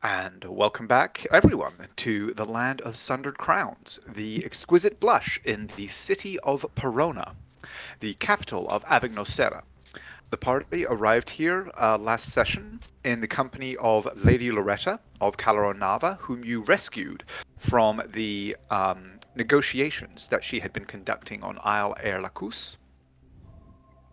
And welcome back, everyone, to the land of sundered crowns, the exquisite blush in the city of Perona, the capital of Avignosera. The party arrived here last session in the company of Lady Loretta of Caloronava, whom you rescued from the negotiations that she had been conducting on Isle Air Lacus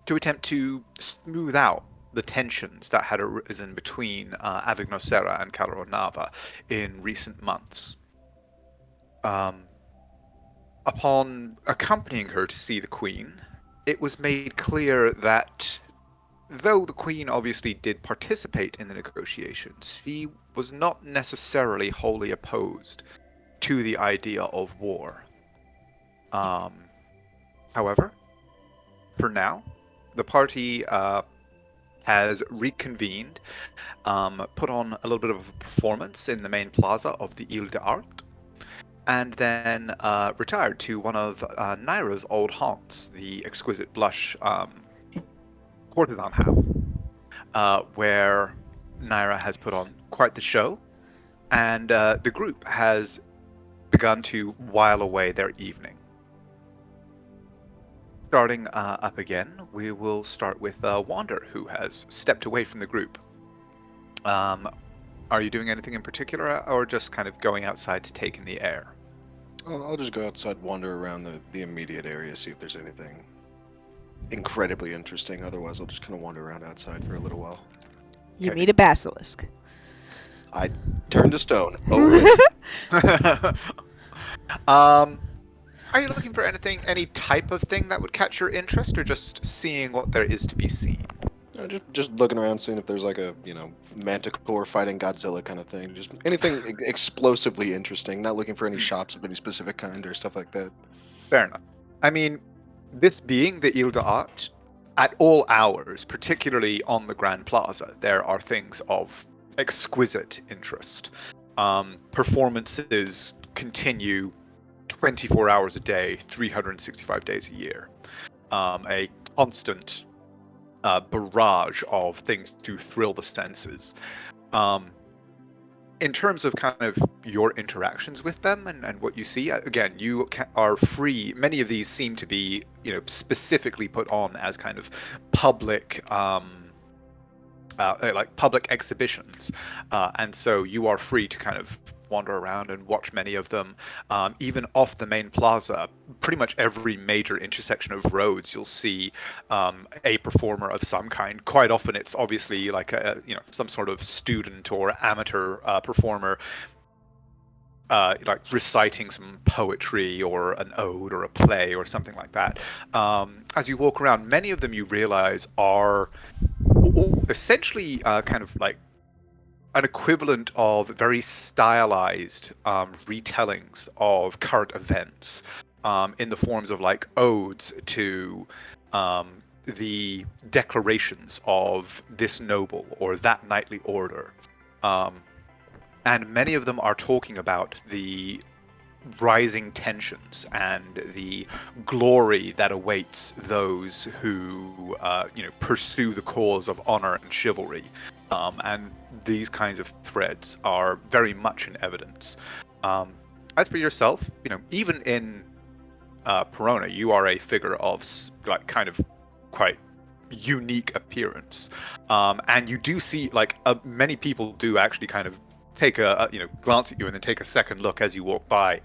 to attempt to smooth out the tensions that had arisen between Avignosera and Caloronava in recent months. Um, Upon accompanying her to see the Queen, it was made clear that though the Queen obviously did participate in the negotiations, she was not necessarily wholly opposed to the idea of war. Um, However, for now, the party has reconvened, put on a little bit of a performance in the main plaza of the Ile de Art, and then retired to one of Naira's old haunts, the Exquisite Blush courtesan house, where Naira has put on quite the show, and the group has begun to while away their evening. Starting up again, we will start with Wander, who has stepped away from the group. Are you doing anything in particular, or just kind of going outside to take in the air? I'll just go outside, wander around the immediate area, see if there's anything incredibly interesting. Otherwise, I'll just kind of wander around outside for a little while. You Okay. meet a basilisk. I turn to stone. Open. um, are you looking for anything, any type of thing that would catch your interest, or just seeing what there is to be seen? Just looking around, seeing if there's like a manticore fighting Godzilla kind of thing. Just anything explosively interesting. Not looking for any shops of any specific kind or stuff like that. Fair enough. I mean, this being the Ile de Art, at all hours, particularly on the Grand Plaza, there are things of exquisite interest. Performances continue 24 hours a day, 365 days a year. A constant barrage of things to thrill the senses. In terms of kind of your interactions with them and what you see, again, you are free. Many of these seem to be, specifically put on as kind of public, like public exhibitions, and so you are free to kind of wander around and watch many of them. Even off the main plaza, pretty much every major intersection of roads, you'll see a performer of some kind. Quite often, it's obviously like some sort of student or amateur performer. Like reciting some poetry or an ode or a play or something like that. As you walk around, many of them you realize are essentially kind of like an equivalent of very stylized retellings of current events in the forms of like odes to the declarations of this noble or that knightly order. And many of them are talking about the rising tensions and the glory that awaits those who pursue the cause of honor and chivalry, and these kinds of threads are very much in evidence. As for yourself, even in Perona, you are a figure of like kind of quite unique appearance, and you do see like many people do actually kind of take a glance at you and then take a second look as you walk by.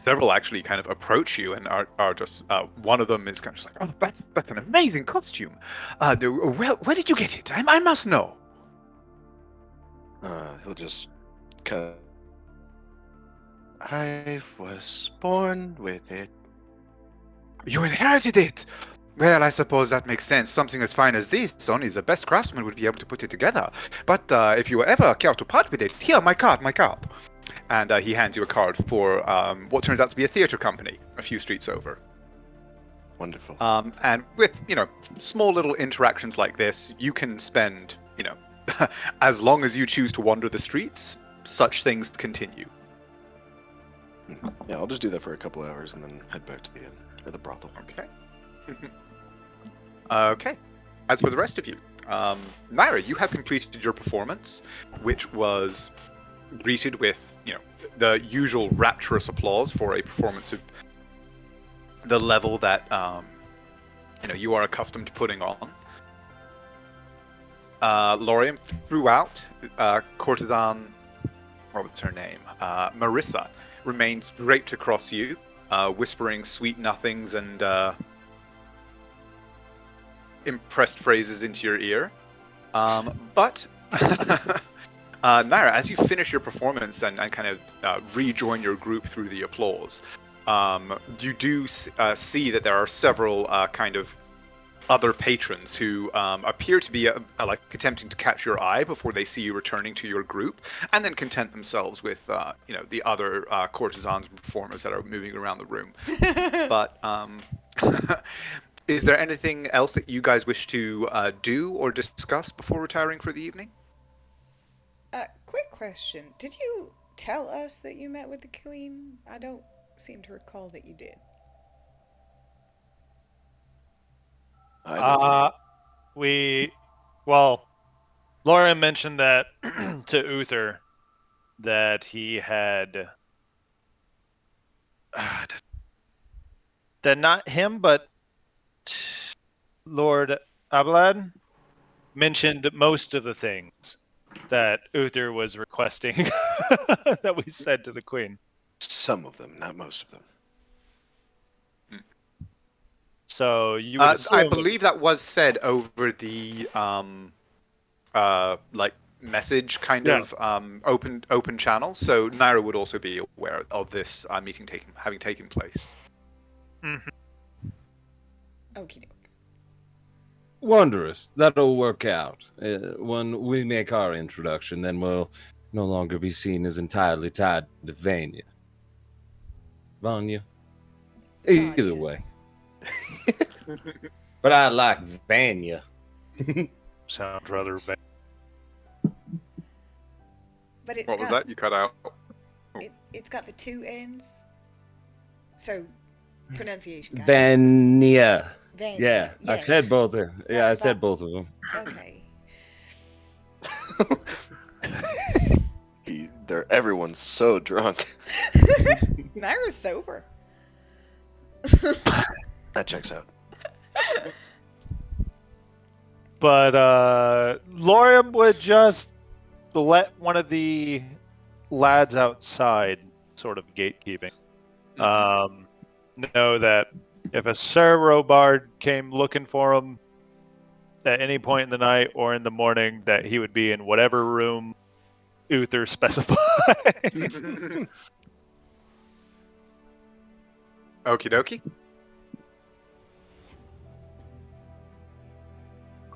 Several actually kind of approach you and are just one of them is kind of just like, oh, that's an amazing costume. Where did you get it? I must know. He'll just kind of. I was born with it. You inherited it. Well, I suppose that makes sense. Something as fine as this, only the best craftsman would be able to put it together. But if you ever care to part with it, here, my card. And he hands you a card for what turns out to be a theater company a few streets over. Wonderful. And with, small little interactions like this, you can spend, as long as you choose to wander the streets, such things continue. Yeah, I'll just do that for a couple hours and then head back to the inn, or the brothel. Okay. Okay. As for the rest of you, Naira, you have completed your performance, which was greeted with, the usual rapturous applause for a performance of the level that you are accustomed to putting on. Lorium, throughout, courtesan, what was her name? Marissa remained draped across you, whispering sweet nothings and impressed phrases into your ear. But Naira, as you finish your performance and kind of rejoin your group through the applause, you do see that there are several kind of other patrons who appear to be like attempting to catch your eye before they see you returning to your group, and then content themselves with the other courtesans and performers that are moving around the room. But is there anything else that you guys wish to do or discuss before retiring for the evening? Quick question. Did you tell us that you met with the Queen? I don't seem to recall that you did. Laura mentioned that to Uther that he had that not him, but Lord Ablad mentioned most of the things that Uther was requesting that we said to the Queen. Some of them, not most of them. So you would assume I believe that was said over the like message kind of open channel. So Naira would also be aware of this meeting having taken place. Mhm. Okie doke. Wondrous. That'll work out. When we make our introduction, then we'll no longer be seen as entirely tied to Vanya. Vanya? Either way. But I like Vanya. Sounds rather bad. But What was that? You cut out. It's got the two N's. So, pronunciation. Guys. Vanya. Vanya. Yeah, I said both. I said both of them. Okay. Everyone's so drunk. Naira's sober. That checks out. But Lorium would just let one of the lads outside, sort of gatekeeping, know that if a servo bard came looking for him at any point in the night or in the morning, that he would be in whatever room Uther specified. Okie dokie.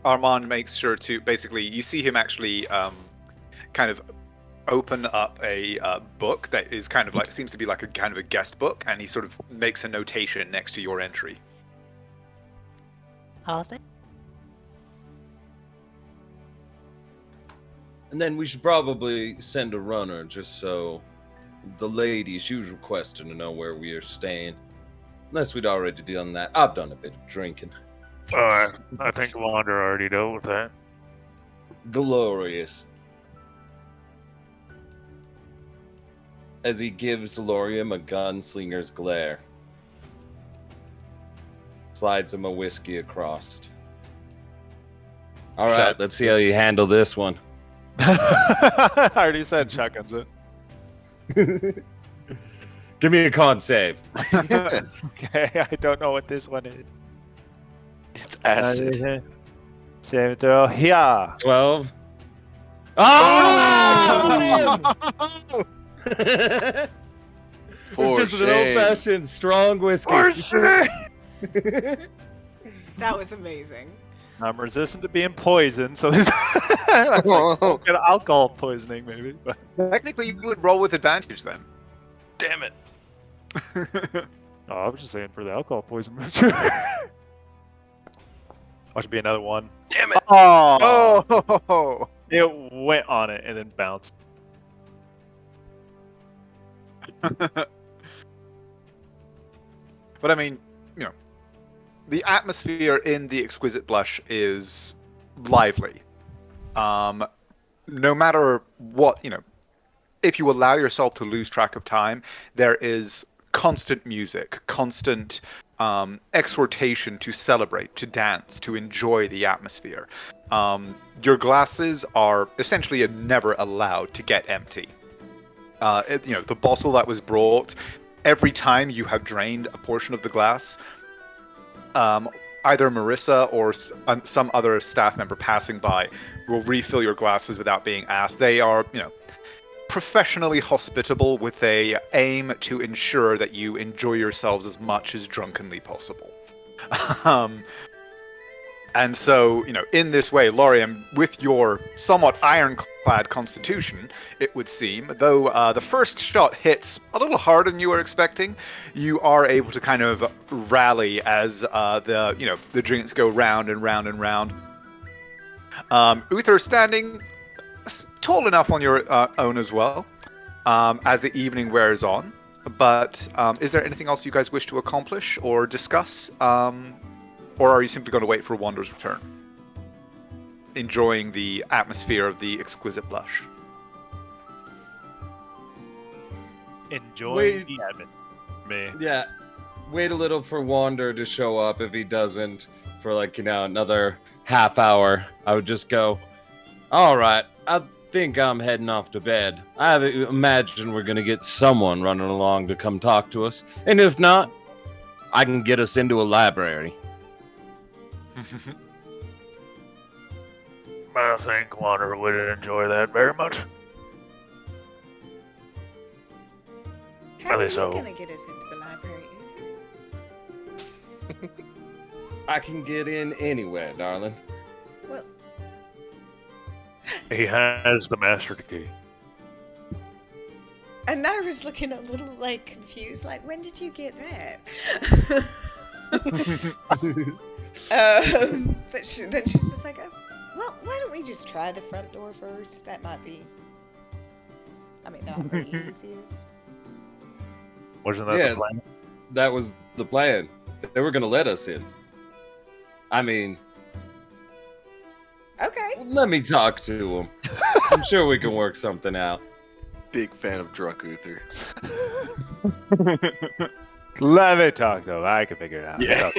Armand makes sure to basically, you see him actually kind of open up a book that is kind of like, seems to be like a kind of a guest book, and he sort of makes a notation next to your entry. And then we should probably send a runner just so the lady, she was requesting to know where we are staying. Unless we'd already done that. I've done a bit of drinking. I think Wander already dealt with that. Glorious. As he gives Lorium a gunslinger's glare. Slides him a whiskey across. All right, let's see how you handle this one. I already said shotguns it. Give me a con save. Okay, I don't know what this one is. It's acid. Save throw. Yeah. 12. Oh! It's just an old-fashioned strong whiskey. That was amazing. I'm resistant to being poisoned, so there's that's like alcohol poisoning, maybe. But Technically, you would roll with advantage then. Damn it. oh, I was just saying for the alcohol poisoning. Watch it be another one. Damn it. Oh! It went on it and then bounced. But I mean, the atmosphere in the Exquisite Blush is lively. No matter what, if you allow yourself to lose track of time, there is constant music, constant exhortation to celebrate, to dance, to enjoy the atmosphere. Your glasses are essentially never allowed to get empty. The bottle that was brought, every time you have drained a portion of the glass, either Marissa or some other staff member passing by will refill your glasses without being asked. They are, professionally hospitable with a aim to ensure that you enjoy yourselves as much as drunkenly possible. And so, in this way, Lorium, with your somewhat ironclad constitution, it would seem, though the first shot hits a little harder than you were expecting, you are able to kind of rally as the drinks go round and round and round. Uther standing tall enough on your own as well, as the evening wears on. But is there anything else you guys wish to accomplish or discuss? Or are you simply going to wait for Wander's return? Enjoying the atmosphere of the exquisite blush. Enjoying the atmosphere. Yeah. Wait a little for Wander to show up. If he doesn't, for another half hour, I would just go, all right, I think I'm heading off to bed. I imagine we're going to get someone running along to come talk to us. And if not, I can get us into a library. I think Wander would enjoy that very much. How are you so. gonna get us into the library? I can get in anywhere, darling. Well, He has the master key. and Naira's looking a little confused, when did you get that? But then she's just like, well, why don't we just try the front door first? That might be, not the easiest. Wasn't that Yeah. the plan? That was the plan. They were going to let us in. Okay. Let me talk to them. I'm sure we can work something out. Big fan of drunk Uther. Let me talk, though. I can figure it out. Yeah.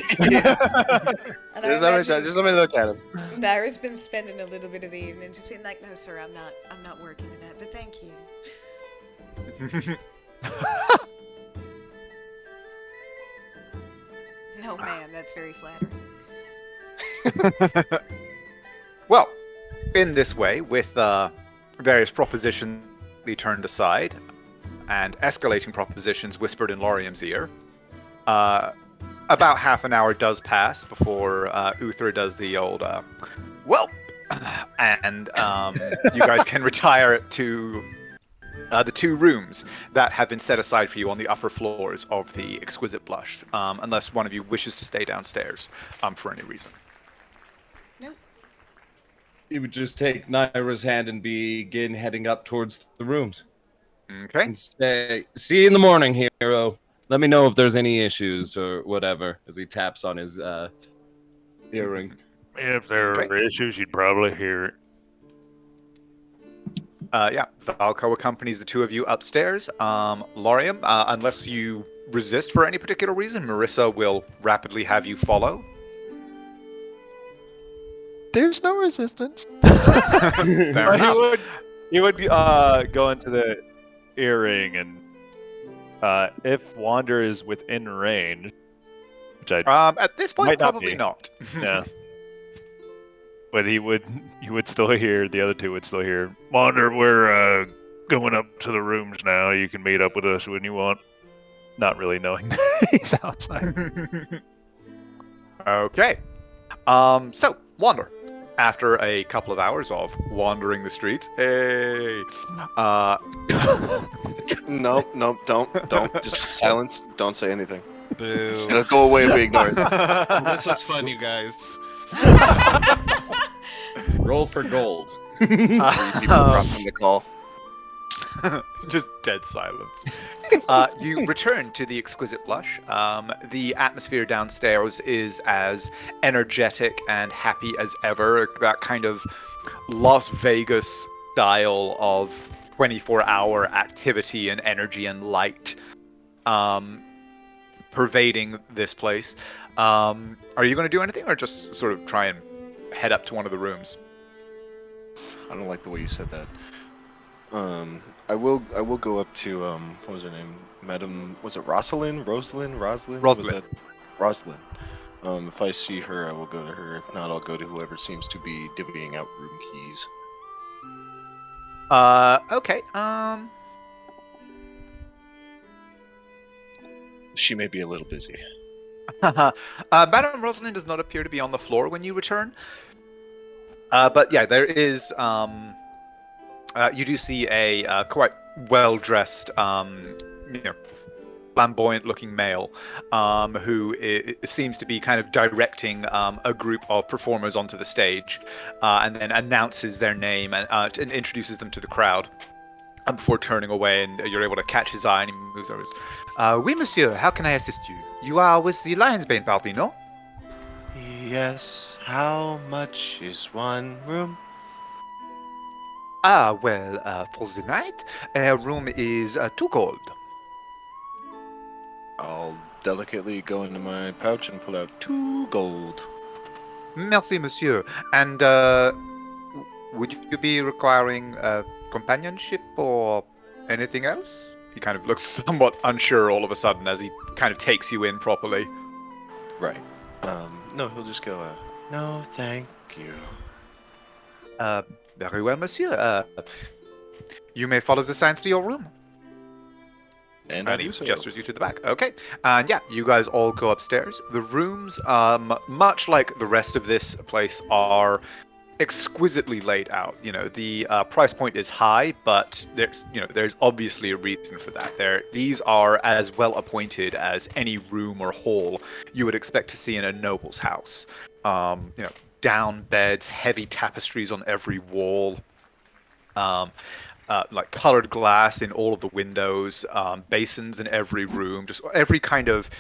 And I Just imagine let me look at him. Naira's been spending a little bit of the evening just being like, no, sir, I'm not working tonight, but thank you. No, ma'am, that's very flattering. Well, in this way, with various propositions turned aside and escalating propositions whispered in Lorium's ear, about half an hour does pass before Uther does the old, and you guys can retire to the two rooms that have been set aside for you on the upper floors of the Exquisite Blush, unless one of you wishes to stay downstairs for any reason. Nope. You would just take Naira's hand and begin heading up towards the rooms. Okay. And say, see you in the morning, hero. Let me know if there's any issues or whatever, as he taps on his earring. If there are issues, you'd probably hear it. Valco accompanies the two of you upstairs. Lorium, unless you resist for any particular reason, Marissa will rapidly have you follow. There's no resistance. Fair enough. He would go into the earring, and if Wander is within range, which I At this point, Might not probably be. not. yeah, but he would still hear, the other two would still hear, Wander, we're going up to the rooms now. You can meet up with us when you want. Not really knowing that he's outside. Okay. So, Wander. After a couple of hours of wandering the streets, Nope, don't. Just silence. Don't say anything. Boo. It'll go away if we ignore it. This was fun, you guys. Roll for gold. 3 people dropped from the call. Just dead silence. You return to the Exquisite Blush. The atmosphere downstairs is as energetic and happy as ever. That kind of Las Vegas style of 24-hour activity and energy and light pervading this place. Are you going to do anything, or just sort of try and head up to one of the rooms? I don't like the way you said that. I will go up to what was her name? Madam, was it Rosalind? Rosalind? Was that Rosalind? If I see her, I will go to her. If not, I'll go to whoever seems to be divvying out room keys. Okay. She may be a little busy. Madame Rosalind does not appear to be on the floor when you return. But yeah, there is. You do see a quite well-dressed, flamboyant-looking male who seems to be kind of directing a group of performers onto the stage, and then announces their name and introduces them to the crowd. And before turning away, and you're able to catch his eye, and he moves over. Oui, monsieur, how can I assist you? You are with the Lionsbane party, no? Yes. How much is one room? Well, for the night, a room is 2 gold. I'll delicately go into my pouch and pull out 2 gold. Merci, monsieur. And would you be requiring companionship or anything else? He kind of looks somewhat unsure all of a sudden as he kind of takes you in properly. Right. No, he'll just go, no, thank you. Very well, monsieur. You may follow the signs to your room. And And he gestures you to the back. Okay. And yeah, you guys all go upstairs. The rooms, much like the rest of this place, are exquisitely laid out. The price point is high, but there's obviously a reason for that. These are as well appointed as any room or hall you would expect to see in a noble's house. Down beds, heavy tapestries on every wall, like colored glass in all of the windows, basins in every room, just every kind of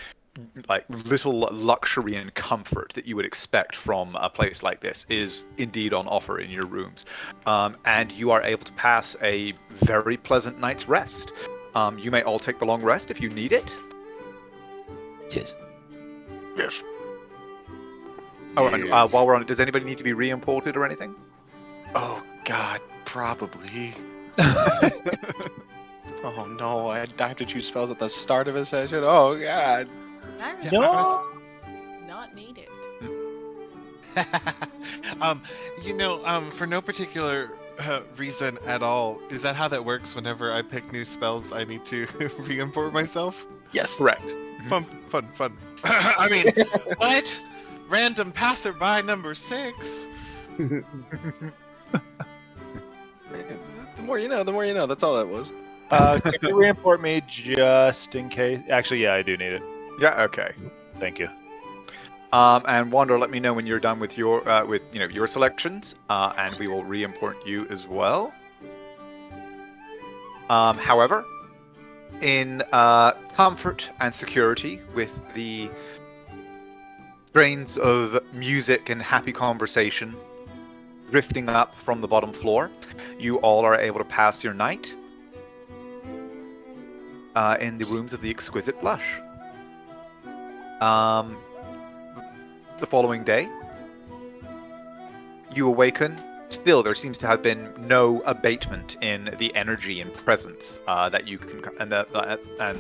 like little luxury and comfort that you would expect from a place like this is indeed on offer in your rooms. And you are able to pass a very pleasant night's rest. You may all take the long rest if you need it. Yes. Yes. Oh, and while we're on it, does anybody need to be re-imported or anything? Oh, God, probably. Oh, no, I have to choose spells at the start of a session? Oh, God. No. Not needed. For no particular reason at all, is that how that works whenever I pick new spells I need to re-import myself? Yes. Correct. Fun. I mean, what? Random passerby number 6? The more you know, That's all that was. Can you re-import me just in case? Actually, yeah, I do need it. Yeah. Okay. Thank you. And Wander, let me know when you're done with your your selections, and we will re-import you as well. However, in comfort and security, with the strains of music and happy conversation drifting up from the bottom floor, you all are able to pass your night in the rooms of the Exquisite Blush. The following day, you awaken. Still, there seems to have been no abatement in the energy and presence that you can, and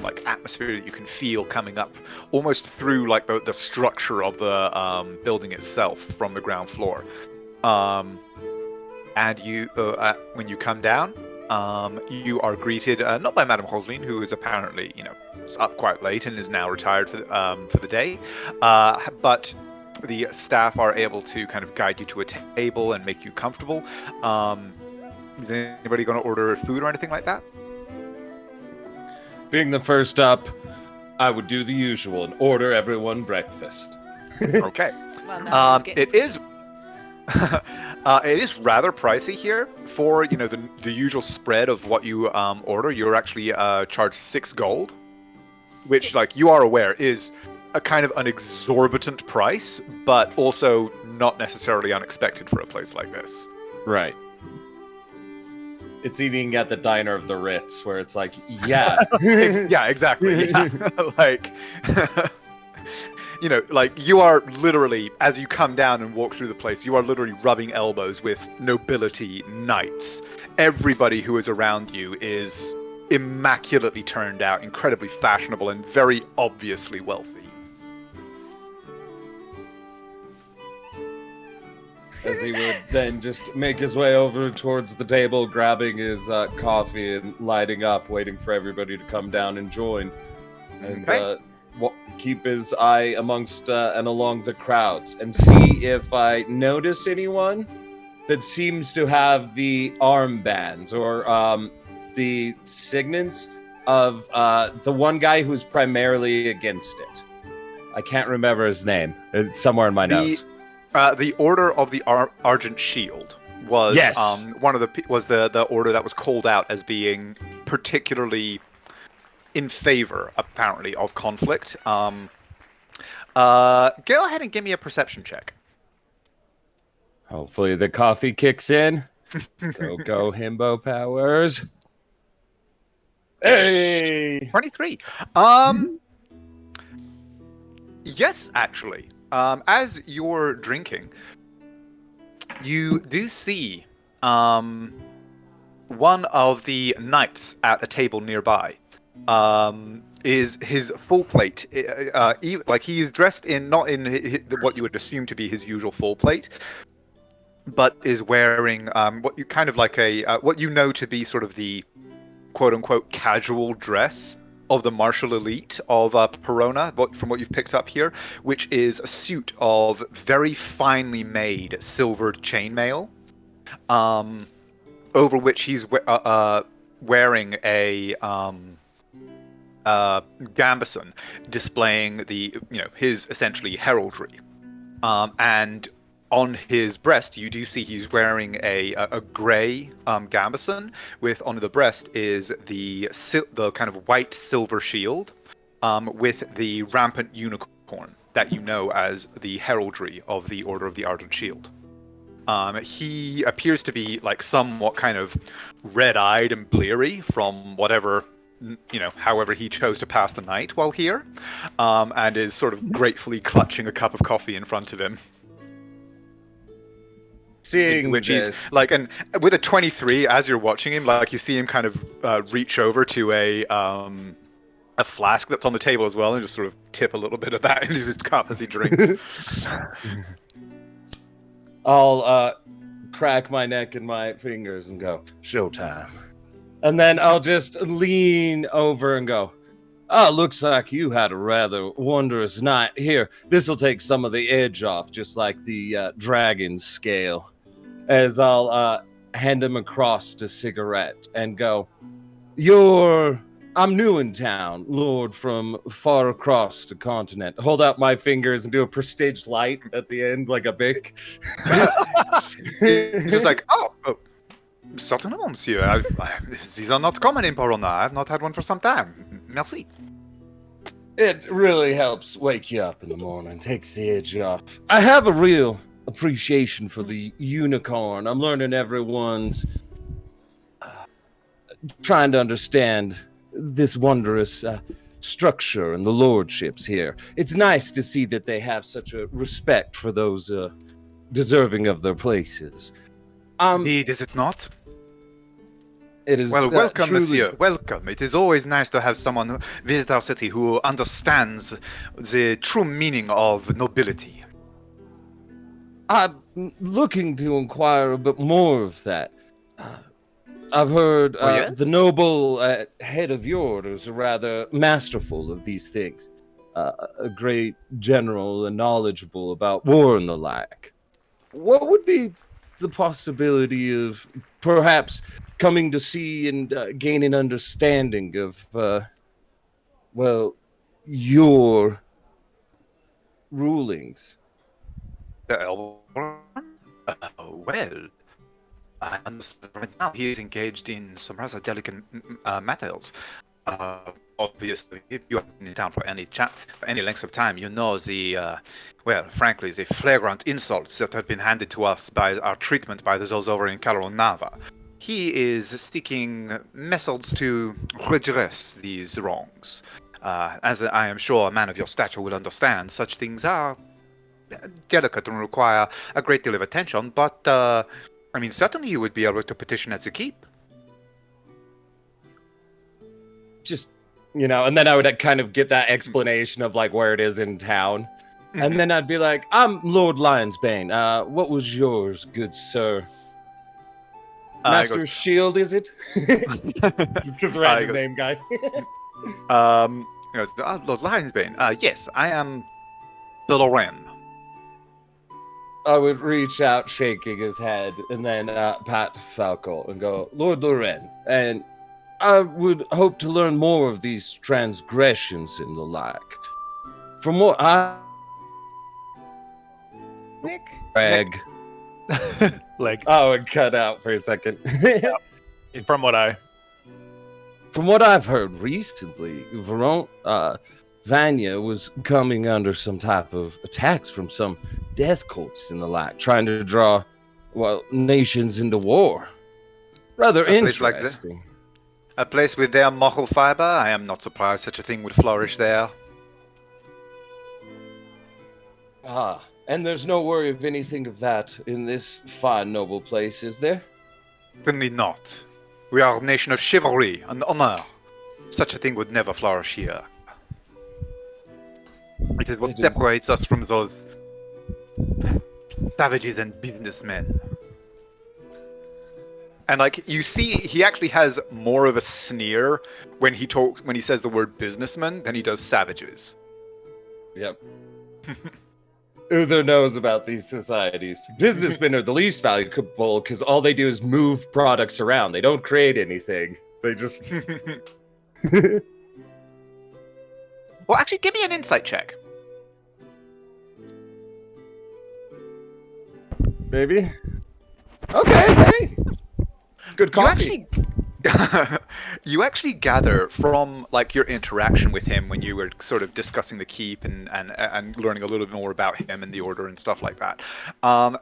like atmosphere that you can feel coming up, almost through like the structure of the building itself from the ground floor. And you, when you come down, you are greeted not by Madame Roselyne, who is apparently is up quite late and is now retired for the day, but the staff are able to kind of guide you to a table and make you comfortable. Is anybody going to order food or anything like that? Being the first up, I would do the usual and order everyone breakfast. Okay. Well, now he's getting It is It is rather pricey here for the usual spread of what you order. You're actually charged 6 gold, which, like you are aware, is a kind of an exorbitant price, but also not necessarily unexpected for a place like this. Right. It's eating at the diner of the Ritz, where it's like, yeah. Yeah, exactly. Yeah. Like, like you are literally, as you come down and walk through the place, you are literally rubbing elbows with nobility knights. Everybody who is around you is immaculately turned out, incredibly fashionable, and very obviously wealthy. As he would then just make his way over towards the table, grabbing his coffee and lighting up, waiting for everybody to come down and join. And keep his eye amongst and along the crowds and see if I notice anyone that seems to have the armbands or the signets of the one guy who's primarily against it. I can't remember his name. It's somewhere in my notes. The Order of the Argent Shield was the order that was called out as being particularly in favor, apparently, of conflict. Go ahead and give me a perception check. Hopefully the coffee kicks in. Go himbo powers. Hey! 23. Yes, actually. As you're drinking, you do see one of the knights at a table nearby. Is his full plate, like he's dressed in not in what you would assume to be his usual full plate, but is wearing what you kind of like what you know to be sort of the quote-unquote casual dress of the martial elite of Perona, from what you've picked up here, which is a suit of very finely made silvered chainmail, over which he's wearing a gambeson displaying his essentially heraldry, and on his breast you do see he's wearing a grey gambeson with on the breast is the kind of white silver shield with the rampant unicorn that you know as the heraldry of the Order of the Argent Shield. He appears to be like somewhat kind of red-eyed and bleary from whatever, however he chose to pass the night while here, and is sort of gratefully clutching a cup of coffee in front of him. Seeing which this, he's like, and with a 23, as you're watching him, like you see him kind of reach over to a flask that's on the table as well, and just sort of tip a little bit of that into his cup as he drinks. I'll crack my neck and my fingers and go, showtime. And then I'll just lean over and go, looks like you had a rather wondrous night. Here, this'll take some of the edge off, just like the dragon's scale. As I'll hand him across a cigarette and go, I'm new in town, lord from far across the continent. Hold out my fingers and do a prestige light at the end, like a bic. He's just like, oh, certainly, monsieur. These are not common in Perona. I've not had one for some time. Merci. It really helps wake you up in the morning, takes the edge off. I have a real appreciation for the unicorn. I'm learning everyone's trying to understand this wondrous structure and the lordships here. It's nice to see that they have such a respect for those deserving of their places. Indeed, is it not? It is. Well, welcome, truly... monsieur. Welcome. It is always nice to have someone visit our city who understands the true meaning of nobility. I'm looking to inquire a bit more of that. I've heard yes? the noble head of yours are rather masterful of these things. A great general and knowledgeable about war and the like. What would be the possibility of perhaps coming to see and gain an understanding of, your rulings? The Well, I understand right now he is engaged in some rather delicate matters. Obviously, if you have been in town for any length of time, you know well, frankly, the flagrant insults that have been handed to us by our treatment by those over in Nava. He is seeking methods to redress these wrongs. As I am sure a man of your stature will understand, such things are delicate and require a great deal of attention, but, certainly you would be able to petition at the keep. Just, and then I would kind of get that explanation of, like, where it is in town. And then I'd be like, I'm Lord Lionsbane. What was yours, good sir? Master Shield, is it? Just random name guy. Lord Lionsbane. Yes, I am the Loren. I would reach out, shaking his head, and then pat Falco and go, Lord Loren, and I would hope to learn more of these transgressions and the like. From what I... Rick? Greg. Like, oh, it cut out for a second. Yeah. From what I've heard recently, Vanya was coming under some type of attacks from some death cults and the like, trying to draw, nations into war. Rather interesting. A place with their moral fiber? I am not surprised such a thing would flourish there. And there's no worry of anything of that in this fine, noble place, is there? Certainly not. We are a nation of chivalry and honor. Such a thing would never flourish here. It is what separates us from those savages and businessmen. And you see, he actually has more of a sneer when he says the word businessman than he does savages. Yep. Uther knows about these societies. Businessmen are the least valuable because all they do is move products around. They don't create anything. They just... Well, actually, give me an insight check. Maybe. Okay, hey. Good coffee. You actually gather from your interaction with him when you were sort of discussing the keep and learning a little bit more about him and the order and stuff like that,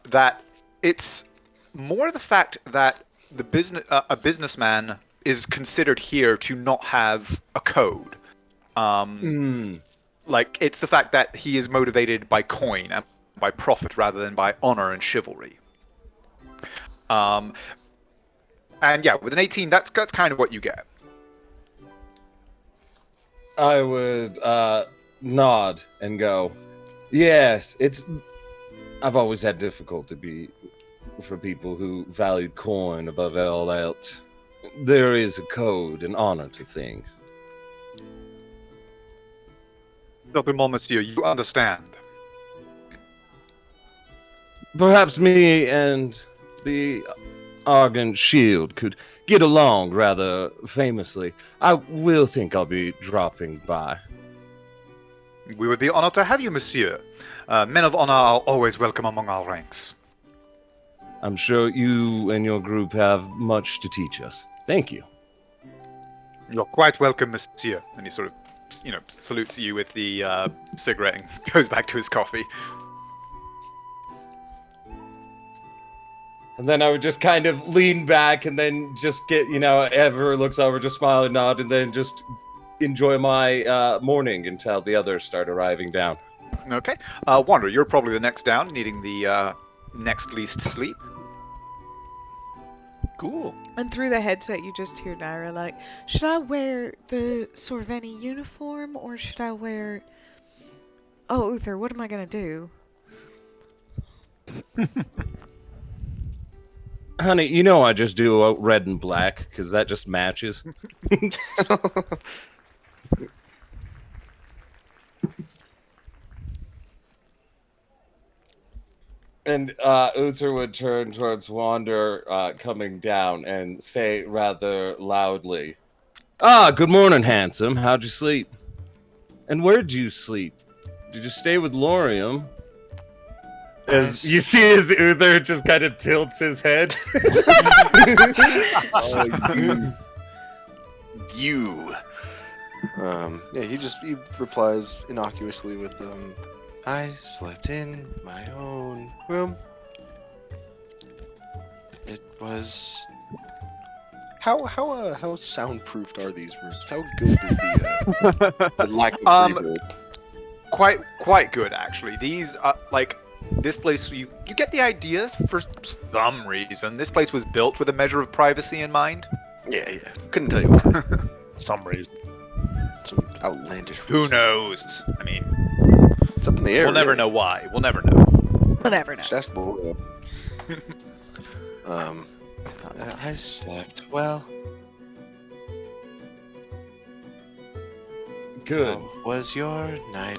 that it's more the fact that a businessman is considered here to not have a code. It's the fact that he is motivated by coin and by profit rather than by honor and chivalry. And yeah, with an 18, that's kind of what you get. I would nod and go, yes, I've always had difficulty for people who valued coin above all else. There is a code and honor to things. Certainement, monsieur, you understand. Perhaps me and the Argent Shield could get along rather famously. I will think I'll be dropping by. We would be honored to have you, monsieur. Men of honor are always welcome among our ranks. I'm sure you and your group have much to teach us. Thank you. You're quite welcome, monsieur. And he sort of, salutes you with the cigarette and goes back to his coffee. And then I would just kind of lean back and then just get, Ever looks over, just smile and nod, and then just enjoy my morning until the others start arriving down. Okay. Wander, you're probably the next down, needing the next least sleep. Cool. And through the headset you just hear Naira should I wear the Sorveni uniform or should I wear... Oh, Uther, what am I gonna do? Honey, I just do red and black, because that just matches. And Uther would turn towards Wander coming down and say rather loudly, good morning, handsome. How'd you sleep? And where'd you sleep? Did you stay with Lorium? As you see as Uther just kind of tilts his head. You. Yeah, he replies innocuously with, I slept in my own room. It was... How soundproofed are these rooms? How good is the lack of reverb? Quite good, actually. These this place, you get the ideas for some reason. This place was built with a measure of privacy in mind. Yeah. Couldn't tell you why. Some reason. Some outlandish Who reason. knows? I mean, It's up in the air. we'll never know why. We'll never know. We'll never know. Just ask Laura. I slept well. Good. How was your night?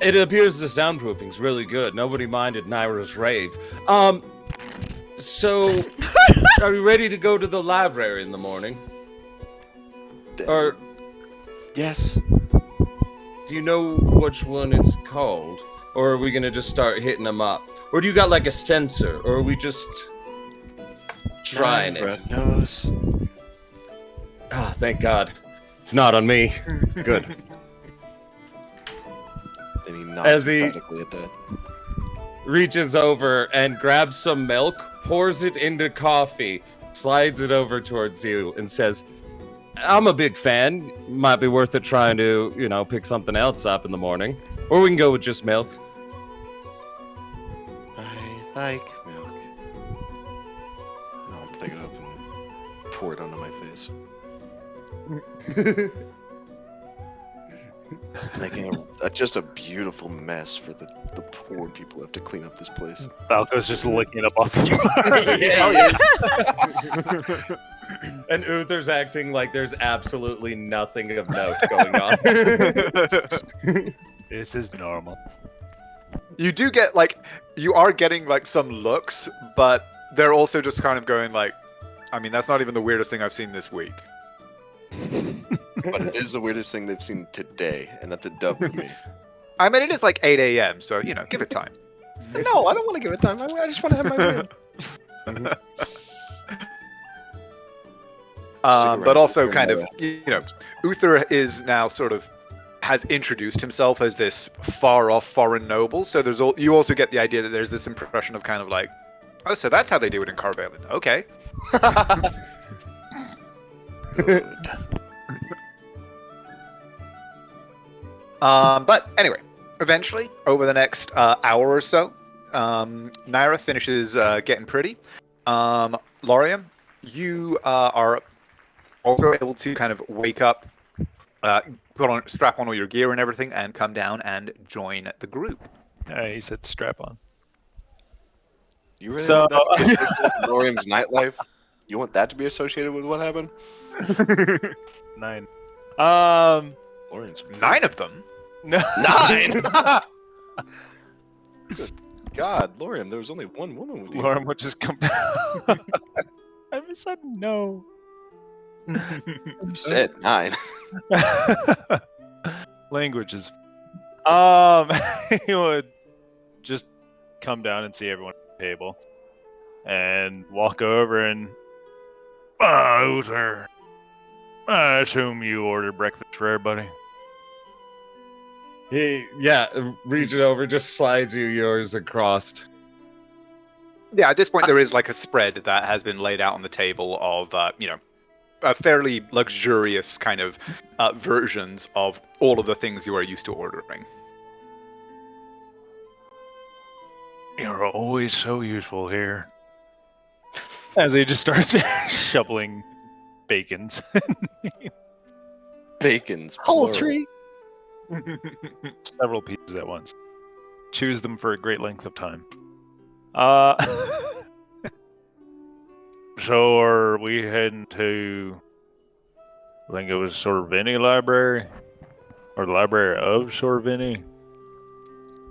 It appears the soundproofing's really good. Nobody minded Naira's rave. So, are you ready to go to the library in the morning? Or Yes. do you know which one it's called? Or are we gonna just start hitting them up? Or do you got like a sensor? Or are we just trying it? Naira knows. Ah, thank God. It's not on me. Good. Then he nods As he- emphatically at that. Reaches over and grabs some milk, pours it into coffee, slides it over towards you, and says, I'm a big fan. Might be worth it trying to, pick something else up in the morning. Or we can go with just milk. I like milk. I'll pick it up and pour it onto my face. Making just a beautiful mess for the poor people who have to clean up this place. Falco's just licking it up off the floor. And Uther's acting like there's absolutely nothing of note going on. This is normal. You do get you are getting some looks, but they're also just kind of going I mean, that's not even the weirdest thing I've seen this week. But it is the weirdest thing they've seen today, and that's a dub for me. I mean, it is 8 a.m., so give it time. No, I don't want to give it time. I just want to have my meal. But also kind of, Uther is now has introduced himself as this far-off foreign noble, so you also get the idea that there's this impression of kind of oh, so that's how they do it in Carvalin. Okay. Good. But anyway, eventually, over the next hour or so, Naira finishes getting pretty. Lauriam, you are also able to kind of wake up, strap on all your gear and everything, and come down and join the group. He said strap on. You really So- want that to be associated with Lorium's nightlife? You want that to be associated with what happened? 9. Lorium's 9 of them? No. 9. Good God, Lorium, there was only one woman with you. Lauren would just come down. I said no. You said 9. Languages. He would just come down and see everyone at the table and walk over and Uther, I assume you ordered breakfast for everybody. He reaches over, just slides you yours across. Yeah, at this point there is a spread that has been laid out on the table of, a fairly luxurious kind of versions of all of the things you are used to ordering. You're always so useful here. As he just starts shoveling bacons. Bacon's Poultry. Several pieces at once. Choose them for a great length of time. So are we heading to, I think it was Sorvini Library? Or the Library of Sorvini?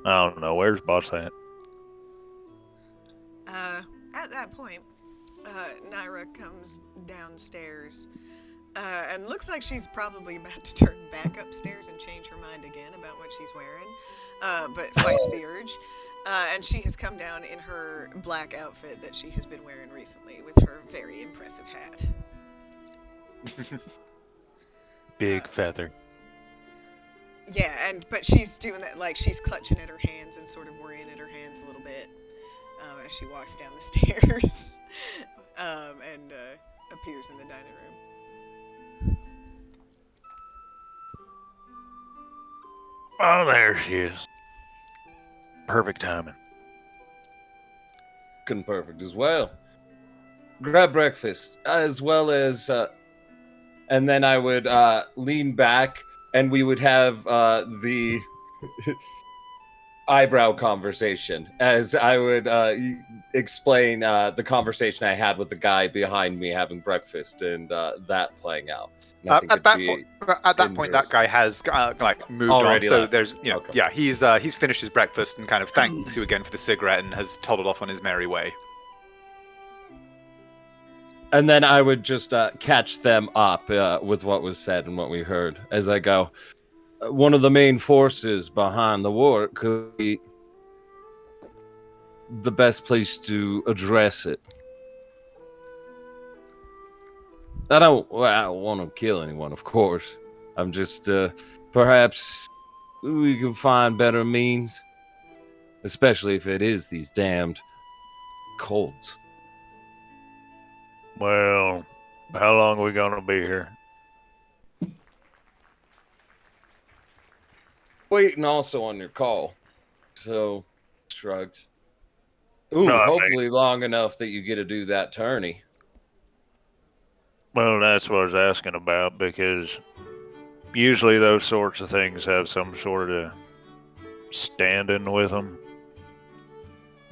I don't know. Where's Boss at? At that point, Naira comes downstairs And looks like she's probably about to turn back upstairs and change her mind again about what she's wearing, but fights the urge. And she has come down in her black outfit that she has been wearing recently with her very impressive hat. Big feather. Yeah, but she's doing that, like, she's clutching at her hands and sort of worrying at her hands a little bit as she walks down the stairs and appears in the dining room. Oh, there she is. Perfect timing. Fucking perfect as well. Grab breakfast as well as, and then I would lean back and we would have the eyebrow conversation as I would explain the conversation I had with the guy behind me having breakfast and that playing out. At that point, that guy has moved already on. So left. there's, Okay. yeah, he's finished his breakfast and kind of thanks you again for the cigarette and has toddled off on his merry way. And then I would just catch them up with what was said and what we heard as I go. One of the main forces behind the war could be the best place to address it. I don't want to kill anyone, of course. I'm just, perhaps we can find better means, especially if it is these damned colds. Well, how long are we gonna be here? Waiting also on your call. So, shrugs. Ooh, No, I mean- hopefully long enough that you get to do that tourney. Well, that's what I was asking about, because usually those sorts of things have some sort of stand-in with them.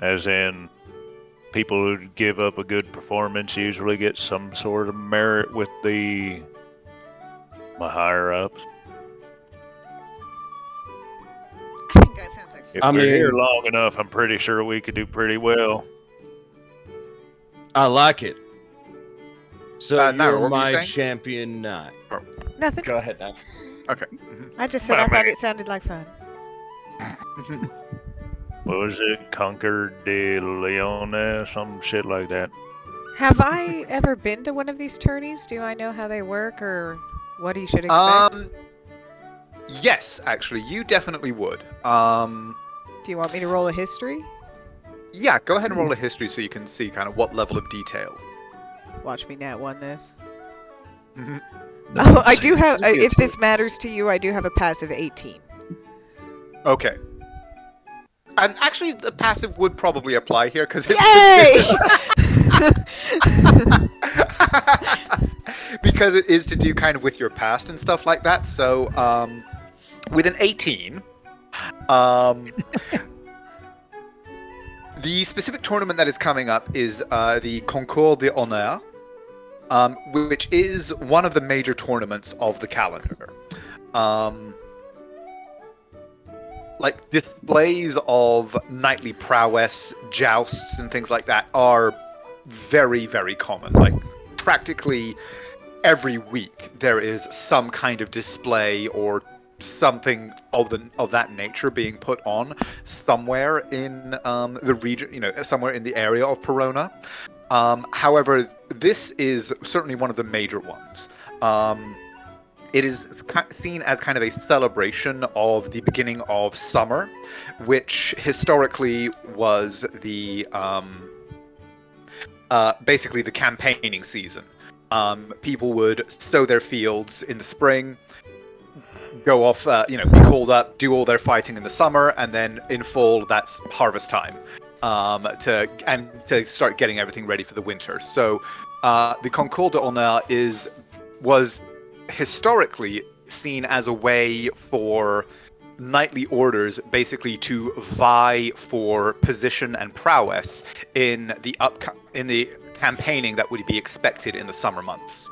As in, people who give up a good performance usually get some sort of merit with my higher-ups. I think that sounds like fun. If I we're mean- here long enough, I'm pretty sure we could do pretty well. I like it. So Nara, you're what were you my saying? champion knight. Nothing. Go ahead now. Okay. I just said I thought it sounded like fun. What was it? Conquer de Leon, some shit like that. Have I ever been to one of these tourneys? Do I know how they work or what you should expect? Yes, actually, you definitely would. Do you want me to roll a history? Yeah, go ahead and roll a history so you can see kind of what level of detail. Watch me nat one this. Mhm. Oh, I do have. If this matters to you, I do have a passive 18. Okay. And actually, the passive would probably apply here because Yay! because it is to do kind of with your past and stuff like that. So, with an 18, the specific tournament that is coming up is the Concours d'Honneur, which is one of the major tournaments of the calendar. Like, displays of knightly prowess, jousts, and things like that are very, very common. Like, practically every week there is some kind of display or something of that nature being put on somewhere in the region, somewhere in the area of Perona. However, this is certainly one of the major ones. It is seen as kind of a celebration of the beginning of summer, which historically was the basically the campaigning season. People would sow their fields in the spring, go off, be called up, do all their fighting in the summer, and then in fall, that's harvest time, to start getting everything ready for the winter. So, the Concours d'Honneur was historically seen as a way for knightly orders basically to vie for position and prowess in the campaigning that would be expected in the summer months.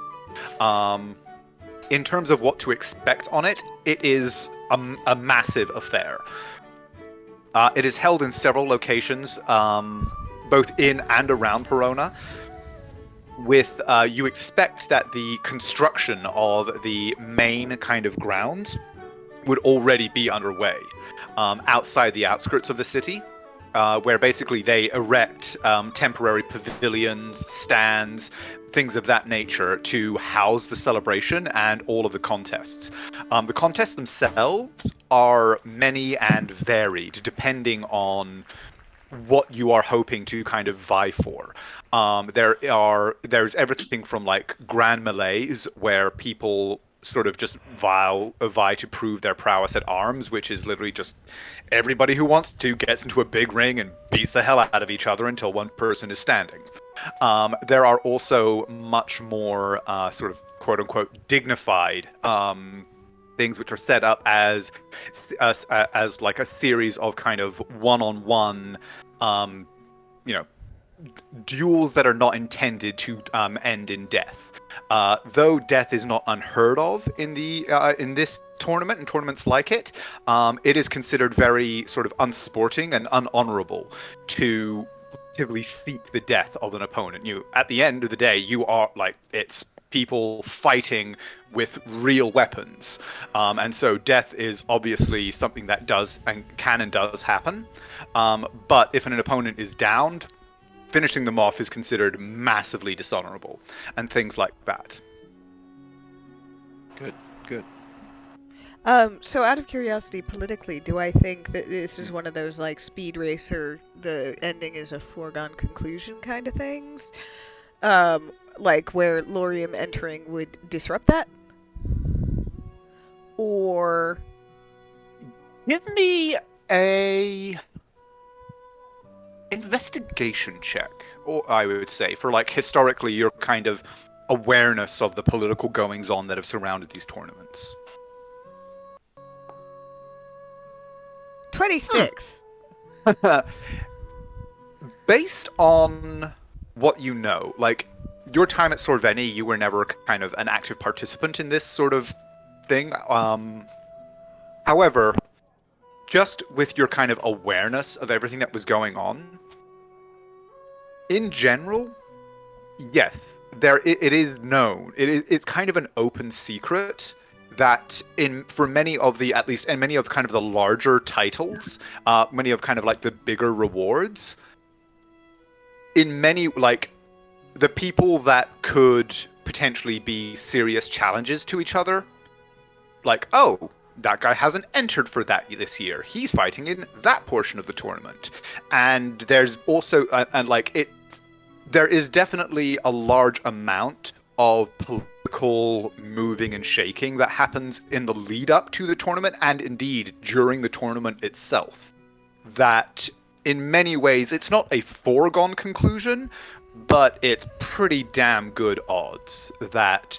In terms of what to expect on it, it is a massive affair. It is held in several locations, both in and around Perona. you expect that the construction of the main kind of grounds would already be underway outside the outskirts of the city, where basically they erect temporary pavilions, stands, things of that nature to house the celebration and all of the contests. The contests themselves are many and varied, depending on what you are hoping to kind of vie for. There's everything from like grand melees, where people sort of just vie to prove their prowess at arms, which is literally just everybody who wants to gets into a big ring and beats the hell out of each other until one person is standing. There are also much more sort of quote unquote dignified things which are set up as like a series of kind of one-on-one duels that are not intended to end in death. Though death is not unheard of in this tournament and tournaments like it, it is considered very sort of unsporting and unhonorable to actively seek the death of an opponent. At the end of the day, you are like, it's people fighting with real weapons, and so death is obviously something that does and can and does happen. But if an opponent is downed, finishing them off is considered massively dishonorable, and things like that. Good. So out of curiosity, politically, do I think that this is one of those like Speed Racer, the ending is a foregone conclusion kind of things? Like where Laurium entering would disrupt that? Or Give me a investigation check, or I would say, for like historically your kind of awareness of the political goings on that have surrounded these tournaments. 26. Based on what you know, like your time at Sorveni, you were never kind of an active participant in this sort of thing. However, just with your kind of awareness of everything that was going on, in general, yes, it is known. It's kind of an open secret that for many of the, at least, and many of kind of the larger titles, many of kind of like the bigger rewards, in many, like, the people that could potentially be serious challenges to each other, like, oh, that guy hasn't entered for that this year. He's fighting in that portion of the tournament. And there's also, there is definitely a large amount of political moving and shaking that happens in the lead up to the tournament, and indeed during the tournament itself. That in many ways, it's not a foregone conclusion, but it's pretty damn good odds that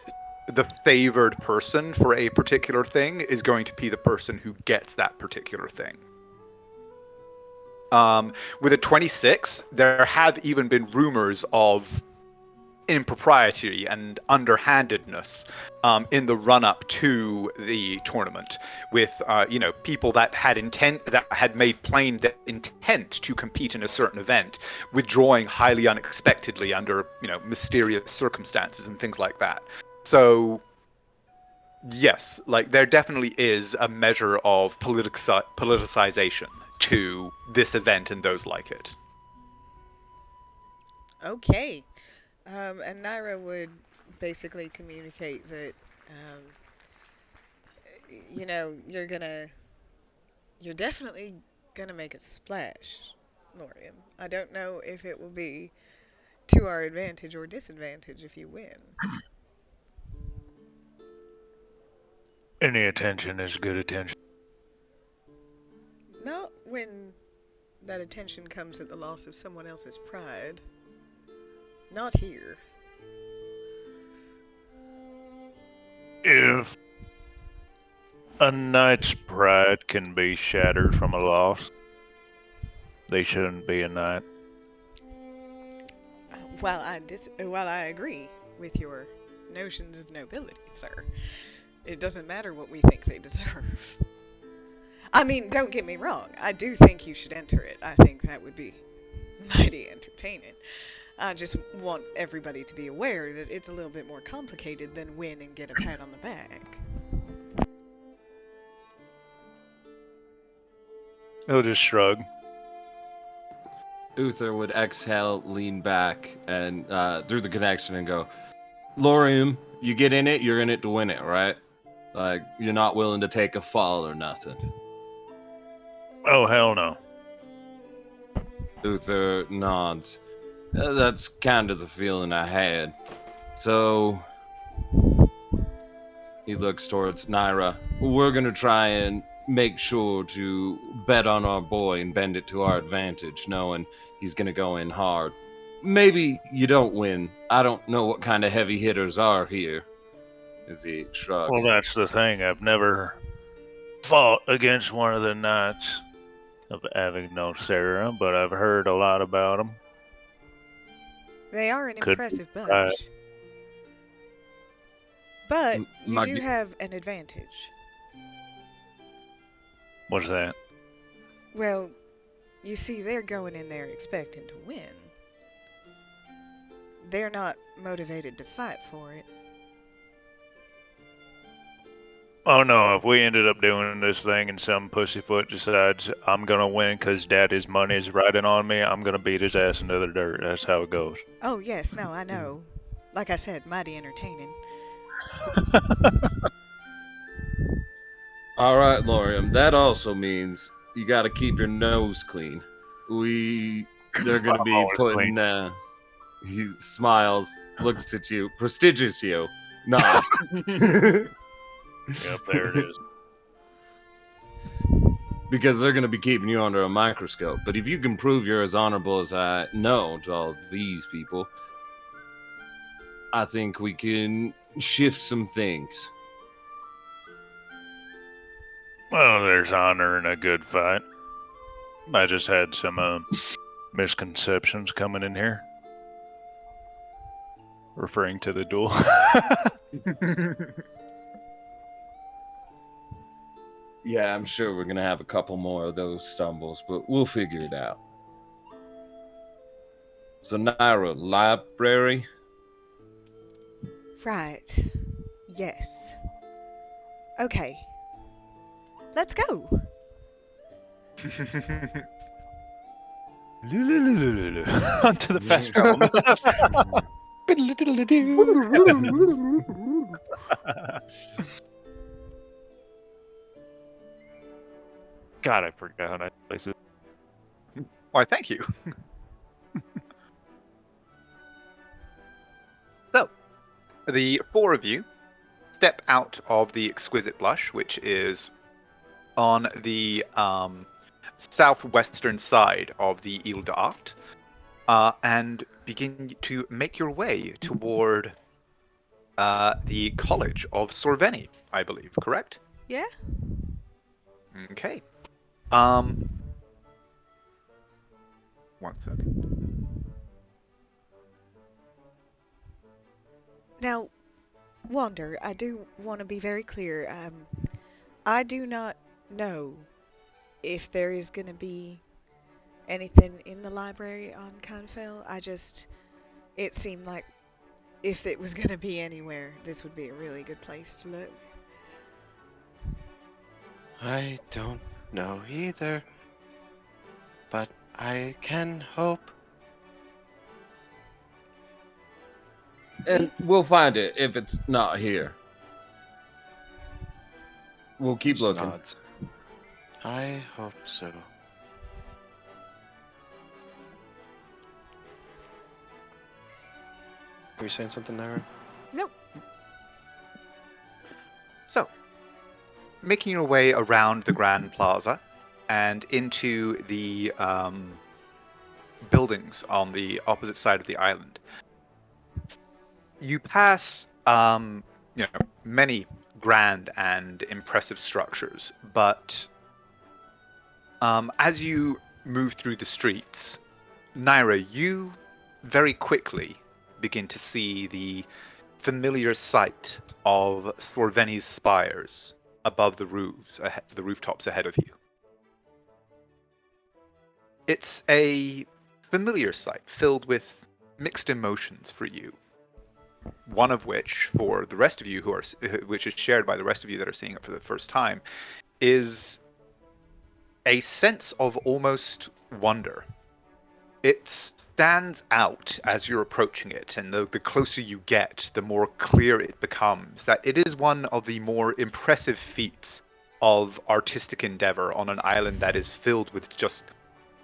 the favored person for a particular thing is going to be the person who gets that particular thing. With a 26, there have even been rumors of impropriety and underhandedness in the run-up to the tournament, with people that had made plain their intent to compete in a certain event, withdrawing highly unexpectedly under mysterious circumstances and things like that. So yes, like there definitely is a measure of politicization to this event and those like it. Okay. And Naira would basically communicate that, you're definitely gonna make a splash, Laurium. I don't know if it will be to our advantage or disadvantage if you win. Any attention is good attention. Not when that attention comes at the loss of someone else's pride. Not here. If a knight's pride can be shattered from a loss, they shouldn't be a knight. While I agree with your notions of nobility, sir, it doesn't matter what we think they deserve. I mean, don't get me wrong. I do think you should enter it. I think that would be mighty entertaining. I just want everybody to be aware that it's a little bit more complicated than win and get a pat on the back. He'll just shrug. Uther would exhale, lean back, and through the connection and go, Lorium, you get in it, you're in it to win it, right? Like, you're not willing to take a fall or nothing. Oh, hell no. Uther nods. That's kind of the feeling I had. So, he looks towards Naira. We're going to try and make sure to bet on our boy and bend it to our advantage, knowing he's going to go in hard. Maybe you don't win. I don't know what kind of heavy hitters are here. As he shrugs. Well, that's the thing. I've never fought against one of the knights of Avignon, but I've heard a lot about them. They are an Could impressive be bunch. right. But you my do g- have an advantage. What's that? Well, you see, they're going in there expecting to win. They're not motivated to fight for it. Oh no, if we ended up doing this thing and some pussyfoot decides I'm gonna win because daddy's money is riding on me, I'm gonna beat his ass into the dirt. That's how it goes. Oh, yes, no, I know. Like I said, mighty entertaining. All right, Lorium. That also means you got to keep your nose clean. They're going to I'm be always putting. He smiles, looks at you, prestigious you, nods. Yep, there it is. Because they're going to be keeping you under a microscope. But if you can prove you're as honorable as I know to all these people, I think we can shift some things. Well, there's honor in a good fight. I just had some misconceptions coming in here. Referring to the duel. Yeah, I'm sure we're going to have a couple more of those stumbles, but we'll figure it out. So, Naira, library? Right. Yes. Okay. Let's go. Onto the fast travel. God, I forgot how nice place is. Why, thank you. So, the four of you step out of the Exquisite Blush, which is on the southwestern side of the Ile d'Art, and begin to make your way toward the College of Sorveni, I believe, correct? Yeah? Okay. One second. Now, Wander, I do want to be very clear. I do not know if there is going to be anything in the library on Confell. It seemed like if it was going to be anywhere, this would be a really good place to look. I don't know either, but I can hope. And we'll find it if it's not here. We'll keep Just looking. nods. I hope so. Were you saying something, Naira? Nope. So, making your way around the Grand Plaza and into the buildings on the opposite side of the island, you pass many grand and impressive structures, but as you move through the streets, Naira, you very quickly begin to see the familiar sight of Sorveni's spires above the rooftops ahead of you. It's a familiar sight filled with mixed emotions for you. One of which, for the rest of you which is shared by the rest of you that are seeing it for the first time, is a sense of almost wonder. It stands out as you're approaching it, and the closer you get, the more clear it becomes that it is one of the more impressive feats of artistic endeavor on an island that is filled with just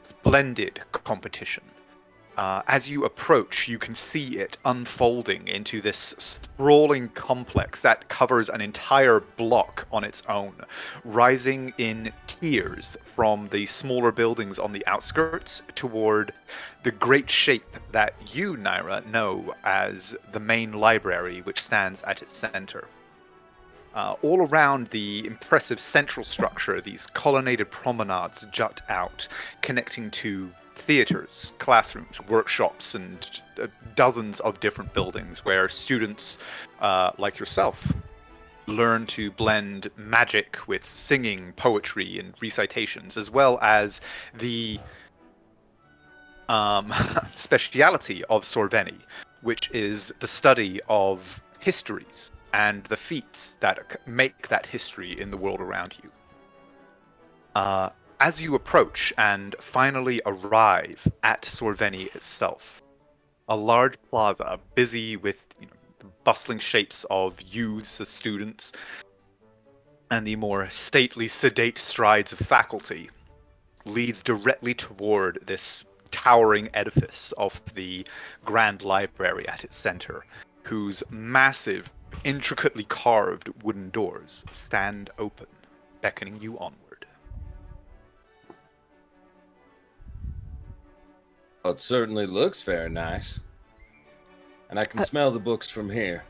splendid competition. As you approach, you can see it unfolding into this sprawling complex that covers an entire block on its own, rising in tiers from the smaller buildings on the outskirts toward the great shape that you, Naira, know as the main library, which stands at its center. All around the impressive central structure, these colonnaded promenades jut out, connecting to theaters, classrooms, workshops, and dozens of different buildings where students like yourself learn to blend magic with singing, poetry, and recitations, as well as the speciality of Sorveni, which is the study of histories and the feats that make that history in the world around you. As you approach and finally arrive at Sorveni itself, a large plaza busy with the bustling shapes of youths, of students, and the more stately, sedate strides of faculty, leads directly toward this towering edifice of the Grand Library at its center, whose massive, intricately carved wooden doors stand open, beckoning you onward. Well, it certainly looks very nice. And I can smell the books from here.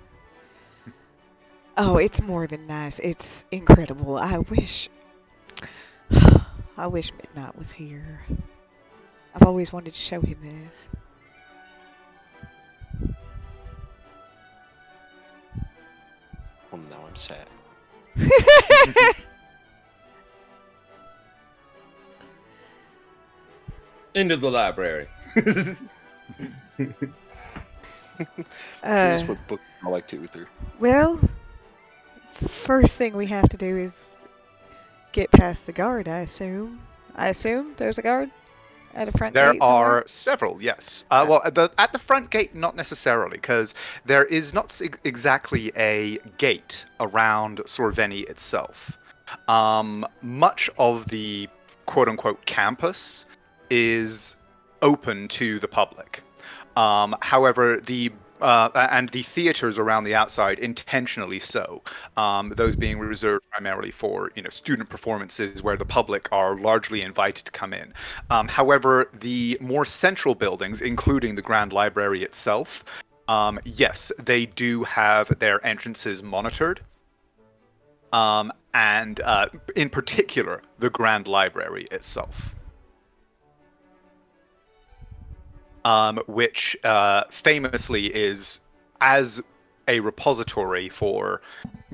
Oh, it's more than nice. It's incredible. I wish Midnight was here. I've always wanted to show him this. Well, now I'm sad. Into the library. Here's what book I like to through. Well, first thing we have to do is get past the guard, I assume. I assume there's a guard at a front There gate somewhere? are several, yes. Well, at the front gate, not necessarily, because there is not exactly a gate around Sorveni itself. Much of the quote-unquote campus is open to the public. However, and the theaters around the outside intentionally so, those being reserved primarily for student performances where the public are largely invited to come in. However, the more central buildings, including the Grand Library itself, yes, they do have their entrances monitored. And in particular, the Grand Library itself. Which famously is as a repository for,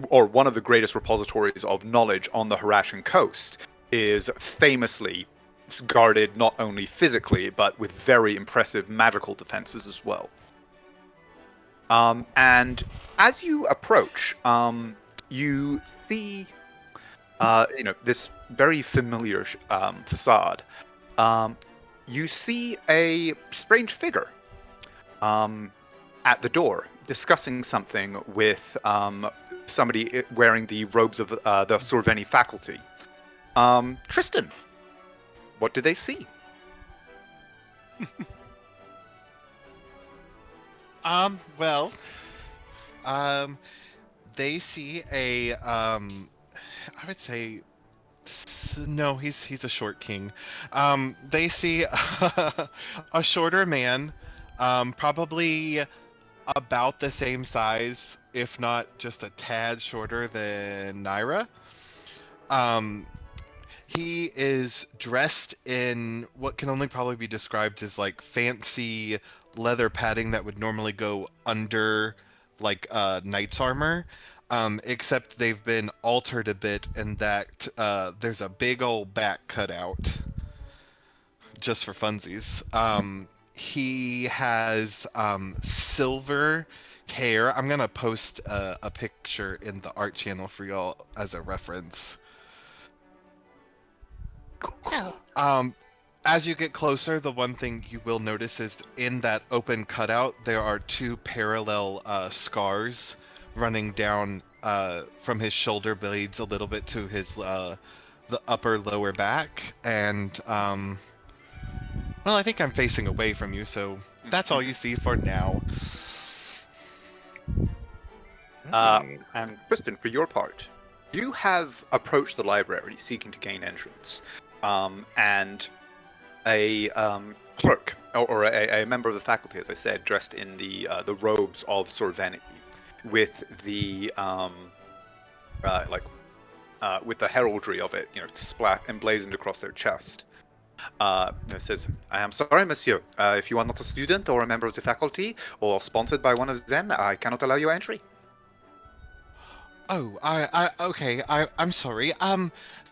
or one of the greatest repositories of knowledge on the Harashan coast, is famously guarded not only physically, but with very impressive magical defenses as well. And as you approach, you see, this very familiar facade. You see a strange figure at the door discussing something with somebody wearing the robes of the Sorveni faculty. Tristan, what do they see? They see a I would say no, he's a short king. They see a shorter man, probably about the same size, if not just a tad shorter than Naira. He is dressed in what can only probably be described as like fancy leather padding that would normally go under like knight's armor. Except they've been altered a bit in that there's a big old back cut out just for funsies. he has silver hair. I'm gonna post a picture in the art channel for y'all as a reference. Oh. As you get closer, the one thing you will notice is in that open cutout, there are two parallel scars running down from his shoulder blades a little bit to his the upper lower back, and well, I think I'm facing away from you, so that's all you see for now. And Kristen, for your part, you have approached the library seeking to gain entrance, and a clerk or a member of the faculty, as I said, dressed in the robes of Sorveni, with the with the heraldry of it, splat emblazoned across their chest. It says, "I am sorry, monsieur. If you are not a student or a member of the faculty or sponsored by one of them, I cannot allow you entry." Oh, okay. I'm sorry.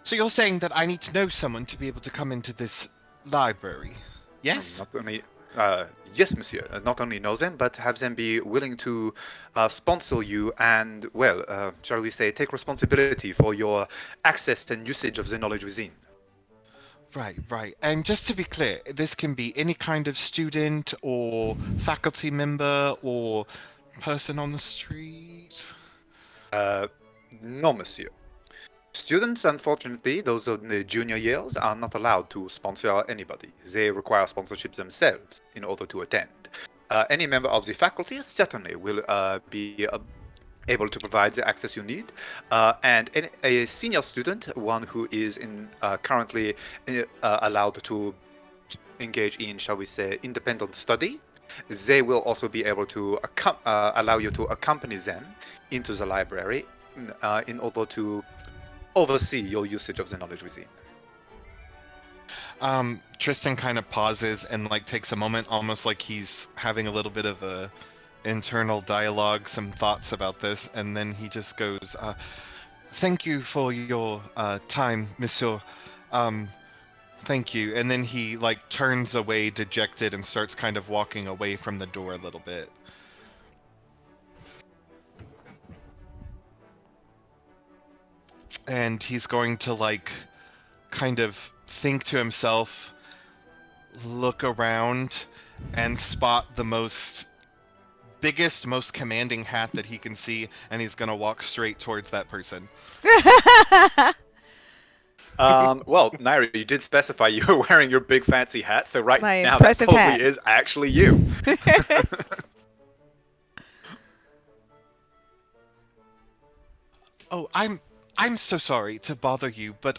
So you're saying that I need to know someone to be able to come into this library? Yes? Not only, yes, monsieur. Not only know them, but have them be willing to sponsor you and, well, shall we say, take responsibility for your access and usage of the knowledge within. Right. And just to be clear, this can be any kind of student or faculty member or person on the street? No, monsieur. Students, unfortunately, those in the junior years, are not allowed to sponsor anybody. They require sponsorship themselves in order to attend. Any member of the faculty certainly will be able to provide the access you need. And a senior student, one who is currently allowed to engage in, shall we say, independent study, they will also be able to allow you to accompany them into the library in order to oversee your usage of the knowledge within. Tristan kind of pauses and takes a moment, almost like he's having a little bit of a internal dialogue, some thoughts about this, and then he just goes, "Thank you for your time, monsieur. Thank you." And then he turns away dejected and starts kind of walking away from the door a little bit. And he's going to kind of think to himself, look around, and spot the biggest, most commanding hat that he can see, and he's gonna walk straight towards that person. Well, Naira, you did specify you were wearing your big fancy hat, so My now that impressive probably hat. is actually you. Oh, I'm so sorry to bother you, but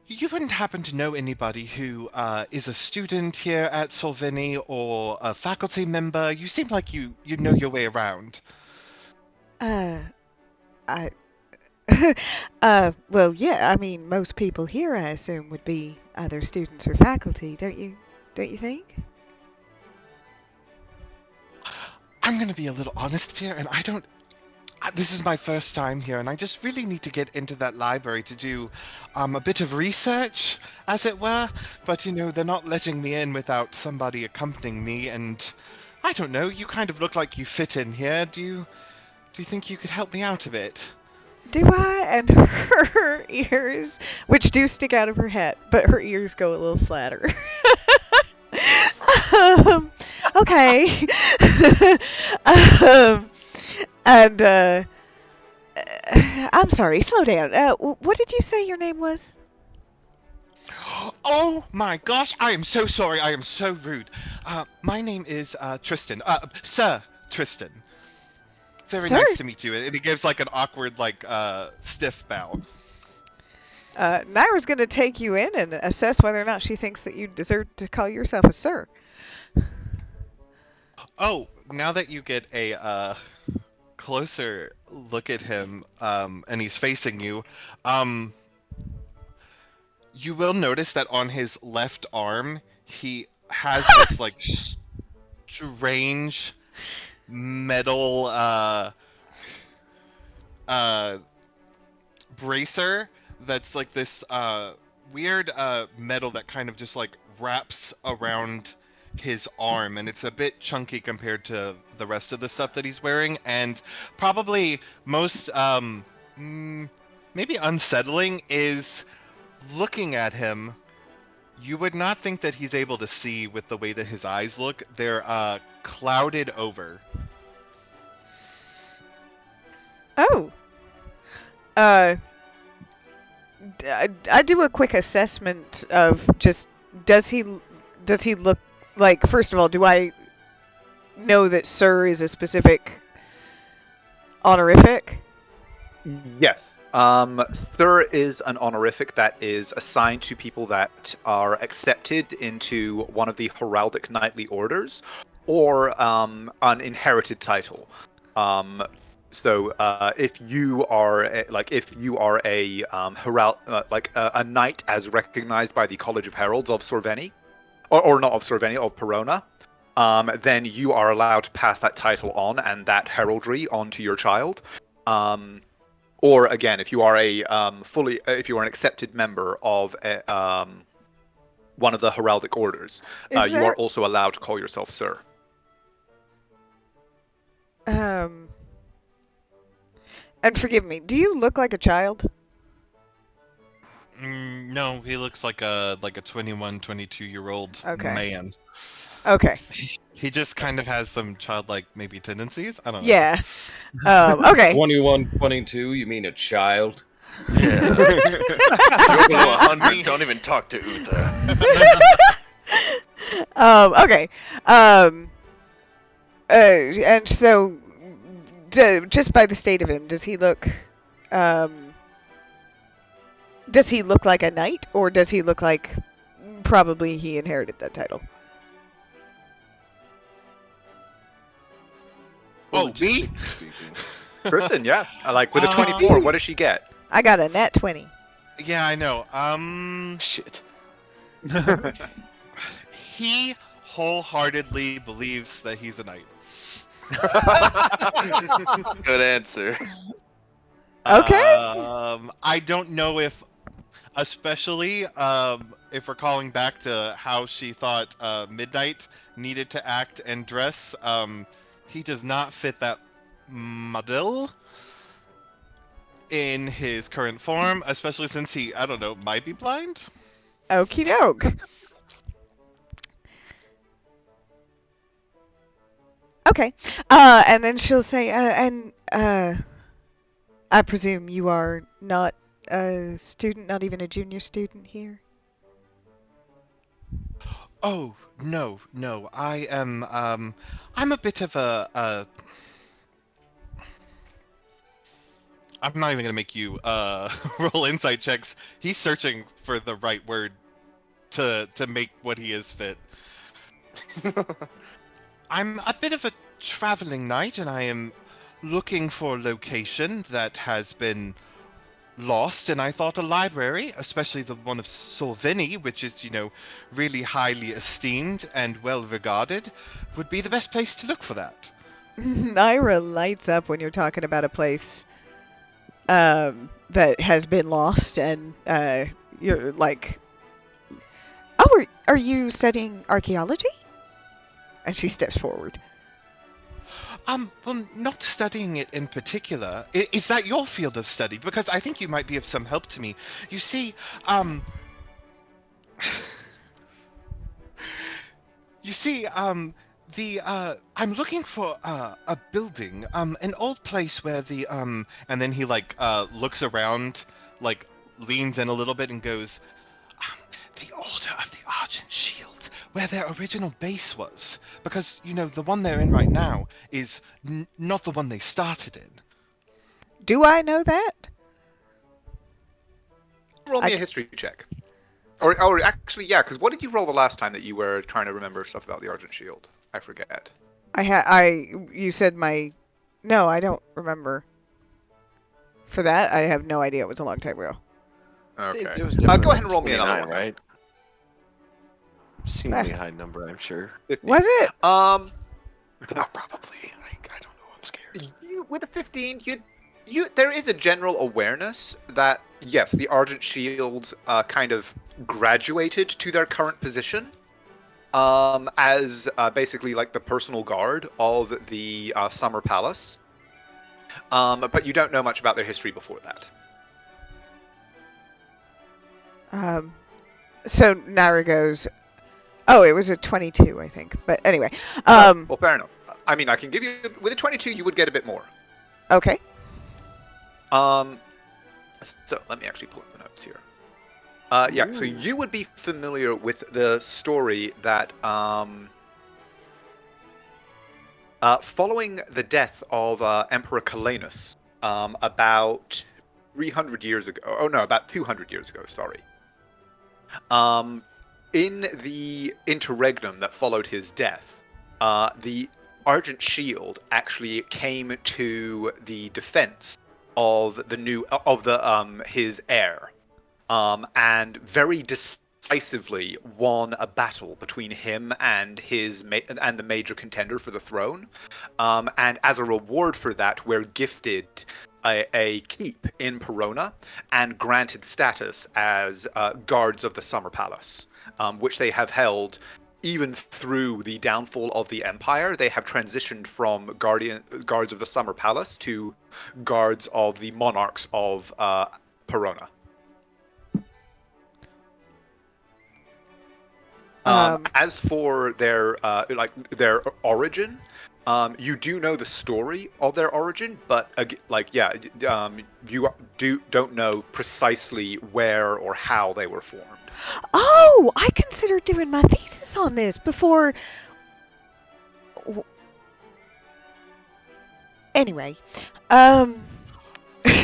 you wouldn't happen to know anybody who is a student here at Solveni or a faculty member? You seem like you know your way around. I well, yeah, I mean, most people here, I assume, would be either students or faculty, don't you think? I'm gonna be a little honest here, and this is my first time here, and I just really need to get into that library to do a bit of research, as it were. But, they're not letting me in without somebody accompanying me, and I don't know, you kind of look like you fit in here. Do you think you could help me out a bit? Do I? And her ears, which do stick out of her hat, but her ears go a little flatter. Okay. And I'm sorry, slow down. What did you say your name was? Oh my gosh, I am so sorry. I am so rude. My name is Tristan. Sir Tristan. Very Sir? nice to meet you. And he gives an awkward, stiff bow. Naira's gonna take you in and assess whether or not she thinks that you deserve to call yourself a sir. Oh, now that you get a closer look at him, and he's facing you, you will notice that on his left arm, he has this strange metal bracer that's this weird metal that kind of just wraps around his arm, and it's a bit chunky compared to the rest of the stuff that he's wearing, and probably most maybe unsettling is looking at him. You would not think that he's able to see with the way that his eyes look. They're clouded over. Oh. I do a quick assessment of just does he look like, first of all, do I know that Sir is a specific honorific? Yes. Sir is an honorific that is assigned to people that are accepted into one of the heraldic knightly orders, or an inherited title. So if you are a knight as recognized by the College of Heralds of Sorveni, or not of Sorveni, of Perona, then you are allowed to pass that title on and that heraldry on to your child. Or again, if you are if you are an accepted member of one of the heraldic orders, you are also allowed to call yourself Sir. And forgive me, do you look like a child? No, he looks like a 21, 22-year-old man. Okay. He just kind of has some childlike maybe tendencies. I don't know. Yeah. Okay. 21, 22, you mean a child? Yeah. You're below 100, don't even talk to Uther. Okay. And so, just by the state of him, does he look like a knight, or does he look like probably he inherited that title? Oh, me? Kristen, yeah. Like with a 24, what does she get? I got a nat 20. Yeah, I know. Shit. He wholeheartedly believes that he's a knight. Good answer. Okay. I don't know if, especially if we're calling back to how she thought Midnight needed to act and dress, he does not fit that model in his current form, especially since he, I don't know, might be blind? Okie doke. Okay. And then she'll say, I presume you are not a student, not even a junior student here? Oh, no. I am, I'm a bit of a I'm not even gonna make you roll insight checks. He's searching for the right word to make what he is fit. I'm a bit of a traveling knight, and I am looking for a location that has been lost, and I thought a library, especially the one of Sorveni, which is, really highly esteemed and well regarded, would be the best place to look for that. Naira lights up when you're talking about a place that has been lost, and you're like, oh, are you studying archaeology? And she steps forward. Well, not studying it in particular. Is that your field of study? Because I think you might be of some help to me. You see, I'm looking for a building, an old place where and then he looks around, leans in a little bit and goes, the Order of the Argent Shield, where their original base was. Because, the one they're in right now is not the one they started in. Do I know that? Roll me a history check. Or actually, yeah, because what did you roll the last time that you were trying to remember stuff about the Argent Shield? I forget. You said no, I don't remember. For that, I have no idea. It was a long time ago. Okay. It was go ahead and roll me another one. Right? Seemingly high number, I'm sure. 50. Was it? Oh, probably. I don't know. I'm scared. With a 15, there is a general awareness that, yes, the Argent Shield kind of graduated to their current position. as basically like the personal guard of the Summer Palace. But you don't know much about their history before that. So Naira goes, oh, it was a 22, I think. But anyway. Well, fair enough. I mean, I can give you, with a 22, you would get a bit more. Okay. So let me actually pull up the notes here. Yeah, so you would be familiar with the story that following the death of Emperor Calenus about 300 years ago, oh no, about 200 years ago, sorry. In the interregnum that followed his death, the Argent Shield actually came to the defense of his heir, and very decisively won a battle between him and the major contender for the throne. And as a reward for that, we're gifted a keep in Perona and granted status as guards of the Summer Palace, which they have held even through the downfall of the Empire. They have transitioned from guards of the Summer Palace to guards of the monarchs of Perona. As for their origin, you do know the story of their origin, but you don't know precisely where or how they were formed. Oh, I considered doing my thesis on this before. Anyway, I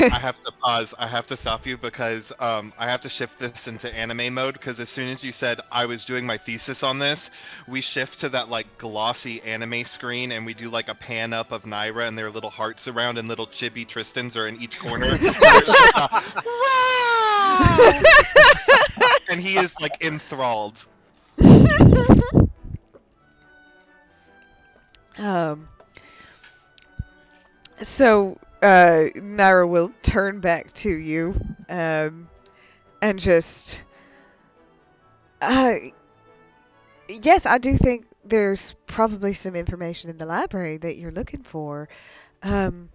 have to pause. I have to stop you because I have to shift this into anime mode, because as soon as you said I was doing my thesis on this, we shift to that like glossy anime screen and we do like a pan up of Naira and their little hearts around and little chibi Tristans are in each corner. And there's just a, wow! And he is like enthralled. So Naira will turn back to you and just yes, I do think there's probably some information in the library that you're looking for. Well,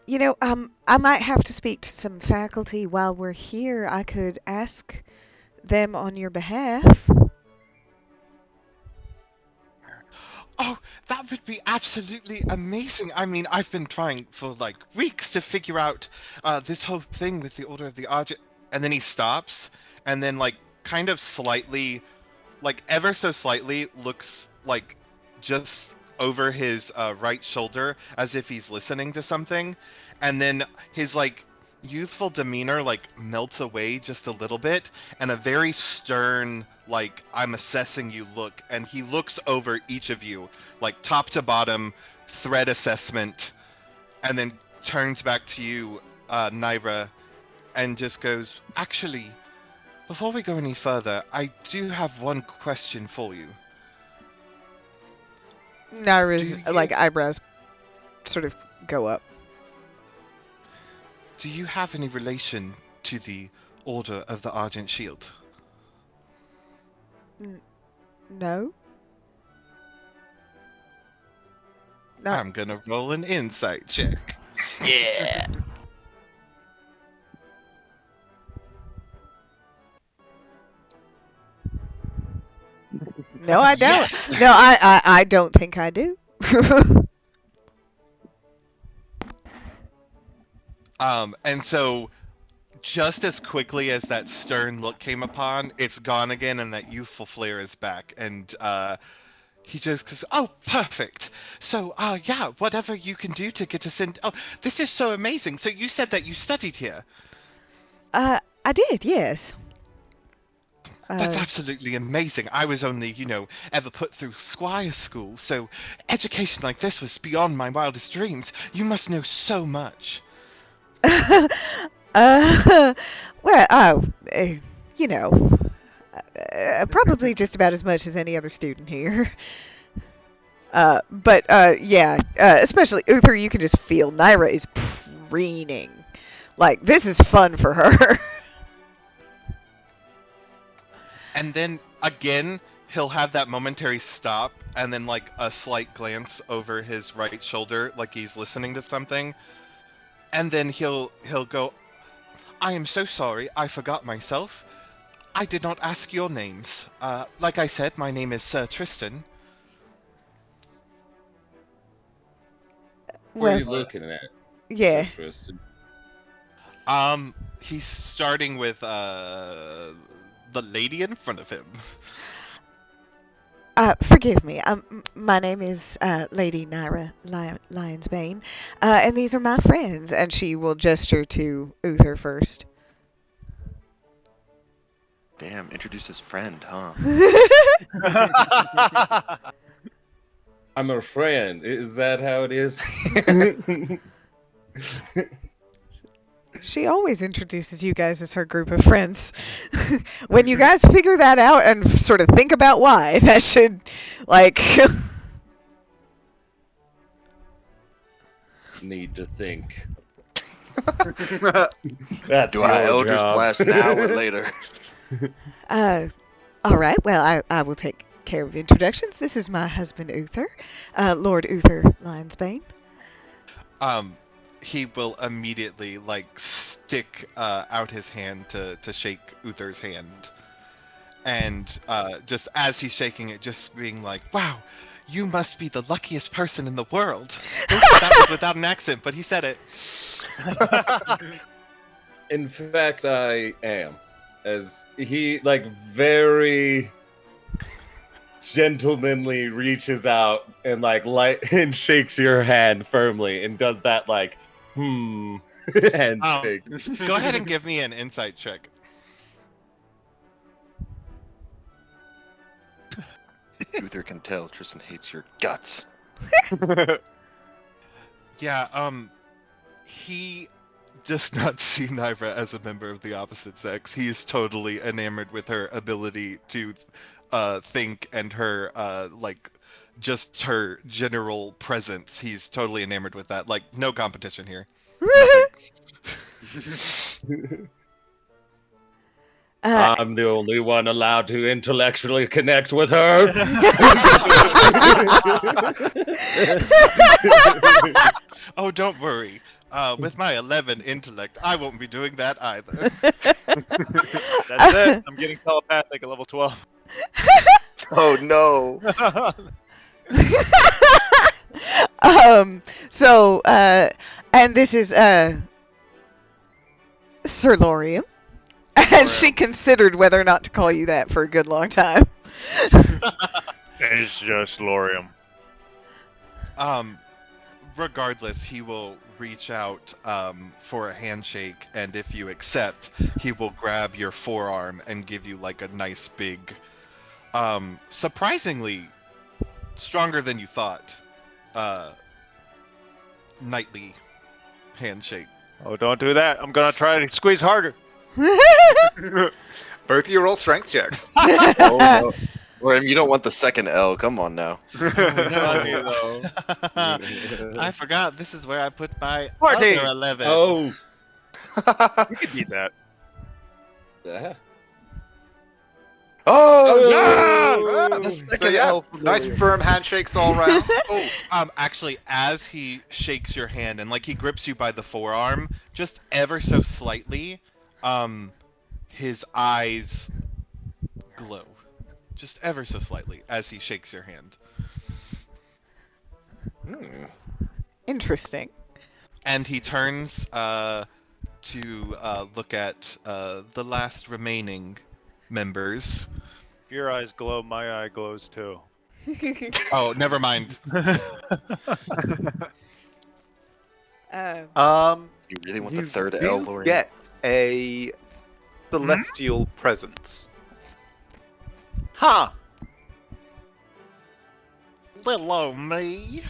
you know, I might have to speak to some faculty while we're here. I could ask them on your behalf. Oh, that would be absolutely amazing. I mean, I've been trying for like weeks to figure out this whole thing with the Order of the Argent. And then he stops and then like kind of slightly, like ever so slightly looks like just over his right shoulder as if he's listening to something. And then his like youthful demeanor like melts away just a little bit, and a very stern like I'm assessing you look, and he looks over each of you like top to bottom threat assessment, and then turns back to you, Naira, and just goes, actually, before we go any further, I do have one question for you. Naira's like eyebrows sort of go up. Do you have any relation to the Order of the Argent Shield? No. No. I'm gonna roll an insight check. Yeah. No, I don't. Yes! No, I don't think I do. And so, just as quickly as that stern look came upon, it's gone again, and that youthful flair is back. And he just goes, "Oh, perfect. So, yeah, whatever you can do to get us in. Oh, this is so amazing. So you said that you studied here. I did, yes. That's absolutely amazing. I was only, ever put through squire school, so education like this was beyond my wildest dreams. You must know so much." Probably just about as much as any other student here. But yeah, especially Uther, you can just feel Naira is preening. Like, this is fun for her. And then again, he'll have that momentary stop, and then like a slight glance over his right shoulder, like he's listening to something. And then he'll go, "I am so sorry, I forgot myself. I did not ask your names. Like I said, my name is Sir Tristan." What are Well, you looking at? yeah. Sir Tristan? He's starting with the lady in front of him. Forgive me. My name is Lady Naira Lionsbane, and these are my friends. And she will gesture to Uther first. Damn, introduce his friend, huh? I'm her friend. Is that how it is? She always introduces you guys as her group of friends. When you guys figure that out and sort of think about why, that should, like... Need to think. That's Do I Eldritch Blast now or later? Alright, well, I will take care of introductions. This is my husband, Uther. Lord Uther Lionsbane. He will immediately like stick out his hand to shake Uther's hand, and just as he's shaking it, just being like, "Wow, you must be the luckiest person in the world." That was without an accent, but he said it. In fact, I am. As he, like, very gentlemanly reaches out and, like, and shakes your hand firmly and does that, like, handshake. Go ahead and give me an insight check. Uther can tell Tristan hates your guts. Yeah, he does not see Naira as a member of the opposite sex. He is totally enamored with her ability to think and her, like, just her general presence. He's totally enamored with that. Like, no competition here. I'm the only one allowed to intellectually connect with her. Oh, don't worry. With my 11 intellect, I won't be doing that either. That's it. I'm getting telepathic at level 12. Oh no. And this is Sir Lorium. And she considered whether or not to call you that for a good long time. It's just Lorium. Regardless, he will reach out for a handshake, and if you accept, he will grab your forearm and give you like a nice big, surprisingly stronger than you thought, knightly handshake. Oh, don't do that. I'm gonna try to squeeze harder. Both of you roll strength checks. Oh no. Or you don't want the second L. Come on now. No. I forgot. This is where I put my 14. other 11. Oh. You can beat that. Oh, Ah! the second So, yeah, L. nice firm handshakes all around. Actually, as he shakes your hand and like he grips you by the forearm, just ever so slightly, his eyes glow, just ever so slightly as he shakes your hand. Interesting. And he turns to look at the last remaining members. If your eyes glow, my eye glows too. Oh, never mind. You really want the third L, Lorian? Get a celestial presence. Huh. Hello, me.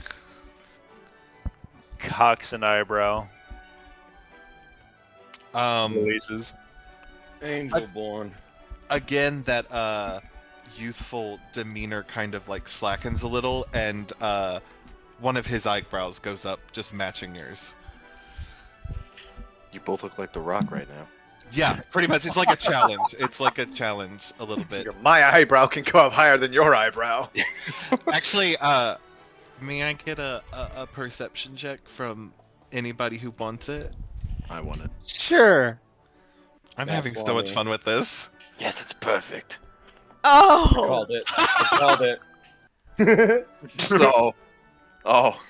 Cocks an eyebrow. Releases. Angel born. Again, that youthful demeanor kind of like slackens a little, and one of his eyebrows goes up, just matching yours. You both look like The Rock right now. Yeah, pretty much. It's like a challenge. It's like a challenge a little bit. My eyebrow can go up higher than your eyebrow. Actually, may I get a perception check from anybody who wants it? I want it. Sure. I'm That's having so much funny. fun with this. Yes, it's perfect. Oh! Called it. I called it. No. Oh.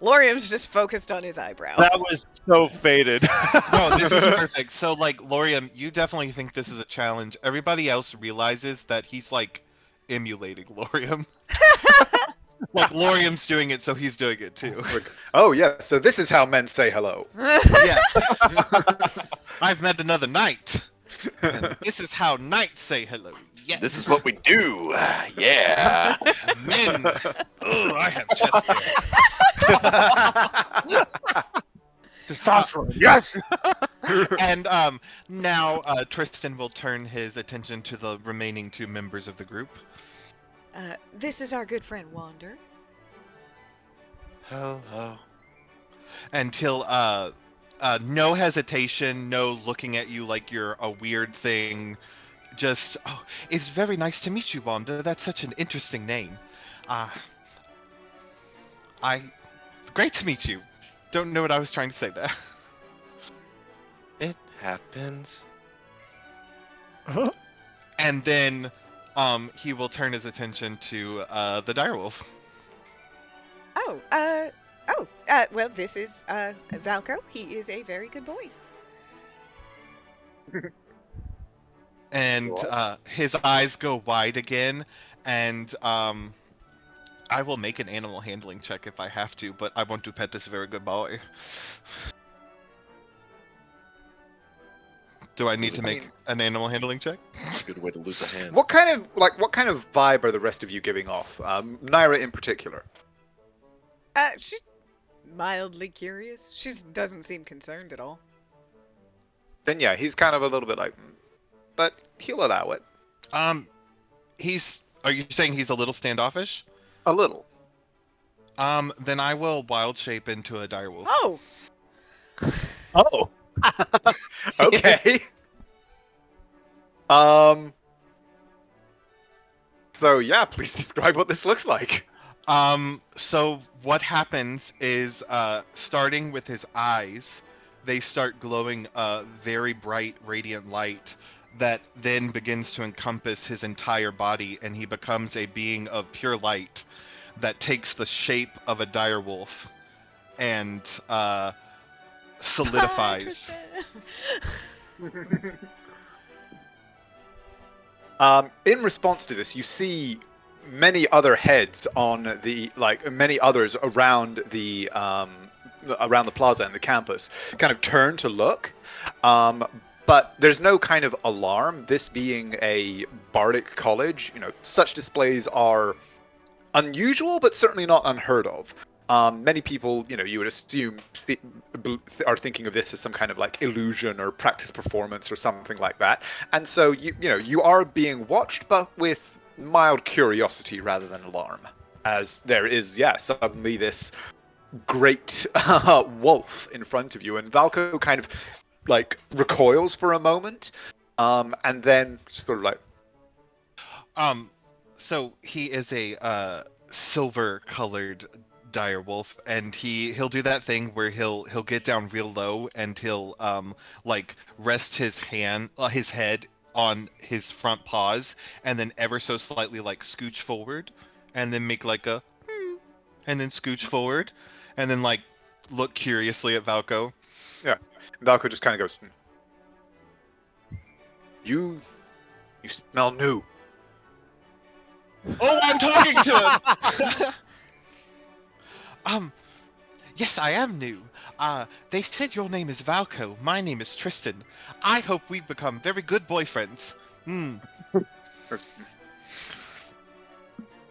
Lorium's just focused on his eyebrow. That was so faded. No, this is perfect. So, like, Lorium, you definitely think this is a challenge. Everybody else realizes that he's, like, emulating Lorium. Like, Lorium's doing it, so he's doing it too. Oh, yeah, so this is how men say hello. Yeah. I've met another knight. And this is how knights say hello. Yes. This is what we do. Yeah. Men. Oh, I have chest hair. Testosterone. Yes. And now Tristan will turn his attention to the remaining two members of the group. This is our good friend Wander. Hello. Until no hesitation, no looking at you like you're a weird thing. Just, oh, it's very nice to meet you, Wanda. That's such an interesting name. Great to meet you. Don't know what I was trying to say there. It happens. And then, he will turn his attention to the direwolf. Well, this is Valko. He is a very good boy. And his eyes go wide again, and I will make an animal handling check if I have to, but I want to pet this very good boy. Do I need to make an animal handling check? It's a good way to lose a hand. What kind of vibe are the rest of you giving off? Naira in particular. She's mildly curious. She doesn't seem concerned at all. Then yeah, he's kind of a little bit like, but he'll allow it. Are you saying he's a little standoffish? A little. Then I will wild shape into a direwolf. Oh! Oh. Okay. So yeah, please describe what this looks like. So what happens is, starting with his eyes, they start glowing very bright, radiant light that then begins to encompass his entire body, and he becomes a being of pure light that takes the shape of a direwolf and solidifies. In response to this, you see many other heads on the many others around the plaza and the campus kind of turn to look, but there's no kind of alarm. This being a bardic college, such displays are unusual, but certainly not unheard of. Many people, you would assume, are thinking of this as some kind of like illusion or practice performance or something like that. And so you are being watched, but with mild curiosity rather than alarm, as there is suddenly this great wolf in front of you, and Valko kind of like recoils for a moment, and then sort of like, so he is a silver colored direwolf, and he'll do that thing where he'll get down real low and he'll like rest his head on his front paws, and then ever so slightly like scooch forward, and then make like a and then scooch forward, and then like look curiously at Valko. Yeah, Valko just kind of goes, you smell new. Oh, I'm talking to him. Yes, I am new. They said your name is Valko. My name is Tristan. I hope we become very good boyfriends.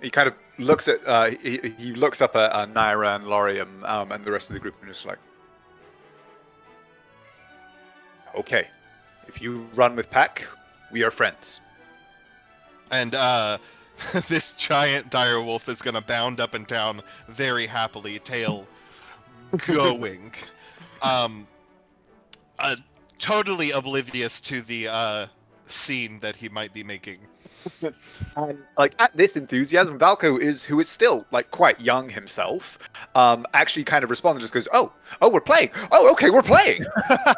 He kind of looks at he looks up at Naira and Lorium and the rest of the group, and just like, okay, if you run with Pack, we are friends. And this giant direwolf is gonna bound up and down very happily, tail going. totally oblivious to the scene that he might be making. And like at this enthusiasm, Valko who is still like quite young himself, actually kind of responds and just goes, "Oh, we're playing. Oh, okay, we're playing."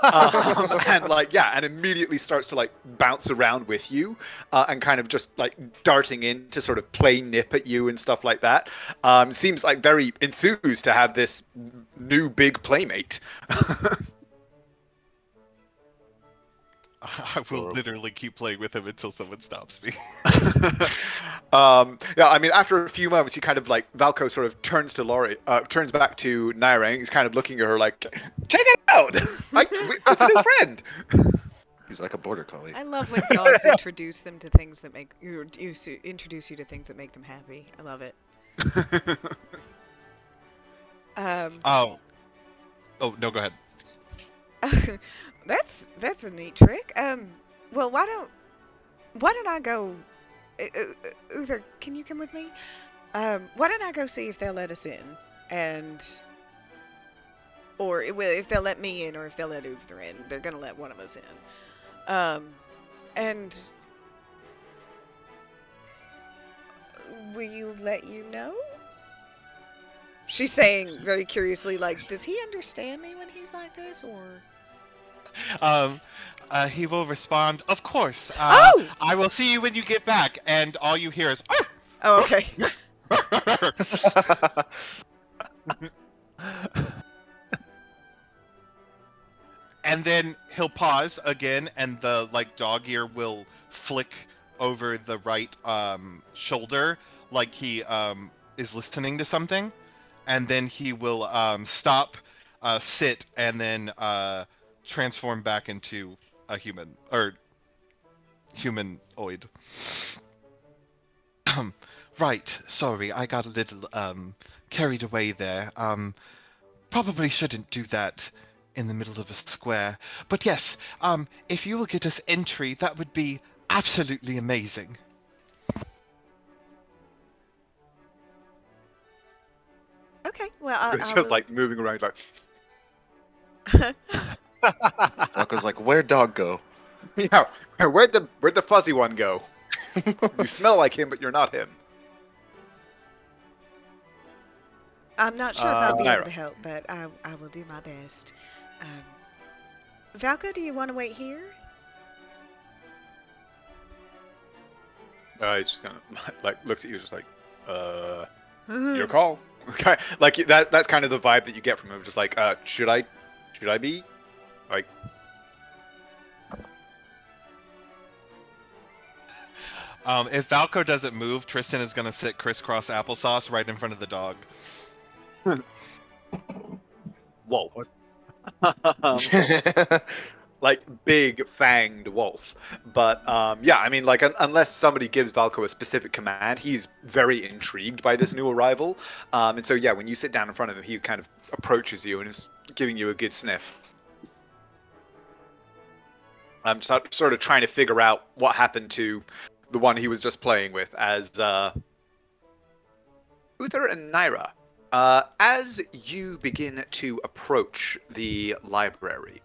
And like and immediately starts to like bounce around with you, and kind of just like darting in to sort of play nip at you and stuff like that. Seems like very enthused to have this new big playmate. I will literally keep playing with him until someone stops me. Yeah, I mean, after a few moments, he kind of like Valko sort of turns back to Naira, and he's kind of looking at her like, "Check it out! Like, it's a new friend." He's like a border collie. I love when dogs introduce them to things that make introduce you to things that make them happy. I love it. Oh no, go ahead. That's a neat trick. Well, why don't I go? Uther, can you come with me? Why don't I go see if they'll let us in, or if they'll let me in, or if they'll let Uther in. They're gonna let one of us in. And we'll let you know. She's saying very curiously, like, does he understand me when he's like this, or? He will respond, "Of course. Oh! I will see you when you get back." And all you hear is, Oh, okay. and then he'll pause again, and the like dog ear will flick over the right shoulder, like he is listening to something, and then he will stop, sit, and then transform back into a human or humanoid. Right, sorry, I got a little carried away there. Probably shouldn't do that in the middle of a square. But yes, if you will get us entry, that would be absolutely amazing. Okay, well, It's just like moving around like. Falco's like, "Where'd dog go?" Yeah, where'd the fuzzy one go? You smell like him, but you're not him. I'm not sure if I'll be Naira. able to help, but I will do my best. Valka, do you want to wait here? He's just kind of like looks at you, just like, your call. Okay, like that's kind of the vibe that you get from him. Just like, should I be, like. If Valko doesn't move, Tristan is going to sit crisscross applesauce right in front of the dog. Wolf. Like big fanged wolf. But yeah, I mean, like unless somebody gives Valko a specific command, he's very intrigued by this new arrival. And so yeah, when you sit down in front of him, he kind of approaches you and is giving you a good sniff. I'm sort of trying to figure out what happened to the one he was just playing with as Uther and Naira. As you begin to approach the library,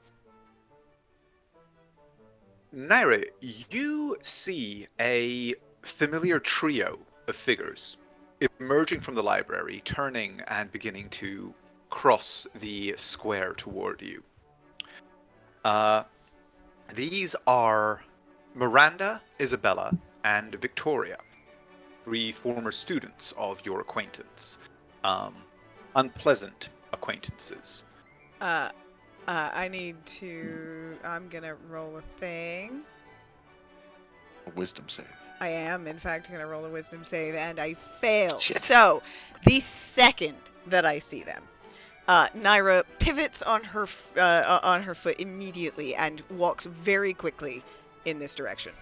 Naira, you see a familiar trio of figures emerging from the library, turning and beginning to cross the square toward you. These are Miranda, Isabella, and Victoria, 3 former students of your acquaintance. Unpleasant acquaintances. I'm gonna roll a thing. A wisdom save. I am, in fact, gonna roll a wisdom save, and I fail. Shit. So, the second that I see them, Naira pivots on her foot immediately and walks very quickly in this direction.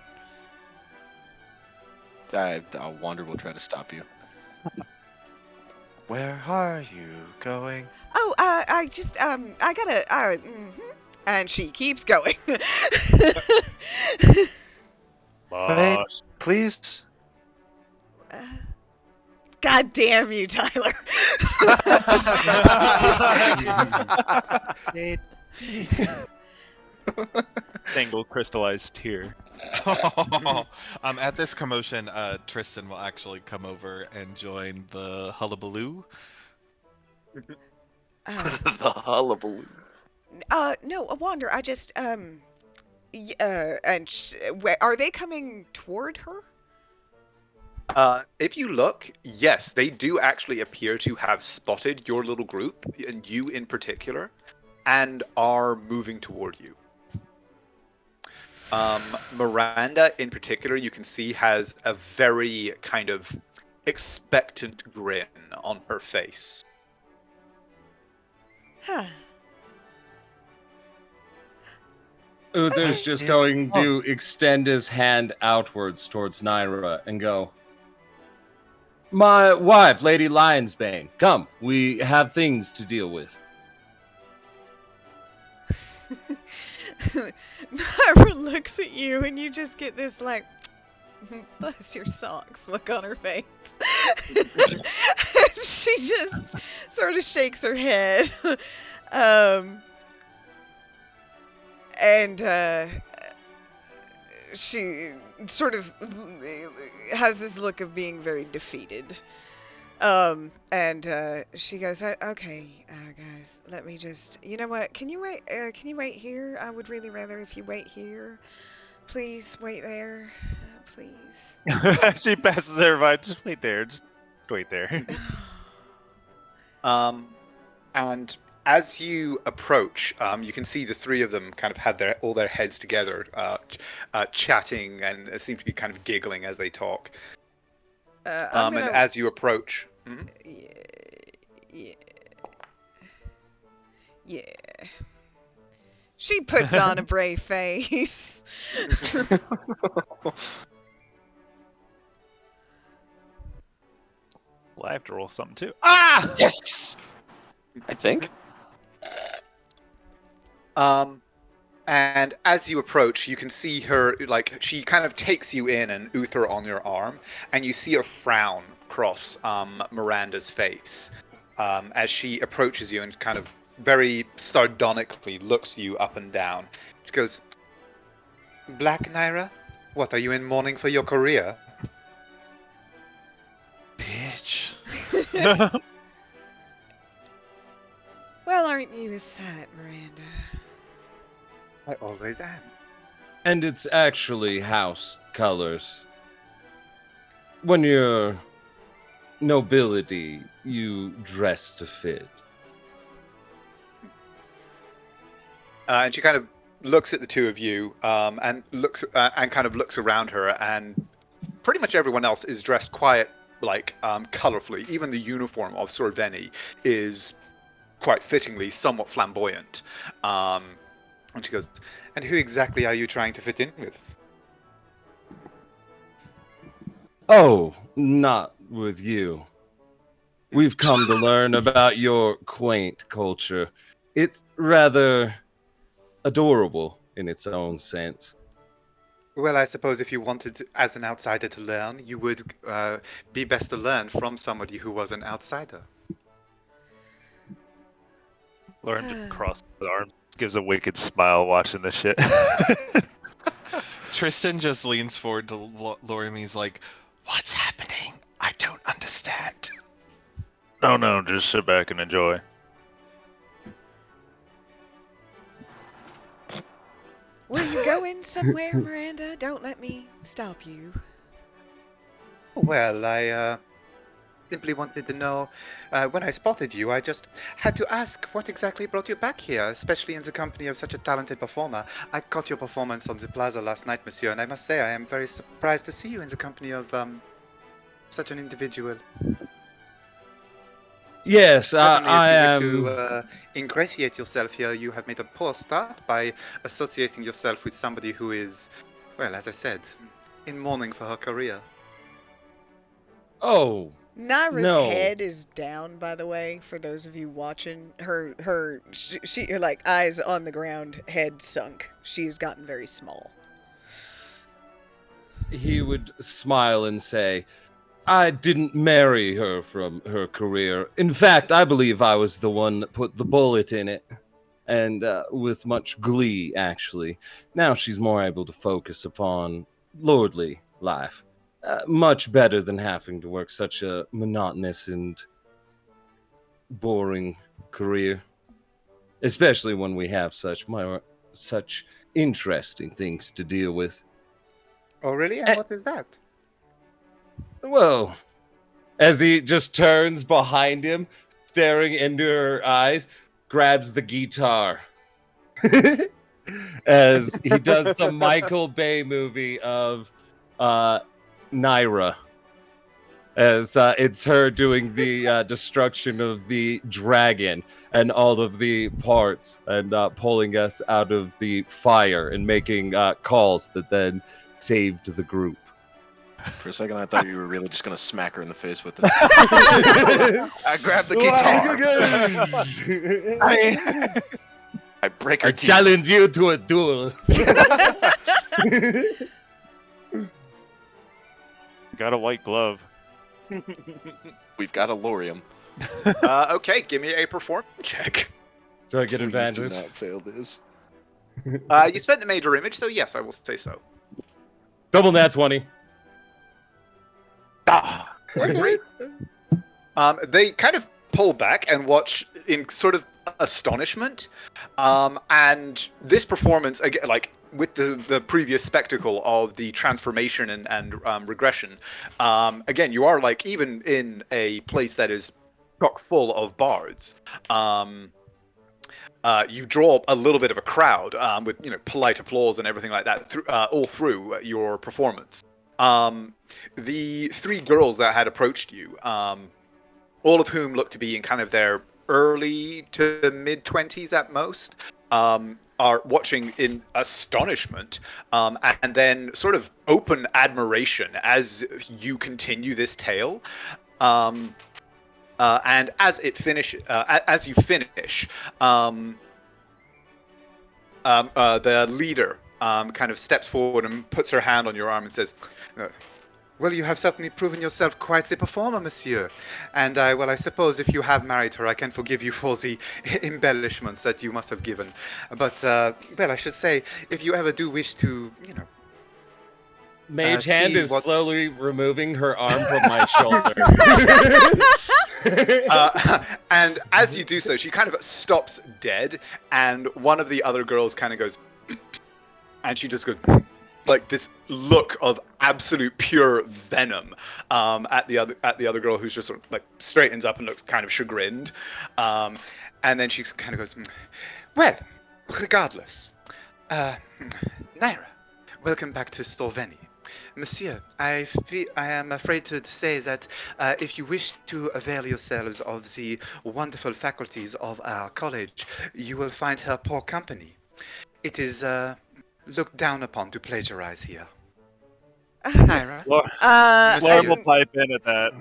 Wander will try to stop you. Where are you going? Oh, I gotta, and she keeps going. Wait, please. God damn you, Tyler. Single crystallized tear. At this commotion, Tristan will actually come over and join the hullabaloo. The hullabaloo. No, Wander, I just, are they coming toward her? If you look, yes, they do actually appear to have spotted your little group, and you in particular, and are moving toward you. Miranda, in particular, you can see has a very kind of expectant grin on her face. Huh. Uther's just going to extend his hand outwards towards Naira and go, "My wife, Lady Lionsbane, come, we have things to deal with." Myra looks at you and you just get this like, bless your socks look on her face. She just sort of shakes her head. And she sort of has this look of being very defeated. And she goes, "Okay, guys, let me just. You know what? Can you wait? Can you wait here? I would really rather if you wait here. Please wait there, please." She passes everybody. Just wait there. Just wait there. And as you approach, you can see the three of them kind of have all their heads together, chatting, and seem to be kind of giggling as they talk. And as you approach, yeah. She puts on a brave face. Well, I have to roll something too. Ah! Yes! I think. And as you approach, you can see her, like, she kind of takes you in and Uther on your arm, and you see a frown cross Miranda's face as she approaches you and kind of very sardonically looks you up and down. She goes, "Black Naira? What, are you in mourning for your career?" Bitch. Well, aren't you a sight, Miranda? I always am. And it's actually house colors. When you're nobility, you dress to fit. And she kind of looks at the two of you, and kind of looks around her, and pretty much everyone else is dressed quite colorfully. Even the uniform of Sorveni is quite fittingly somewhat flamboyant. And she goes, "And who exactly are you trying to fit in with?" Oh, not with you. We've come to learn about your quaint culture. It's rather adorable in its own sense. Well, I suppose if you wanted, as an outsider, to learn, you would be best to learn from somebody who was an outsider. Lauren just crosses his arms, gives a wicked smile watching this shit. Tristan just leans forward to Lauren and he's like, "What's happening? I don't understand." No, just sit back and enjoy. Were you going somewhere, Miranda? Don't let me stop you. Well, I simply wanted to know, when I spotted you, I just had to ask what exactly brought you back here, especially in the company of such a talented performer. I caught your performance on the plaza last night, monsieur, and I must say I am very surprised to see you in the company of such an individual. Yes, I am. If you wish to ingratiate yourself here, you have made a poor start by associating yourself with somebody who is, well, as I said, in mourning for her career. Oh, Naira's head is down, by the way, for those of you watching. She like eyes on the ground, head sunk. She has gotten very small. He would smile and say, "I didn't marry her from her career. In fact, I believe I was the one that put the bullet in it. and with much glee, actually. Now she's more able to focus upon lordly life. Much better than having to work such a monotonous and boring career. Especially when we have such interesting things to deal with. Oh, really? And what is that? Well, as he just turns behind him, staring into her eyes, grabs the guitar. As he does the Michael Bay movie of Naira. As it's her doing the destruction of the dragon and all of the parts and pulling us out of the fire and making calls that then saved the group. For a second, I thought you were really just gonna smack her in the face with it. I grabbed the guitar. I break her I teeth. challenge you to a duel. Got a white glove. We've got a Lorium. Okay, give me a performance check. Do I get Please advantage? do not fail this. You spent the major image, so yes, I will say so. Double nat 20. Great. They kind of pull back and watch in sort of astonishment. And this performance, again, like with the previous spectacle of the transformation and regression, again, you are like even in a place that is chock full of bards. You draw a little bit of a crowd with polite applause and everything like that all through your performance. The three girls that had approached you, all of whom look to be in kind of their early to mid-20s at most, are watching in astonishment and then sort of open admiration as you continue this tale. And as you finish, the leader kind of steps forward and puts her hand on your arm and says, "Well, you have certainly proven yourself quite the performer, monsieur. And I suppose if you have married her, I can forgive you for the embellishments that you must have given. But, well, I should say, if you ever do wish to, Mage Hand see is what- slowly removing her arm from my shoulder. And as you do so, she kind of stops dead, and one of the other girls kind of goes, and she just goes, like this look of absolute pure venom at the other girl, who's just sort of like straightens up and looks kind of chagrined, and then she kind of goes, "Well, regardless, Naira, welcome back to Stolveni. Monsieur, I am afraid to say that if you wish to avail yourselves of the wonderful faculties of our college, you will find her poor company. It is looked down upon to plagiarize here. Naira?" Lauren will pipe in at that.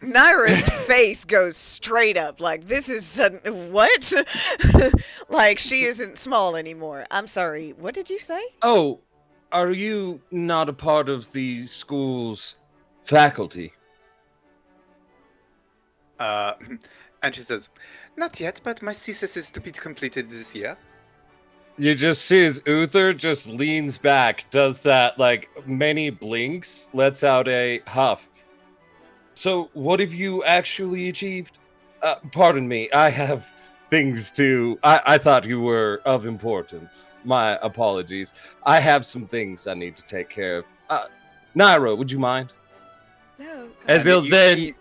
Naira's face goes straight up, like, this is what? Like, she isn't small anymore. I'm sorry, what did you say? Oh, are you not a part of the school's faculty? And she says, "Not yet, but my thesis is to be completed this year." You just see as Uther just leans back, does that like many blinks, lets out a huff. So, what have you actually achieved? Pardon me, I have things to. I thought you were of importance. My apologies. I have some things I need to take care of. Naira, would you mind? No. As he'll then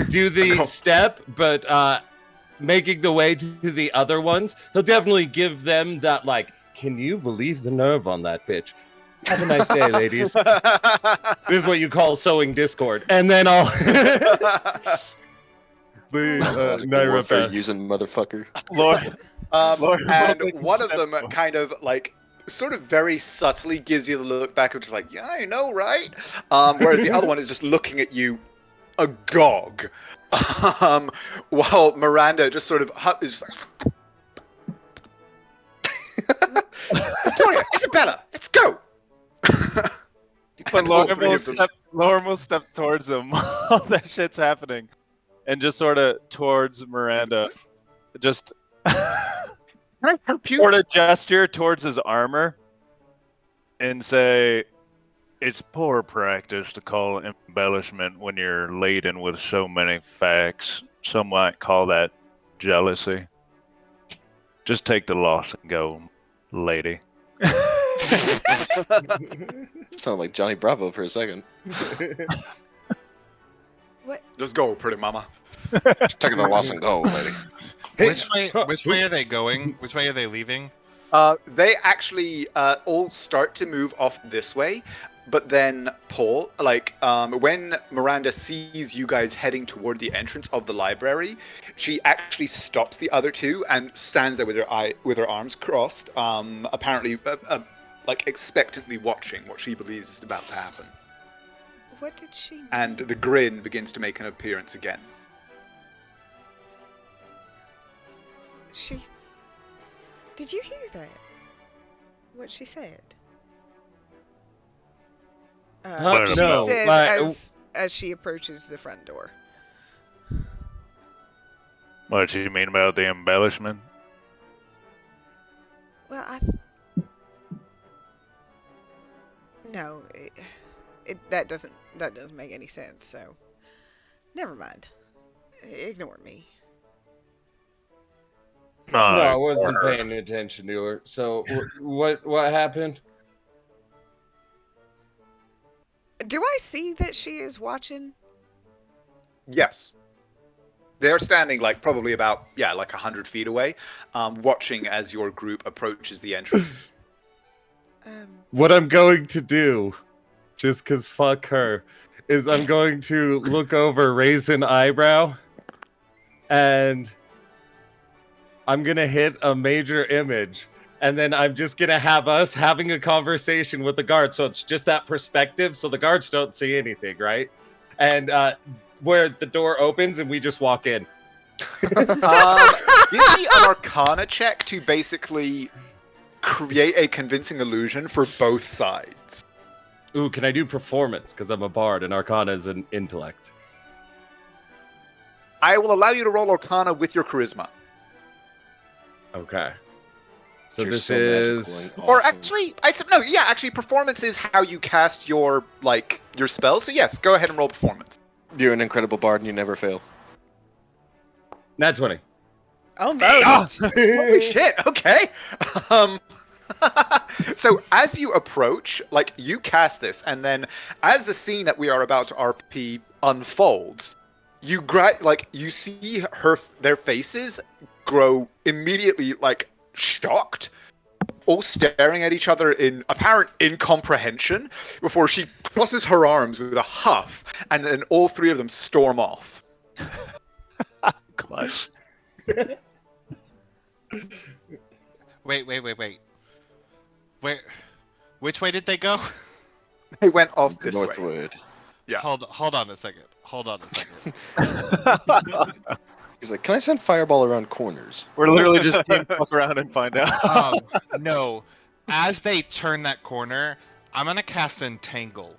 do the Go. step, but making the way to the other ones, he'll definitely give them that, like, can you believe the nerve on that bitch? Have a nice day, ladies. This is what you call sowing discord. And then I'll... Naira Warfare pass. using motherfucker. Lauren, Lauren will And take a one of step them forward. kind of like sort of very subtly gives you the look back of just like, yeah, I know, right? Whereas the other one is just looking at you agog. While Miranda just sort of is like, Victoria, Isabella, let's go. But And all three of them- Lauren will step towards him while that shit's happening, and just sort of towards Miranda, just Can I help you? Sort of gesture towards his armor and say, "It's poor practice to call embellishment when you're laden with so many facts. Some might call that jealousy. Just take the loss and go, lady." Sound like Johnny Bravo for a second. What? Just go, pretty mama. Take the loss and go, lady. Which way are they going? Which way are they leaving? They actually all start to move off this way, but then Paul, when Miranda sees you guys heading toward the entrance of the library, she actually stops the other two and stands there with her arms crossed, apparently expectantly watching what she believes is about to happen. What did she mean? And the grin begins to make an appearance again. Did you hear that? What she said? Huh? She No, says as she approaches the front door. What do you mean about the embellishment? Well, no, that doesn't make any sense. So, never mind. Ignore me. No, I wasn't paying attention to her. So, what happened? Do I see that she is watching? Yes. They're standing probably about 100 feet away, watching as your group approaches the entrance. What I'm going to do, just because fuck her, is I'm going to look over, raise an eyebrow, and I'm going to hit a major image. And then I'm just going to have us having a conversation with the guards. So it's just that perspective. So the guards don't see anything, right? And where the door opens and we just walk in. Give me an Arcana check to basically create a convincing illusion for both sides. Ooh, can I do performance? Because I'm a bard and Arcana is an intellect. I will allow you to roll Arcana with your charisma. Okay. So You're this so is... magical and Or awesome. actually, performance is how you cast your spell. So yes, go ahead and roll performance. You're an incredible bard and you never fail. Nat 20. Almost. Holy shit! Okay. So as you approach, you cast this, and then as the scene that we are about to RP unfolds, you you see their faces grow immediately shocked, all staring at each other in apparent incomprehension before she crosses her arms with a huff, and then all three of them storm off. Clutch. Wait. Which way did they go? They went off this way. Northwood. Yeah. Hold on a second. He's like, can I send fireball around corners? We're literally just team fuck around and find out. No. As they turn that corner, I'm gonna cast Entangle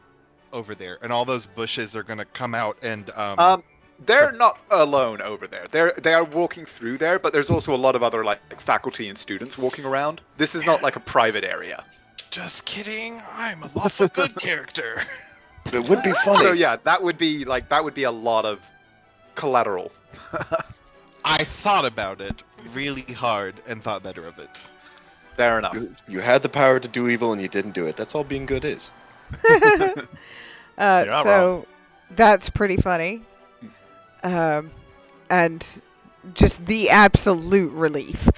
over there, and all those bushes are gonna come out and They're not alone over there. They are walking through there, but there's also a lot of other faculty and students walking around. This is not a private area. Just kidding. I'm a lawful good character. It would be funny. So yeah, that would be a lot of collateral. I thought about it really hard and thought better of it. Fair enough. You had the power to do evil and you didn't do it. That's all being good is. So that's pretty funny. And just the absolute relief.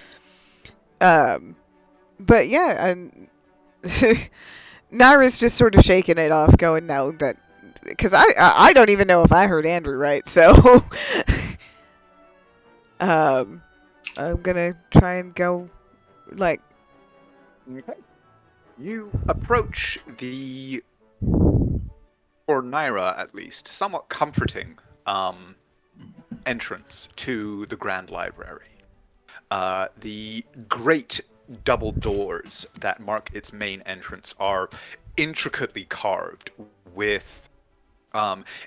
But yeah, and Naira's just sort of shaking it off, going, no, that, because I don't even know if I heard Andrew right, so I'm gonna try and go, Okay. You approach the, for Naira at least, somewhat comforting entrance to the Grand Library. The great double doors that mark its main entrance are intricately carved with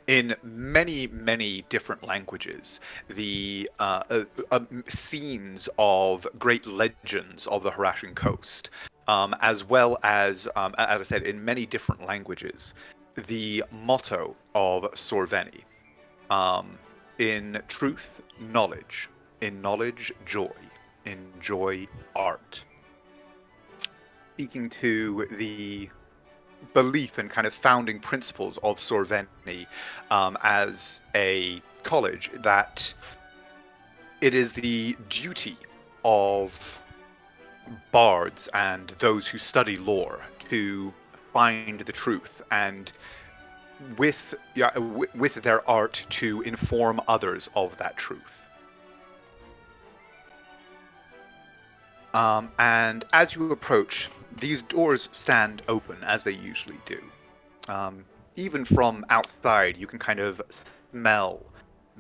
in many different languages, the scenes of great legends of the Harashan coast, as well as I said, in many different languages, the motto of Sorveni, in truth, knowledge, in knowledge, joy, in joy, art. Speaking to the belief and kind of founding principles of Sorveni as a college, that it is the duty of bards and those who study lore to find the truth, and with their art to inform others of that truth. And as you approach, these doors stand open as they usually do. Even from outside, you can kind of smell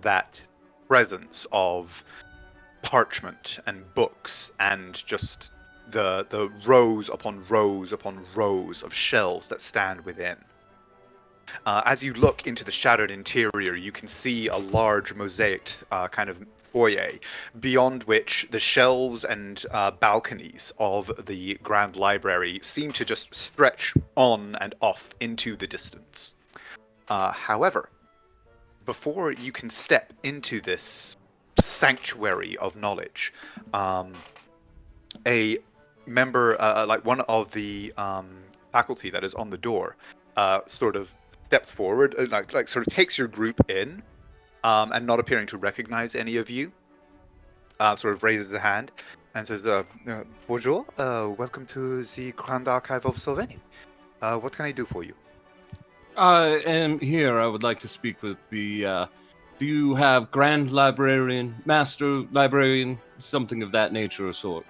that presence of parchment and books, and just the rows upon rows upon rows of shelves that stand within. As you look into the shadowed interior, you can see a large mosaic kind of foyer, beyond which the shelves and balconies of the Grand Library seem to just stretch on and off into the distance. However, before you can step into this sanctuary of knowledge, a member, like one of the faculty that is on the door, sort of steps forward, like sort of takes your group in, and not appearing to recognize any of you, sort of raises a hand and says, "Bonjour, welcome to the Grand Archive of Sorveni. What can I do for you?" I am here. I would like to speak with the. Do you have Grand Librarian, Master Librarian, something of that nature or sort?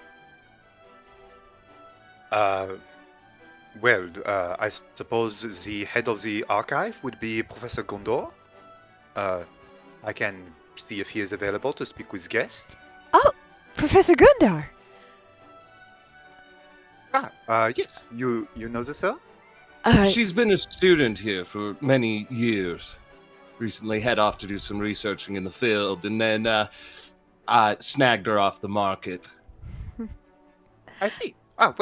Well, I suppose the head of the archive would be Professor Gondor. I can see if he is available to speak with guests. Oh, Professor Gundar. Yes. You know the sir? She's been a student here for many years. Recently head off to do some researching in the field, and then I snagged her off the market. I see. Well,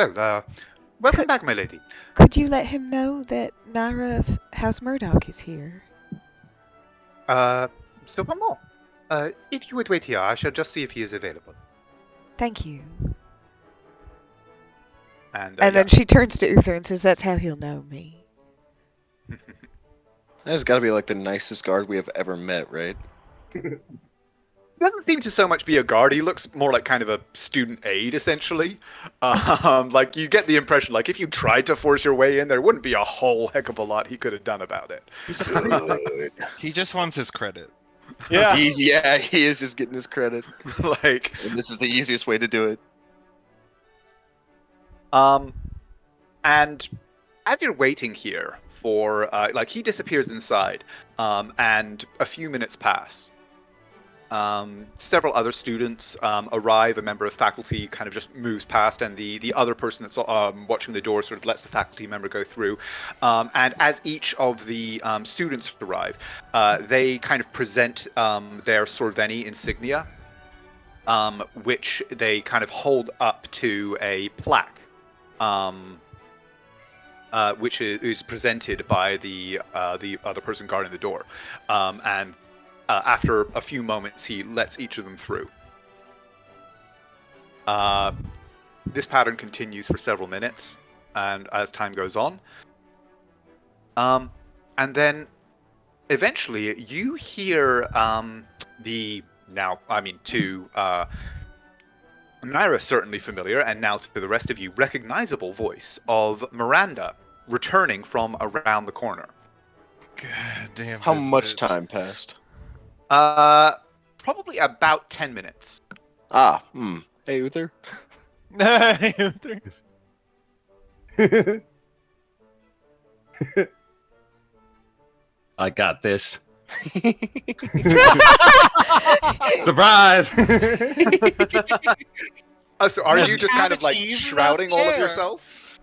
welcome back, my lady. Could you let him know that Nara of House Murdoch is here? Cependant, if you would wait here, I shall just see if he is available. Thank you. And then she turns to Uther and says, "That's how he'll know me." That's got to be like the nicest guard we have ever met, right? Doesn't seem to so much be a guard. He looks more like kind of a student aide, essentially. Like, you get the impression, like, if you tried to force your way in, there wouldn't be a whole heck of a lot he could have done about it. He just wants his credit. Yeah. He is just getting his credit. Like, And this is the easiest way to do it. and as you're waiting here for, like, he disappears inside, and a few minutes pass. Several other students arrive. A member of faculty kind of just moves past, and the other person that's watching the door sort of lets the faculty member go through. And as each of the students arrive, they kind of present their Sorveni insignia, which they kind of hold up to a plaque, which is presented by the other person guarding the door, and after a few moments, he lets each of them through. This pattern continues for several minutes, and as time goes on, and then eventually you hear to Naira certainly familiar, and now to the rest of you recognizable voice of Miranda returning from around the corner. God damn. How this much bitch. time passed? Probably about 10 minutes. Hey, Uther. I got this. Surprise! So are you just kind of like cavities shrouding up all of there. yourself?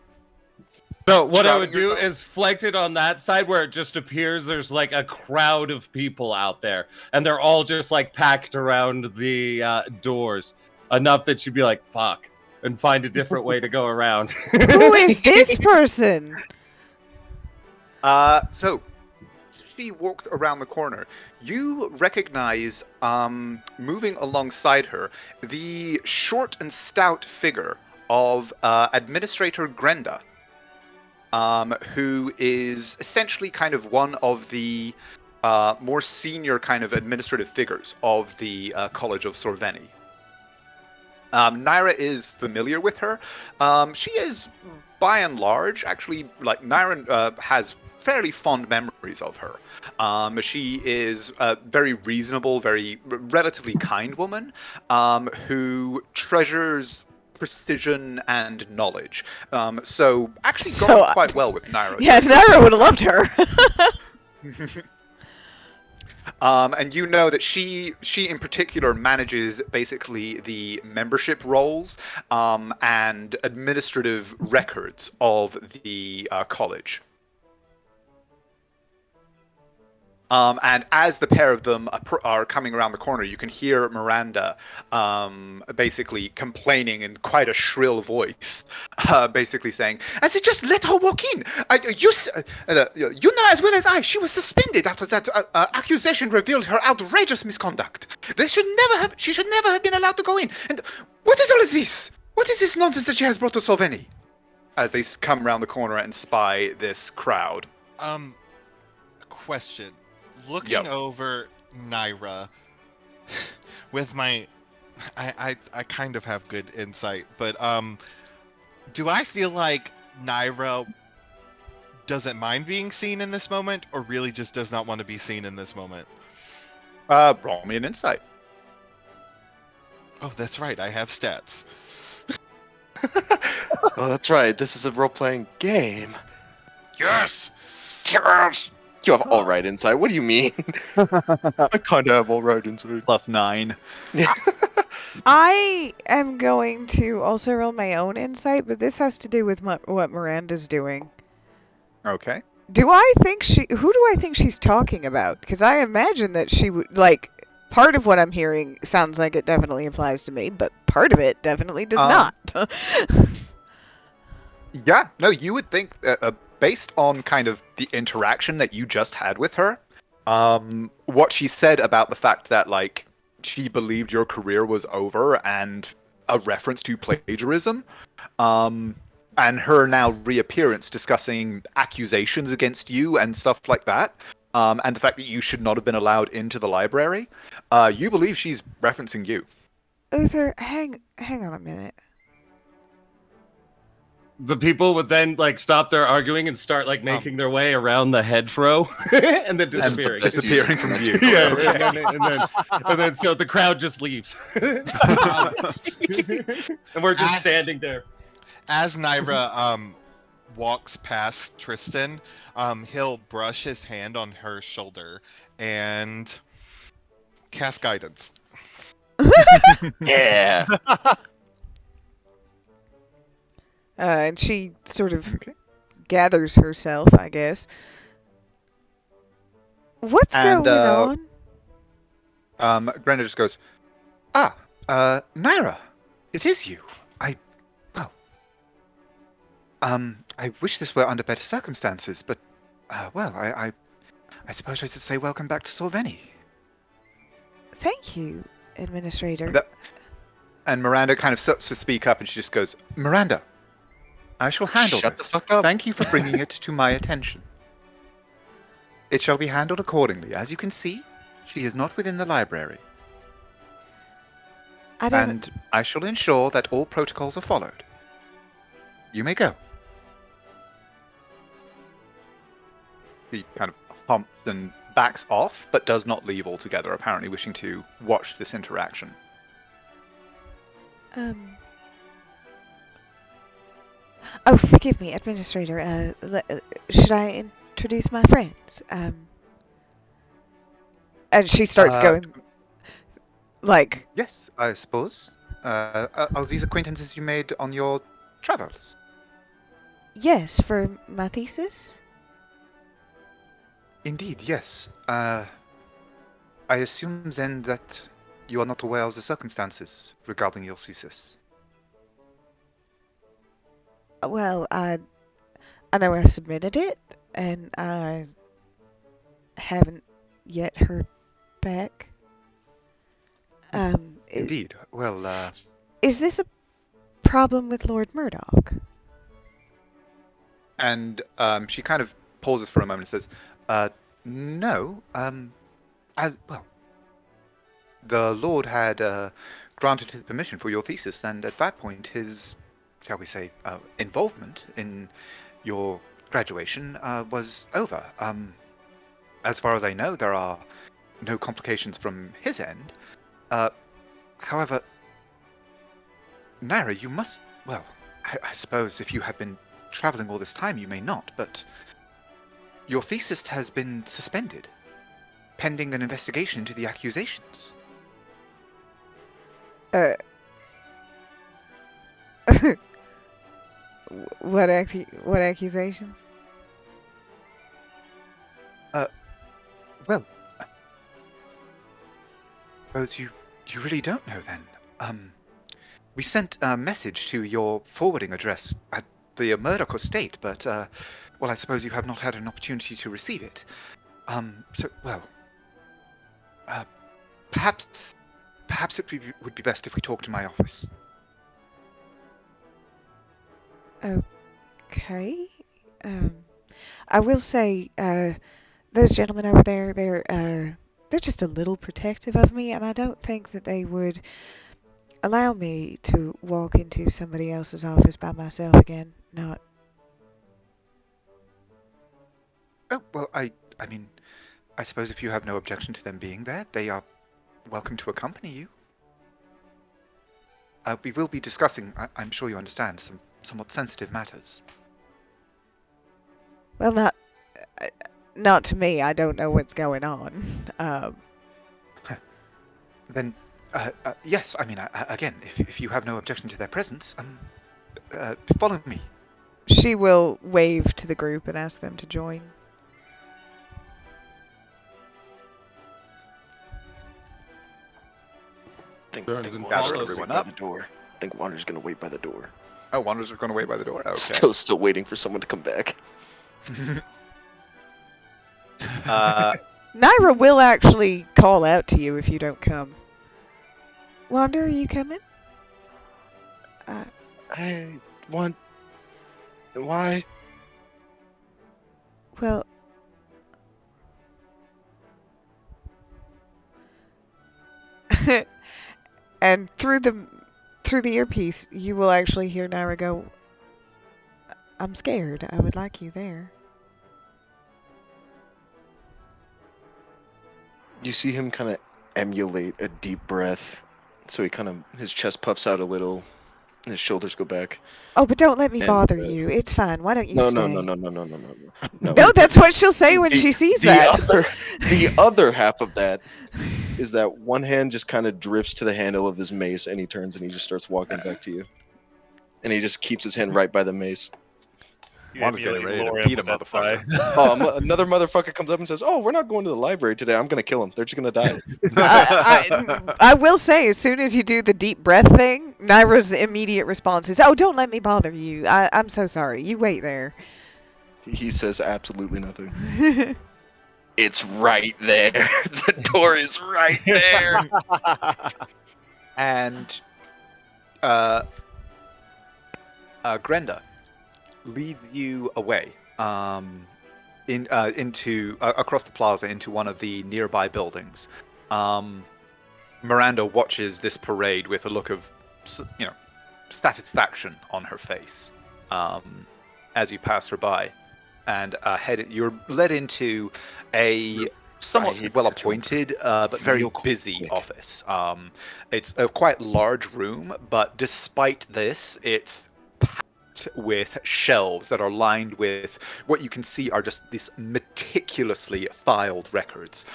So what I Shrouding would do yourself? is flank it on that side where it just appears there's like a crowd of people out there, and they're all just like packed around the doors, enough that you'd be like, "Fuck," and find a different way to go around. Who is this person? So she walked around the corner. You recognize, moving alongside her, the short and stout figure of Administrator Grenda, who is essentially kind of one of the more senior kind of administrative figures of the College of Sorveni. Naira is familiar with her. She is, by and large, actually, like, Naira has fairly fond memories of her. She is a very reasonable, very relatively kind woman who treasures precision and knowledge. So actually got on quite well with Naira. Yeah, Naira would have loved her. And you know that she in particular manages basically the membership roles and administrative records of the college. And as the pair of them are coming around the corner, you can hear Miranda basically complaining in quite a shrill voice, basically saying, "I said, just let her walk in. You know as well as I, she was suspended after that accusation revealed her outrageous misconduct. She should never have been allowed to go in. And what is all of this? What is this nonsense that she has brought to Solveni?" As they come around the corner and spy this crowd. Question. Looking over Naira with my I kind of have good insight, but do I feel like Naira doesn't mind being seen in this moment, or really just does not want to be seen in this moment? Roll me an insight. Oh, that's right, I have stats. Oh, that's right. This is a role-playing game. Yes! Yes! You have all right insight. What do you mean? I kind of have all right insight. +9. I am going to also roll my own insight, but this has to do with what Miranda's doing. Okay. Who do I think she's talking about? Because I imagine that she would, part of what I'm hearing sounds like it definitely applies to me, but part of it definitely does not. Yeah, no, you would think that, based on kind of the interaction that you just had with her, what she said about the fact that, like, she believed your career was over and a reference to plagiarism, and her now reappearance discussing accusations against you and stuff like that, and the fact that you should not have been allowed into the library, you believe she's referencing you. Uther, hang on a minute. The people would then stop their arguing and start making their way around the hedgerow and then disappearing from view. Yeah, and then so the crowd just leaves, and we're just standing there. As Naira walks past Tristan, he'll brush his hand on her shoulder and cast guidance. Yeah. And she sort of gathers herself, I guess. What's going on? Grenda just goes, Naira, it is you. I wish this were under better circumstances, but, I suppose I should say welcome back to Solveni. Thank you, Administrator. And Miranda kind of starts to speak up, and she just goes, Miranda, I shall handle Shut this. the fuck up. Thank you for bringing it to my attention. It shall be handled accordingly. As you can see, she is not within the library. And I shall ensure that all protocols are followed. You may go. He kind of humps and backs off, but does not leave altogether, apparently wishing to watch this interaction. Oh, forgive me, Administrator. Should I introduce my friends? And she starts going, Yes, I suppose. Are these acquaintances you made on your travels? Yes, for my thesis? Indeed, yes. I assume then that you are not aware of the circumstances regarding your thesis. Well, I know I submitted it, and I haven't yet heard back. Indeed. Well, Is this a problem with Lord Murdoch? and she kind of pauses for a moment and says, no, well, the Lord had granted his permission for your thesis, and at that point, his, shall we say, involvement in your graduation was over. As far as I know, there are no complications from his end. However, Naira, you must, well, I suppose if you have been traveling all this time, you may not, but your thesis has been suspended, pending an investigation into the accusations. What accusations? Well, suppose you really don't know then. We sent a message to your forwarding address at the Murdoch estate, but, well, I suppose you have not had an opportunity to receive it. Perhaps it would be best if we talk to my office. Okay. I will say, those gentlemen over there, they're just a little protective of me, and I don't think that they would allow me to walk into somebody else's office by myself again. Not. Oh, well, I mean, I suppose if you have no objection to them being there, they are welcome to accompany you. We will be discussing, I'm sure you understand, some somewhat sensitive matters. Well, not to me. I don't know what's going on. Then, yes, I mean, again, if you have no objection to their presence, follow me. She will wave to the group and ask them to join. Think Burns and Wander's follows. gonna wait by the door. I think Wander's gonna wait by the door. Oh, Wanderers are going to wait by the door? Okay. Still waiting for someone to come back. Naira will actually call out to you if you don't come. Wander, are you coming? I want. Why? Well, and through the earpiece, you will actually hear Naira go, "I'm scared. I would like you there." You see him kind of emulate a deep breath, so his chest puffs out a little, and his shoulders go back. Oh, but don't let me And, bother you. It's fine. Why don't you No, stay? no. No, that's what she'll say when she sees that. The other half of that is that one hand just kind of drifts to the handle of his mace, and he turns and he just starts walking back to you, and he just keeps his hand right by the mace. Wanda's getting ready to beat a motherfucker. Another motherfucker comes up and says, "Oh, we're not going to the library today. I'm gonna kill him. They're just gonna die." I will say, as soon as you do the deep breath thing, Naira's immediate response is, "Oh, don't let me bother you. I'm so sorry. You wait there." He says absolutely nothing. It's right there. The door is right there. And Grenda leads you away into across the plaza into one of the nearby buildings. Miranda watches this parade with a look of, satisfaction on her face as you pass her by, and you're led into a somewhat well-appointed but very busy office. It's a quite large room, but despite this, it's with shelves that are lined with what you can see are just these meticulously filed records.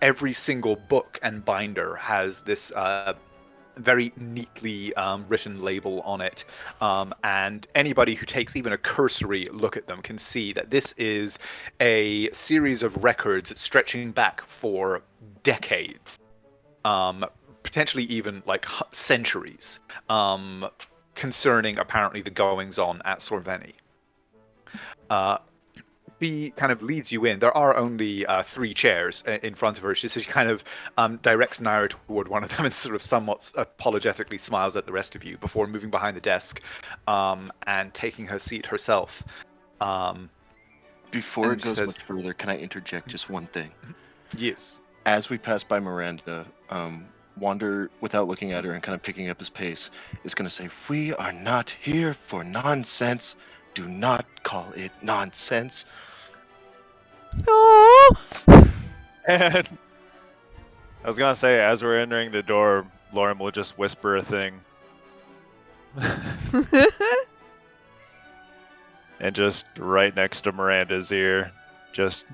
Every single book and binder has this very neatly written label on it, and anybody who takes even a cursory look at them can see that this is a series of records stretching back for decades, potentially even like centuries, concerning apparently the goings on at Sorveni. She kind of leads you in. There are only 3 chairs in front of her. She kind of directs Naira toward one of them and sort of somewhat apologetically smiles at the rest of you before moving behind the desk and taking her seat herself. Before it goes much further, can I interject just one thing? Yes. As we pass by Miranda, Wander, without looking at her and kind of picking up his pace, is going to say, "We are not here for nonsense. Do not call it nonsense." Oh. And I was gonna say, as we're entering the door, Lauren will just whisper a thing. And just right next to Miranda's ear, just,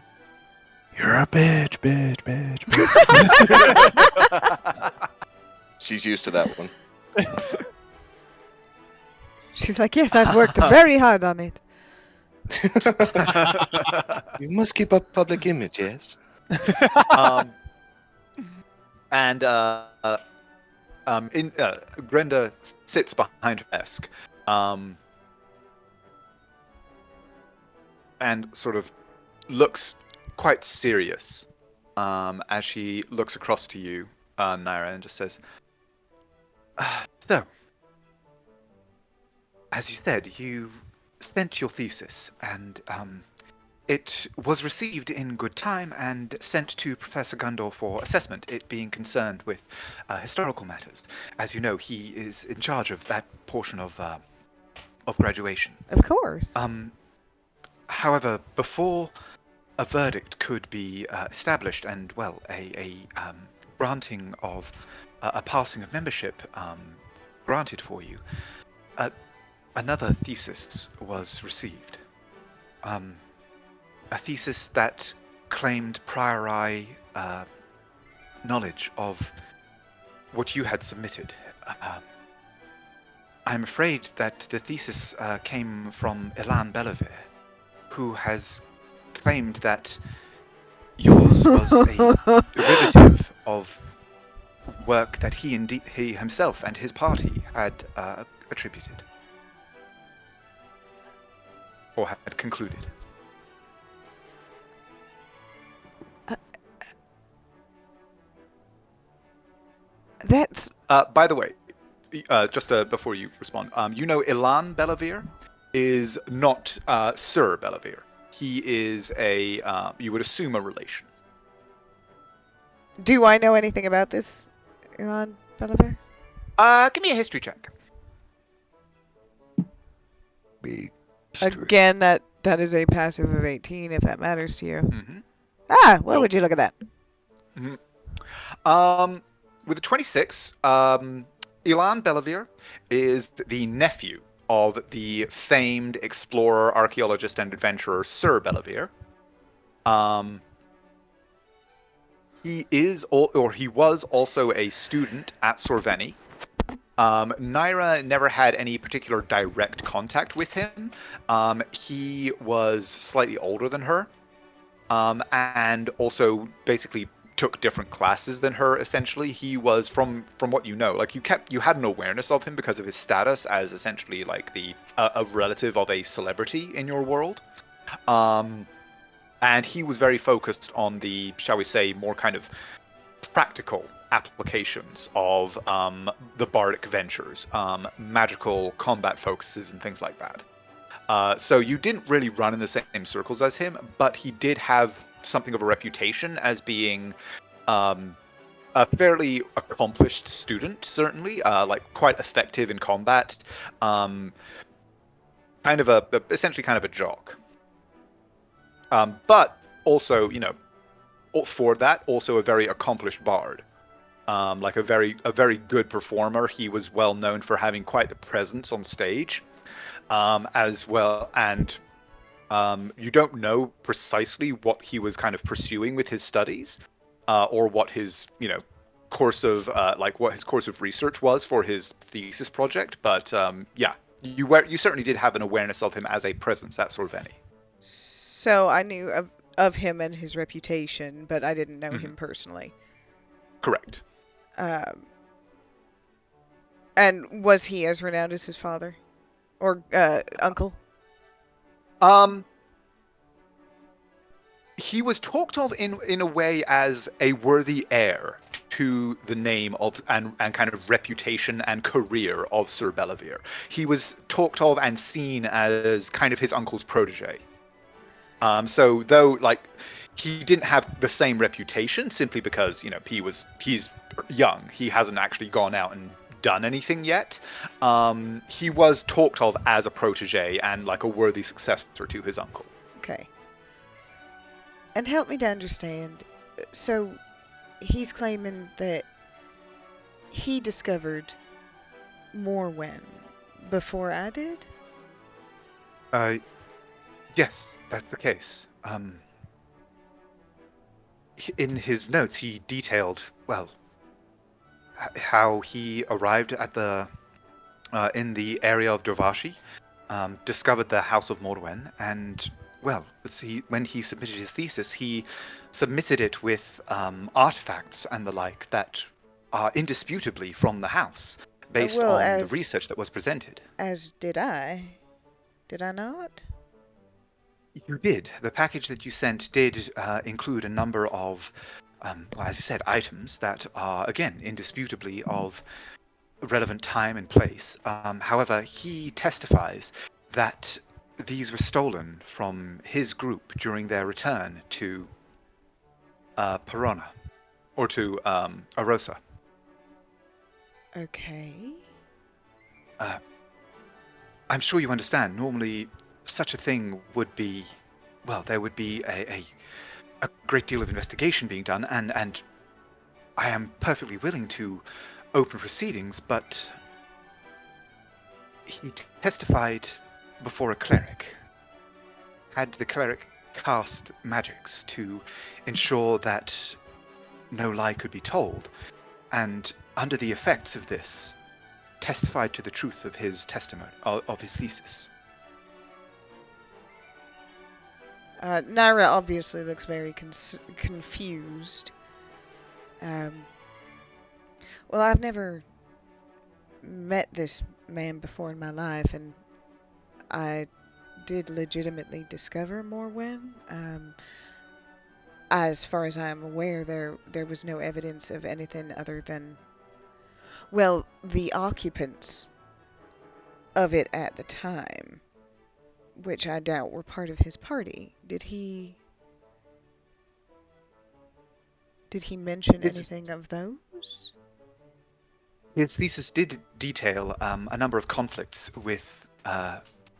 "You're a bitch, bitch, bitch, bitch." She's used to that one. She's like, yes, I've worked very hard on it. You must keep up public image, yes? Brenda sits behind her desk, and sort of looks quite serious as she looks across to you, Naira, and just says, "So, as you said, you sent your thesis, and it was received in good time and sent to Professor Gundor for assessment, it being concerned with historical matters. As you know, he is in charge of that portion of graduation. Of course. However, before a verdict could be established and, well, a granting of a passing of membership granted for you, another thesis was received. A thesis that claimed priori knowledge of what you had submitted. I'm afraid that the thesis came from Elan Bellevere, who has claimed that yours was a derivative of work that he himself and his party had attributed or had concluded. That's. By the way, just before you respond, you know Elan Bellevere is not Sir Bellevere. He is you would assume a relation. Do I know anything about this, Elon Bellevere? Give me a history check. Big. Again, that is a passive of 18, if that matters to you. Mm-hmm. What would you look at that? Mm-hmm. With a 26, Elan Bellevere is the nephew of the famed explorer, archaeologist, and adventurer Sir Bellevere. He was also a student at Sorveni. Naira never had any particular direct contact with him. He was slightly older than her, and also basically took different classes than her. Essentially, he was from what you know, like you had an awareness of him because of his status as essentially like a relative of a celebrity in your world. And he was very focused on the, shall we say, more kind of practical applications of the bardic ventures, magical combat focuses, and things like that. So you didn't really run in the same circles as him, but he did have something of a reputation as being a fairly accomplished student, certainly, like quite effective in combat, essentially kind of a jock. But also, for that, also a very accomplished bard. Like a very good performer. He was well known for having quite the presence on stage, as well. And you don't know precisely what he was kind of pursuing with his studies, or what his course of like what his course of research was for his thesis project, but yeah, you certainly did have an awareness of him as a presence at Sorveni. So I knew of him and his reputation, but I didn't know him personally. Correct. And was he as renowned as his father? Or uncle? He was talked of in a way as a worthy heir to the name of and kind of reputation and career of Sir Bellavere. He was talked of and seen as kind of his uncle's protege. So though like he didn't have the same reputation simply because he's young, he hasn't actually gone out and done anything yet. He was talked of as a protege and like a worthy successor to his uncle. Okay. And help me to understand. So, he's claiming that he discovered Morwen before I did? Yes, that's the case. In his notes, he detailed, well, how he arrived at the in the area of Dorvashi, discovered the House of Morwen, and well, let's see, when he submitted his thesis, he submitted it with artifacts and the like that are indisputably from the house, based on the research that was presented. As did I. Did I not? You did. The package that you sent did include a number of, well, as you said, items that are, again, indisputably of relevant time and place. However, he testifies that these were stolen from his group during their return to Perona, or to Arosa. Okay. I'm sure you understand. Normally, such a thing would be, well, there would be a great deal of investigation being done, and I am perfectly willing to open proceedings, but he testified before a cleric. Had the cleric cast magics to ensure that no lie could be told, and under the effects of this, testified to the truth of his testimony, of his thesis. Naira obviously looks very confused. Well, I've never met this man before in my life, and I did legitimately discover Morwen. As far as I am aware, there was no evidence of anything other than, well, the occupants of it at the time, which I doubt were part of his party. Did he mention anything of those? His thesis did detail a number of conflicts with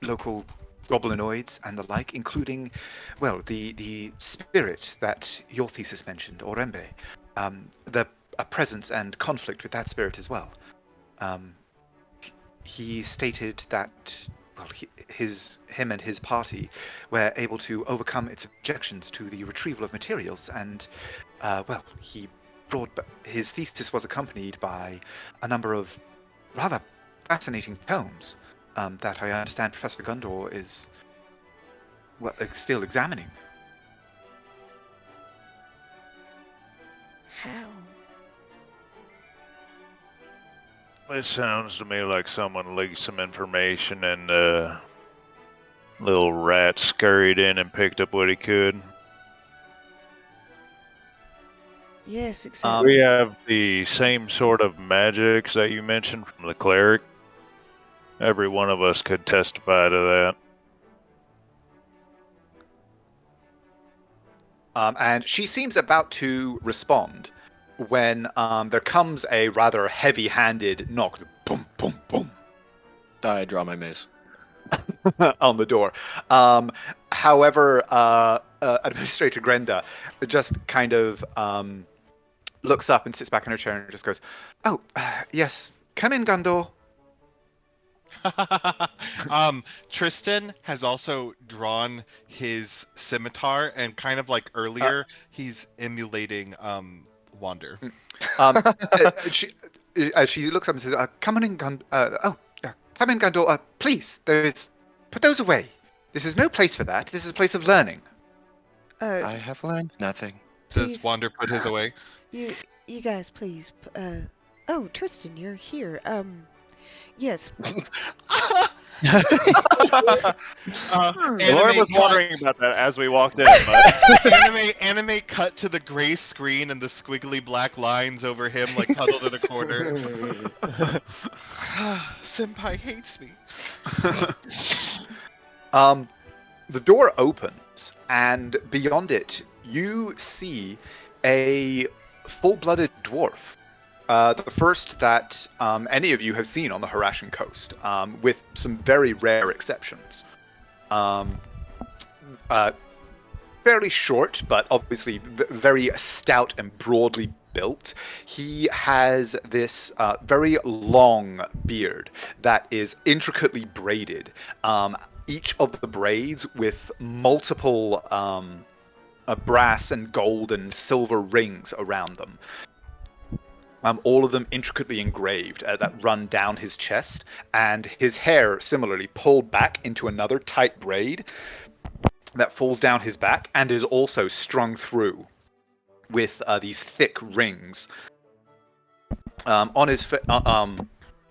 local goblinoids and the like, including, well, the spirit that your thesis mentioned, Orembe, the presence and conflict with that spirit as well. He stated that, well, him and his party were able to overcome its objections to the retrieval of materials, and well, his thesis was accompanied by a number of rather fascinating tomes that I understand Professor Gundor is still examining. How? It sounds to me like someone leaked some information and little rat scurried in and picked up what he could. Yes, exactly. We have the same sort of magics that you mentioned from the cleric. Every one of us could testify to that. And she seems about to respond when there comes a rather heavy-handed knock, boom, boom, boom, I draw my mace. on the door. However, Administrator Grenda just kind of looks up and sits back in her chair and just goes, "Oh, yes, come in, Gundor." Tristan has also drawn his scimitar, and kind of like earlier, he's emulating Wander. She looks up and says, "Come on in, come in, Gundor. Please, put those away. This is no place for that. This is a place of learning." I have learned nothing. Does Please. Wander put his away? You guys, please. Oh, Tristan, you're here. Yes. Lauren was wondering about that as we walked in. But... anime cut to the gray screen and the squiggly black lines over him, like huddled in a corner. Senpai hates me. The door opens, and beyond it, you see a full-blooded dwarf. The first that any of you have seen on the Harashan coast, with some very rare exceptions. Fairly short, but obviously very stout and broadly built. He has this very long beard that is intricately braided. Each of the braids with multiple brass and gold and silver rings around them. All of them intricately engraved that run down his chest, and his hair similarly pulled back into another tight braid that falls down his back and is also strung through with these thick rings. On his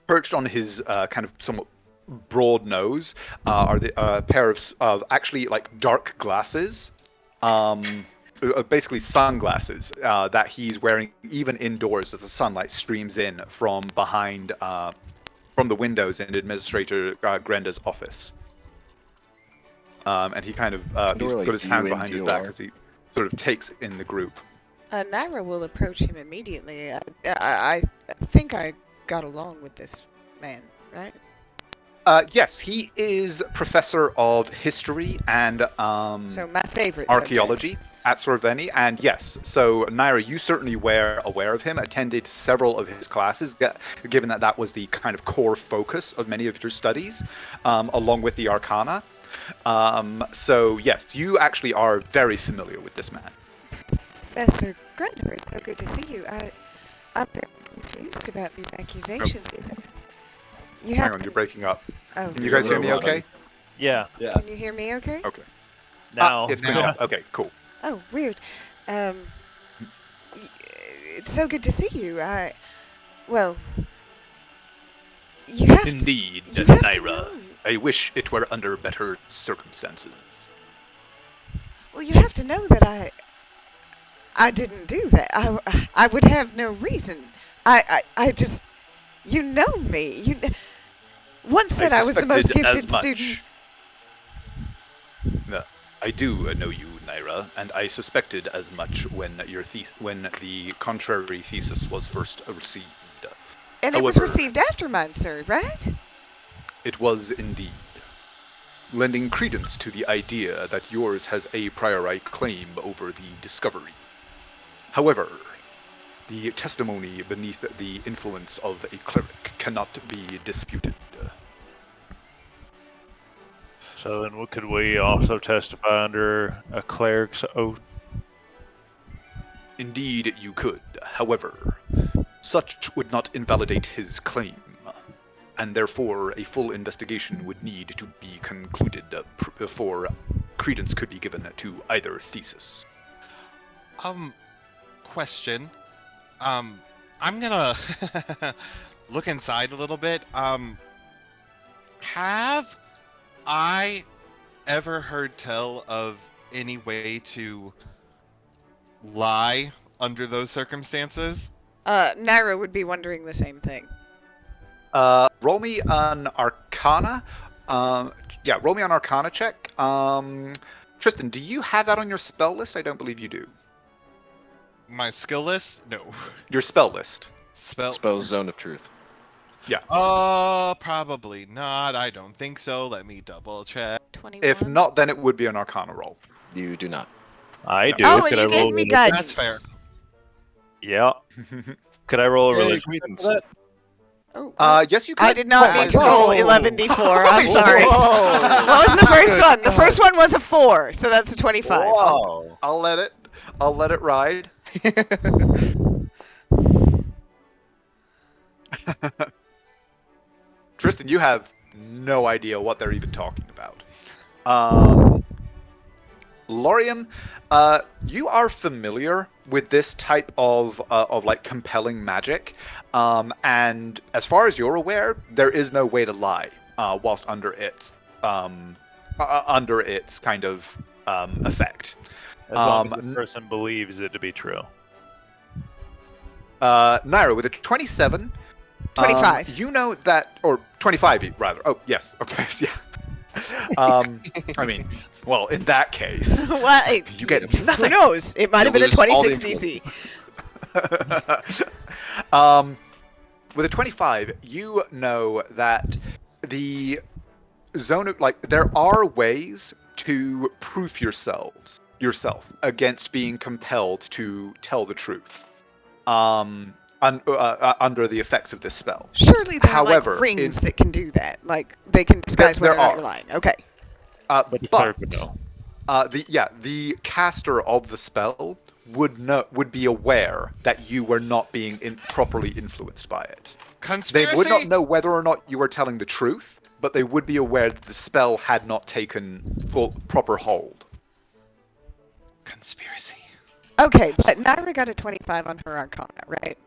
perched on his kind of somewhat broad nose are a pair of actually like dark glasses. Basically sunglasses that he's wearing even indoors as the sunlight streams in from behind, from the windows in Administrator Grenda's office. And he kind of he's got his hand behind his back as he sort of takes in the group. Naira will approach him immediately. I think I got along with this man, right? Yes, he is professor of history and so my favorite archaeology at Sorveni, and yes, so Naira, you certainly were aware of him, attended several of his classes, given that that was the kind of core focus of many of your studies, along with the Arcana. So yes, you actually are very familiar with this man. Professor Grundler, it's so good to see you. I'm very confused about these accusations. You Hang on, you're breaking up. Oh. Can you guys hear me okay? Yeah. Can you hear me okay? Okay. Now. It's good now. Okay, cool. Oh, weird. It's so good to see you. Well, you have Indeed, to, you have Naira. to know. I wish it were under better circumstances. Well, you have to know that I didn't do that. I would have no reason. I just, you know me. You once said I was the most gifted student. No, I do know you, Naira, and I suspected as much when the contrary thesis was first received. And it was received after mine, sir, right? It was indeed. Lending credence to the idea that yours has a priori claim over the discovery. However, the testimony beneath the influence of a cleric cannot be disputed. So then could we also testify under a cleric's oath? Indeed you could. However, such would not invalidate his claim, and therefore a full investigation would need to be concluded before credence could be given to either thesis. Question. I'm gonna look inside a little bit. Have I ever heard tell of any way to lie under those circumstances? Naira would be wondering the same thing. Roll me an Arcana. Roll me an Arcana check. Tristan, do you have that on your spell list? I don't believe you do. My skill list? No. Your spell list. Spell Zone of Truth. Yeah. Probably not. I don't think so. Let me double check. 21? If not, then it would be an Arcana roll. You do not. I do. Oh, Could and you I roll gave me a- guidance. That's fair. Yeah. Could I roll a Yay, religion? credence. for that? Oh, Yes, you could. I did not mean to roll 11d4. I'm Whoa. sorry. Whoa. What was the first one? The first one was a 4, so that's a 25. Whoa. I'll let it ride. Tristan, you have no idea what they're even talking about. Lorium, you are familiar with this type of like compelling magic, and as far as you're aware, there is no way to lie whilst under its kind of effect. As long as the person believes it to be true. Naira, with a 27, 25. you know that, or 25 rather. Oh yes, okay, yeah. I mean, well, in that case, Well, you get nothing. Who knows? It might have been a lose all the 26 DC. With a 25, you know that the zone of, like, there are ways to proof yourself against being compelled to tell the truth. Under the effects of this spell. Surely there However, are like rings that can do that. Like they can disguise whether or not you're lying. Okay. But the cleric would know. The caster of the spell would be aware that you were not being properly influenced by it. Conspiracy? They would not know whether or not you were telling the truth, but they would be aware that the spell had not taken proper hold. Conspiracy. Okay, but Naira got a 25 on her Arcana, right?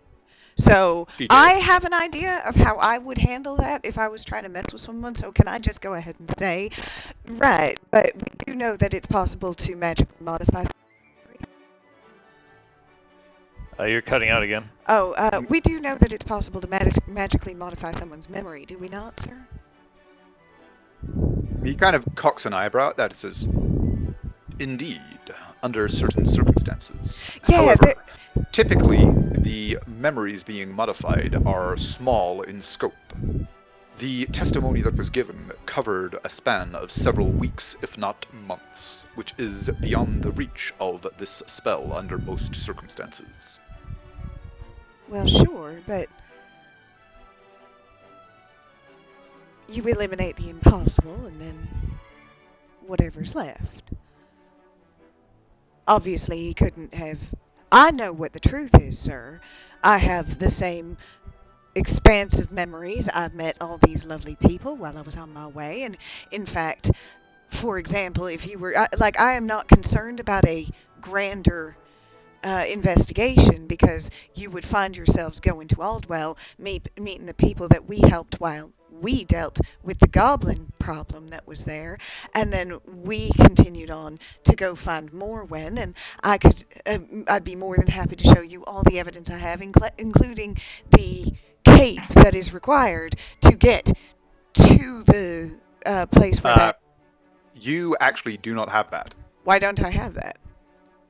So I have an idea of how I would handle that if I was trying to mess with someone. So can I just go ahead and say, right? But we do know that it's possible to magically modify. You're cutting out again. Oh, we do know that it's possible to magically modify someone's memory, do we not, sir? He kind of cocks an eyebrow at that and says, "Indeed, under certain circumstances. Yeah, However, typically the memories being modified are small in scope. The testimony that was given covered a span of several weeks, if not months, which is beyond the reach of this spell under most circumstances." Well, sure, but you eliminate the impossible and then whatever's left. Obviously, he couldn't have... I know what the truth is, sir. I have the same expansive memories. I've met all these lovely people while I was on my way, and in fact, for example, if you were... I am not concerned about a grander investigation, because you would find yourselves going to Aldwell, meeting the people that we helped while we dealt with the goblin problem that was there, and then we continued on to go find Morwen, and I'd be more than happy to show you all the evidence I have, including the cape that is required to get to the place where that... You actually do not have that. Why don't I have that?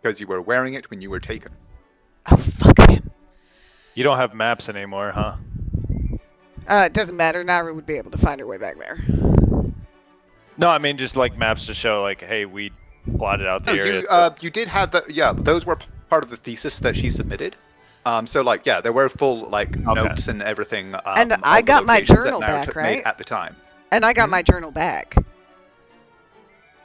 Because you were wearing it when you were taken. Oh, fuck him. You don't have maps anymore, huh? It doesn't matter. Naira would be able to find her way back there. No, I mean just like maps to show, like, hey, we plotted out the area. You did have the... Yeah, those were part of the thesis that she submitted. So, like, yeah, there were full, like, notes and everything. And I got my journal back, right? At the time. And I got my journal back.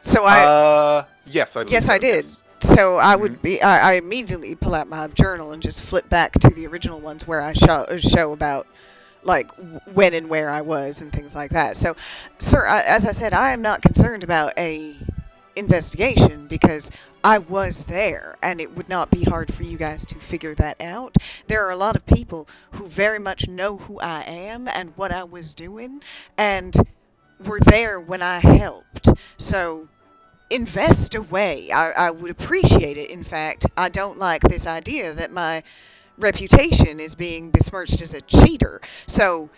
So I... Yes, I believe Yes, so, I did. yes. So I would be... I immediately pull out my journal and just flip back to the original ones where I show about, like, when and where I was and things like that. So, sir, as I said, I am not concerned about a investigation because I was there, and it would not be hard for you guys to figure that out. There are a lot of people who very much know who I am and what I was doing, and were there when I helped. So, invest away. I would appreciate it. In fact, I don't like this idea that my reputation is being besmirched as a cheater. So,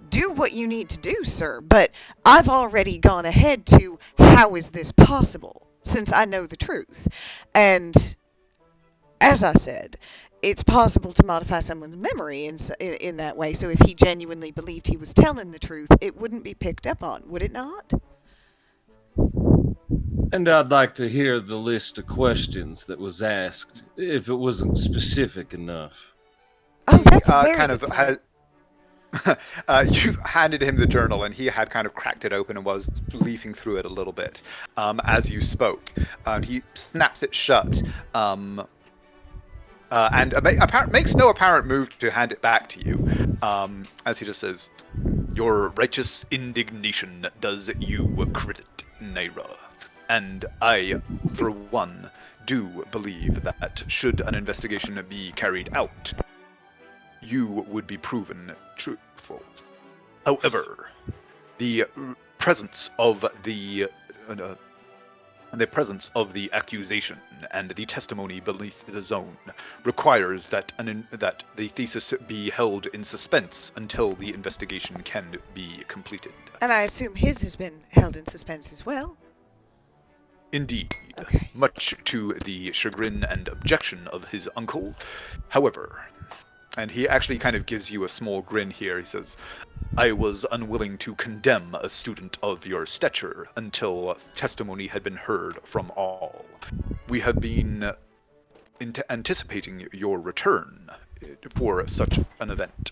do what you need to do, sir. But I've already gone ahead to how is this possible, since I know the truth. And, as I said, it's possible to modify someone's memory in that way. So if he genuinely believed he was telling the truth, it wouldn't be picked up on, would it not? And I'd like to hear the list of questions that was asked, if it wasn't specific enough. Oh, that's very kind of good point. You handed him the journal, and he had kind of cracked it open and was leafing through it a little bit as you spoke. He snapped it shut, and makes no apparent move to hand it back to you, as he just says, "Your righteous indignation does you credit, Naira. And I, for one, do believe that should an investigation be carried out, you would be proven truthful. However, the presence of the accusation and the testimony beneath the zone requires that that the thesis be held in suspense until the investigation can be completed." And I assume his has been held in suspense as well? Indeed. Okay. Much to the chagrin and objection of his uncle. However, and he actually kind of gives you a small grin here, he says, "I was unwilling to condemn a student of your stature until testimony had been heard from all. We have been anticipating your return for such an event."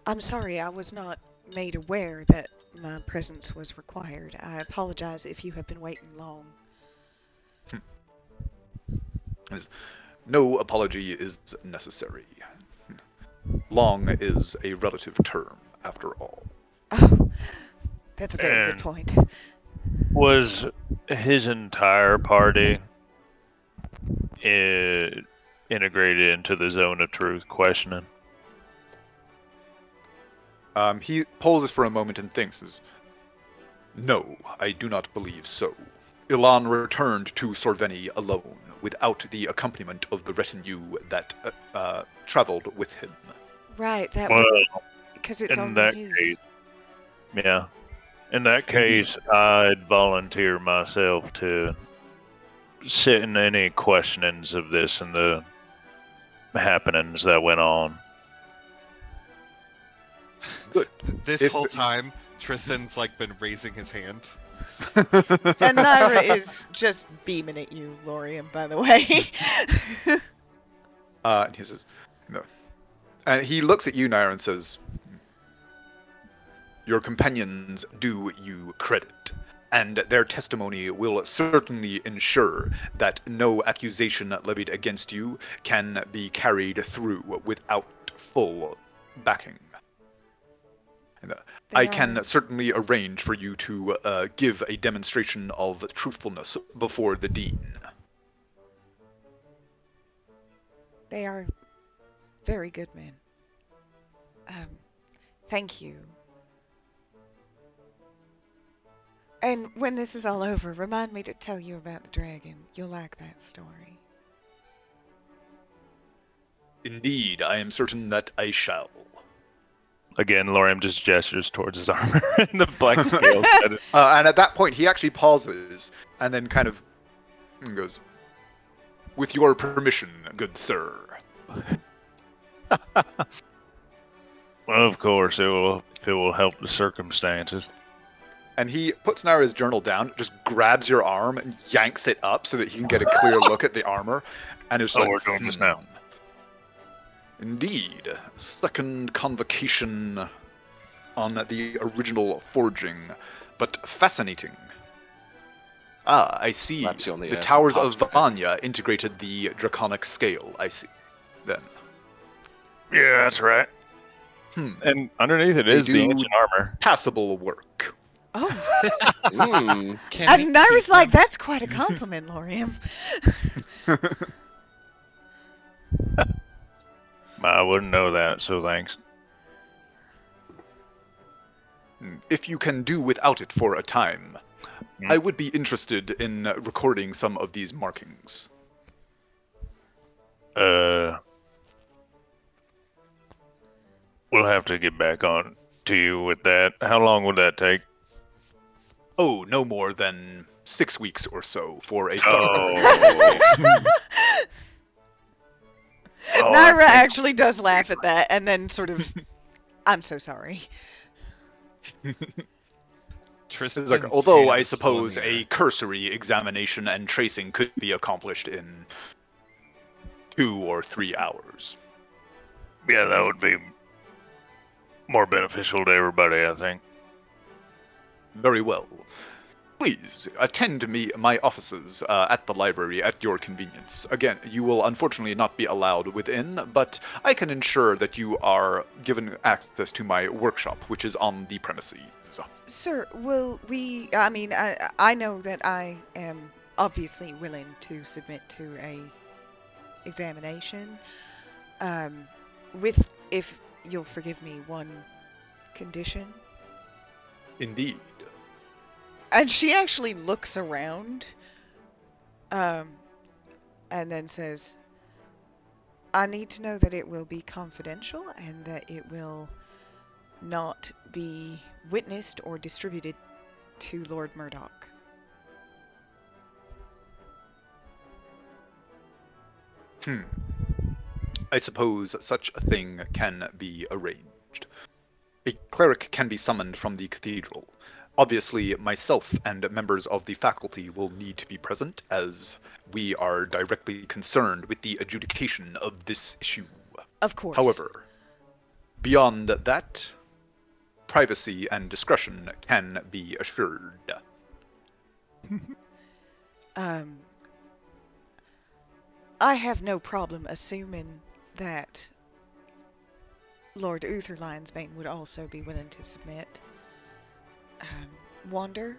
I'm sorry, I was not made aware that my presence was required. I apologize if you have been waiting long. No apology is necessary. Long is a relative term, after all. Oh, that's a very good And point. was his entire party integrated into the zone of truth questioning? He pauses for a moment and thinks, "No, I do not believe so. Ilan returned to Sorveni alone, without the accompaniment of the retinue that traveled with him." Right, that Well, because it's in only that his. case, yeah. In that case, I'd volunteer myself to sit in any questionings of this and the happenings that went on. Good. This If- whole time, Tristan's like been raising his hand. And Naira is just beaming at you, Lorian, by the way. And he says, "No." And he looks at you, Naira, and says, "Your companions do you credit, and their testimony will certainly ensure that no accusation levied against you can be carried through without full backing. And, I can certainly arrange for you to give a demonstration of truthfulness before the Dean." They are very good men. Thank you. And when this is all over, remind me to tell you about the dragon. You'll like that story. Indeed, I am certain that I shall. Again, Loriam just gestures towards his armor and the black scales. And at that point, he actually pauses and then kind of goes, "With your permission, good sir." Well, of course, it will help the circumstances. And he puts Naira's journal down, just grabs your arm and yanks it up so that he can get a clear look at the armor, and is like, we're doing this now. Indeed. Second convocation on the original forging, but fascinating. Ah, I see. Slaps you on the The ass Towers and of pops your head. Vanya integrated the draconic scale. I see. Then. Yeah, that's right. And underneath it They is the do ancient armor. Passable work. Oh. Can And Naira's like, that's quite a compliment, Loriam. I wouldn't know that, so thanks. If you can do without it for a time, I would be interested in recording some of these markings. We'll have to get back on to you with that. How long would that take? Oh, no more than 6 weeks or so for a Naira actually does laugh at that and then sort of, I'm so sorry. Tristan's like, although hand I is still in suppose the a air. cursory examination and tracing could be accomplished in 2 or 3 hours. Yeah, that would be more beneficial to everybody, I think. Very well. Please attend me my offices at the library at your convenience. Again, you will unfortunately not be allowed within, but I can ensure that you are given access to my workshop, which is on the premises. Sir, will we? I mean, I know that I am obviously willing to submit to a examination. With, if you'll forgive me, one condition. Indeed. And she actually looks around, and then says, I need to know that it will be confidential and that it will not be witnessed or distributed to Lord Murdoch. I suppose such a thing can be arranged. A cleric can be summoned from the cathedral. Obviously, myself and members of the faculty will need to be present, as we are directly concerned with the adjudication of this issue. Of course. However, beyond that, privacy and discretion can be assured. I have no problem assuming that Lord Uther Lionsbane would also be willing to submit. Wander,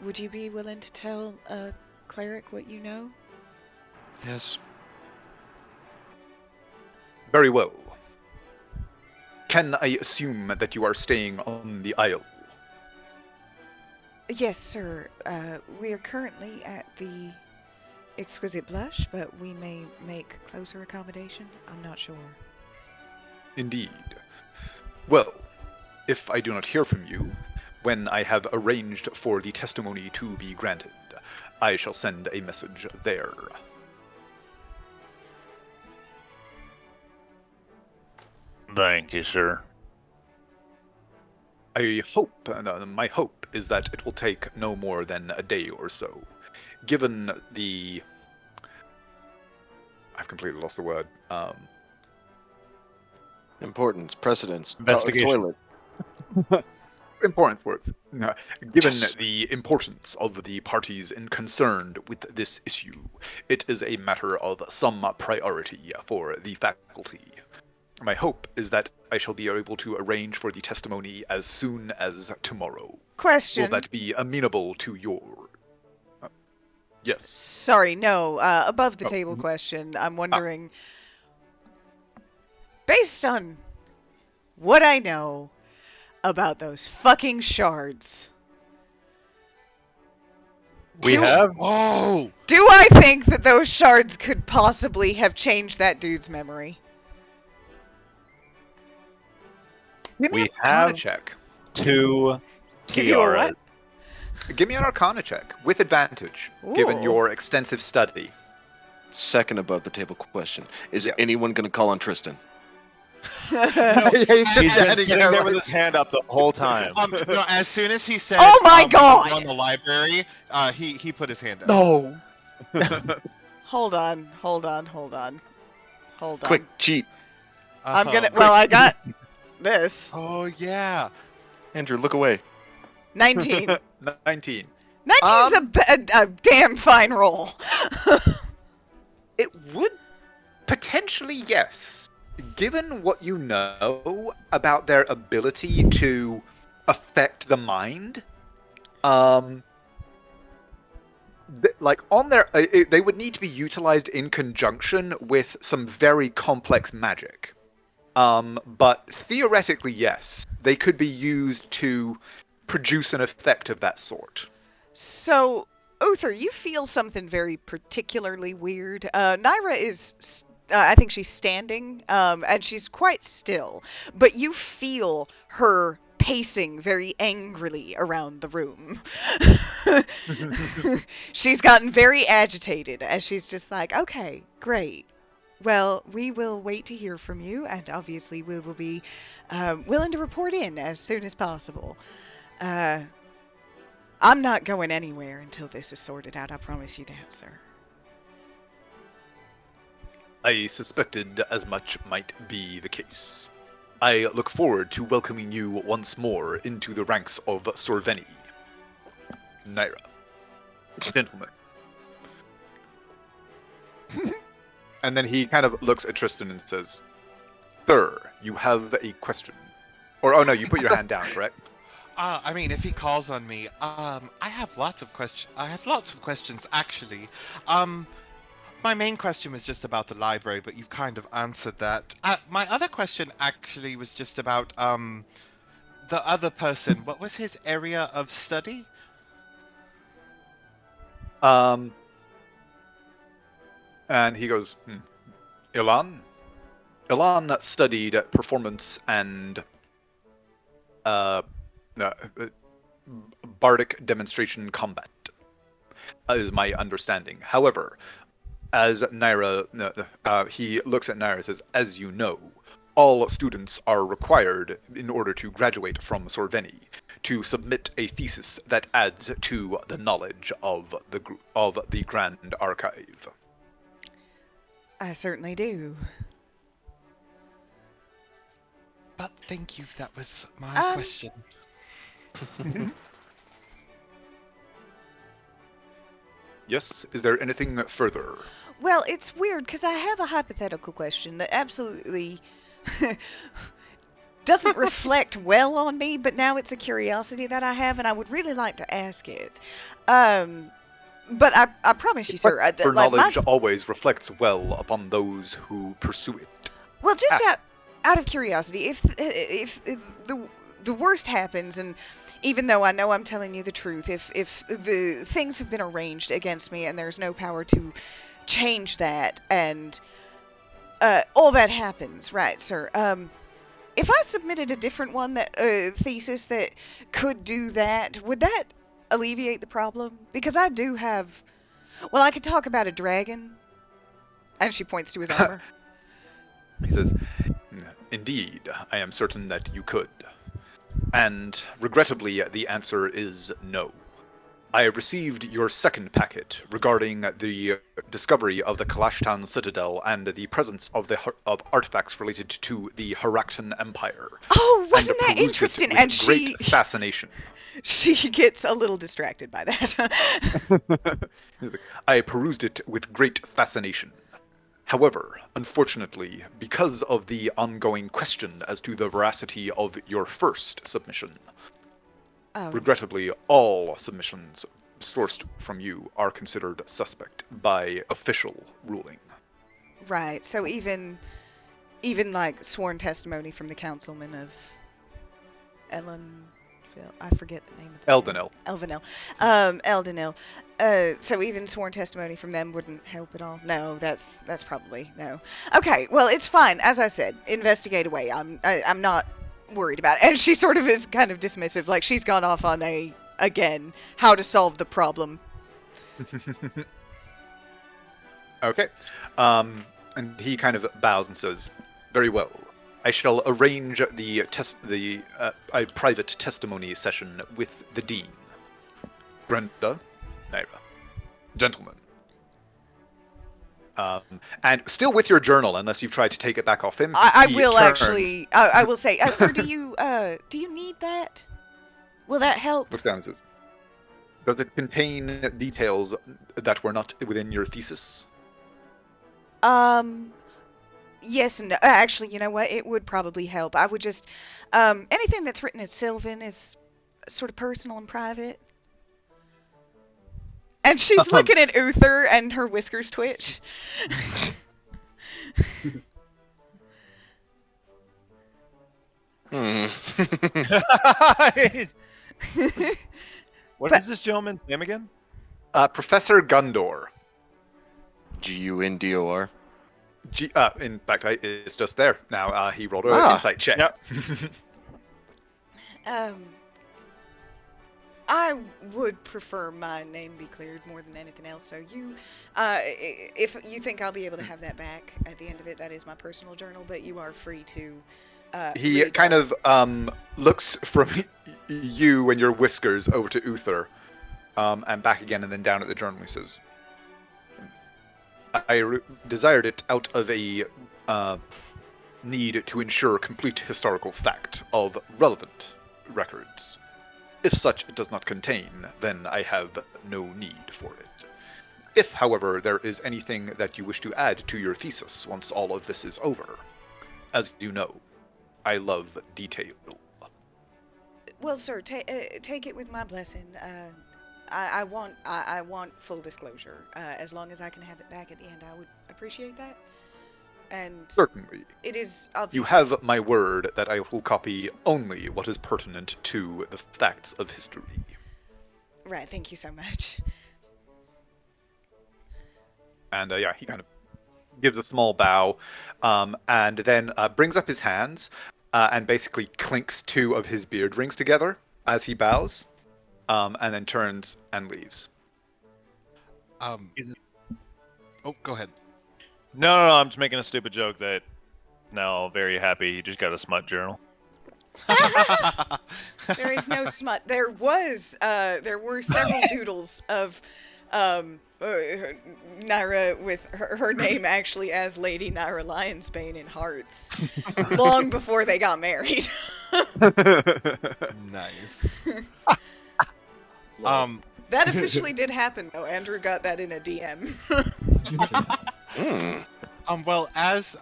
would you be willing to tell a cleric what you know? Yes. Very well. Can I assume that you are staying on the Isle? Yes, sir. We are currently at the Exquisite Blush, but we may make closer accommodation. I'm not sure. Indeed. Well, if I do not hear from you, when I have arranged for the testimony to be granted, I shall send a message there. Thank you, sir. I hope, my hope is that it will take no more than a day or so. Given the... I've completely lost the word. Importance, precedence, Investigation. toilet. Important words. Given Yes. the importance of the parties concerned with this issue, it is a matter of some priority for the faculty. My hope is that I shall be able to arrange for the testimony as soon as tomorrow. Question. Will that be amenable to your... yes. Sorry, no. Above the table question. I'm wondering, based on what I know about those fucking shards, We have? Oh! do I think that those shards could possibly have changed that dude's memory? Give me We an Arcana have check. 2 Give you a tiaras. what? Give me an Arcana check with advantage, given Ooh. your extensive study. Second above the table question. Is Yeah. anyone going to call on Tristan? He's been sitting there with his hand up the whole time. No, as soon as he said, Oh my God! on the library, he put his hand up. No! Hold on. Quick, cheat. I'm Uh-huh. gonna. Well, I got this. Oh yeah. Andrew, look away. 19. 19. 19's a damn fine roll. It would potentially, yes. Given what you know about their ability to affect the mind, like on their, they would need to be utilized in conjunction with some very complex magic. But theoretically, yes, they could be used to produce an effect of that sort. So, Uther, you feel something very particularly weird. Naira is, I think she's standing, and she's quite still, but you feel her pacing very angrily around the room. She's gotten very agitated, as she's just like, okay, great. Well, we will wait to hear from you, and obviously we will be willing to report in as soon as possible. I'm not going anywhere until this is sorted out, I promise you that, sir. I suspected as much might be the case. I look forward to welcoming you once more into the ranks of Sorveni. Naira. Gentlemen. And then he kind of looks at Tristan and says, Sir, you have a question. Or, oh no, you put your hand down, correct? I mean, if he calls on me, I have lots of questions. I have lots of questions, actually. My main question was just about the library, but you've kind of answered that. My other question actually was just about the other person. What was his area of study? And he goes, Ilan? Ilan studied performance and bardic demonstration combat, is my understanding. However, as Naira, he looks at Naira and says, as you know, all students are required, in order to graduate from Sorveni, to submit a thesis that adds to the knowledge of the Grand Archive. I certainly do. But thank you, that was my question. Yes, is there anything further? Well, it's weird because I have a hypothetical question that absolutely doesn't reflect well on me, but now it's a curiosity that I have, and I would really like to ask it. But I promise you, sir, Your knowledge always reflects well upon those who pursue it. Well, just out of curiosity, if the worst happens, and even though I know I'm telling you the truth, if the things have been arranged against me and there's no power to change that, and all that happens, right, sir? If I submitted a different one, thesis that could do that, would that alleviate the problem? Because I do have, well, I could talk about a dragon, and she points to his armor. He says, indeed, I am certain that you could. And regrettably, the answer is no. I received your second packet regarding the discovery of the Kalashtan Citadel and the presence of artifacts related to the Haraktan Empire. Oh, wasn't that interesting? And great fascination. She gets a little distracted by that. I perused it with great fascination. However, unfortunately, because of the ongoing question as to the veracity of your first submission, regrettably, all submissions sourced from you are considered suspect by official ruling. Right. So even like sworn testimony from the councilman of I forget the name of the Eldenil. Eldenil. So even sworn testimony from them wouldn't help at all. No, that's probably no. Okay, well it's fine. As I said, investigate away. I'm not worried about it. And she sort of is kind of dismissive, like she's gone off on again how to solve the problem. Okay, and he kind of bows and says, "Very well. I shall arrange a private testimony session with the dean. Brenda, Naira, gentlemen." And still with your journal, unless you've tried to take it back off him. I will actually. I will say, sir, do you need that? Will that help? Looks down and says, "Does it contain details that were not within your thesis?" Yes and no. Actually, you know what? It would probably help. I would just anything that's written in Sylvan is sort of personal and private. And she's looking at Uther, and her whiskers twitch. What is this gentleman's name again? Professor Gundor. Gundor. In fact, it's just there now. He rolled an insight check. Yep. I would prefer my name be cleared more than anything else. So you, if you think I'll be able to have that back at the end of it, that is my personal journal. But you are free to. He kind of looks from you and your whiskers over to Uther, and back again, and then down at the journal. He says, "I desired it out of a need to ensure complete historical fact of relevant records. If such it does not contain, then I have no need for it. If, however, there is anything that you wish to add to your thesis once all of this is over, as you know, I love detail. Well, sir, take it with my blessing. I want full disclosure. As long as I can have it back at the end, I would appreciate that. And Certainly. it is obvious. You have my word that I will copy only what is pertinent to the facts of history. Right, thank you so much. And yeah, he kind of gives a small bow, and then brings up his hands and basically clinks two of his beard rings together as he bows, and then turns and leaves. Oh, go ahead. No, I'm just making a stupid joke that now very happy he just got a smut journal. There is no smut. There were several doodles of Naira with her name actually as Lady Naira Lionsbane in hearts, long before they got married. Nice. That officially did happen though. Andrew got that in a DM. Well, as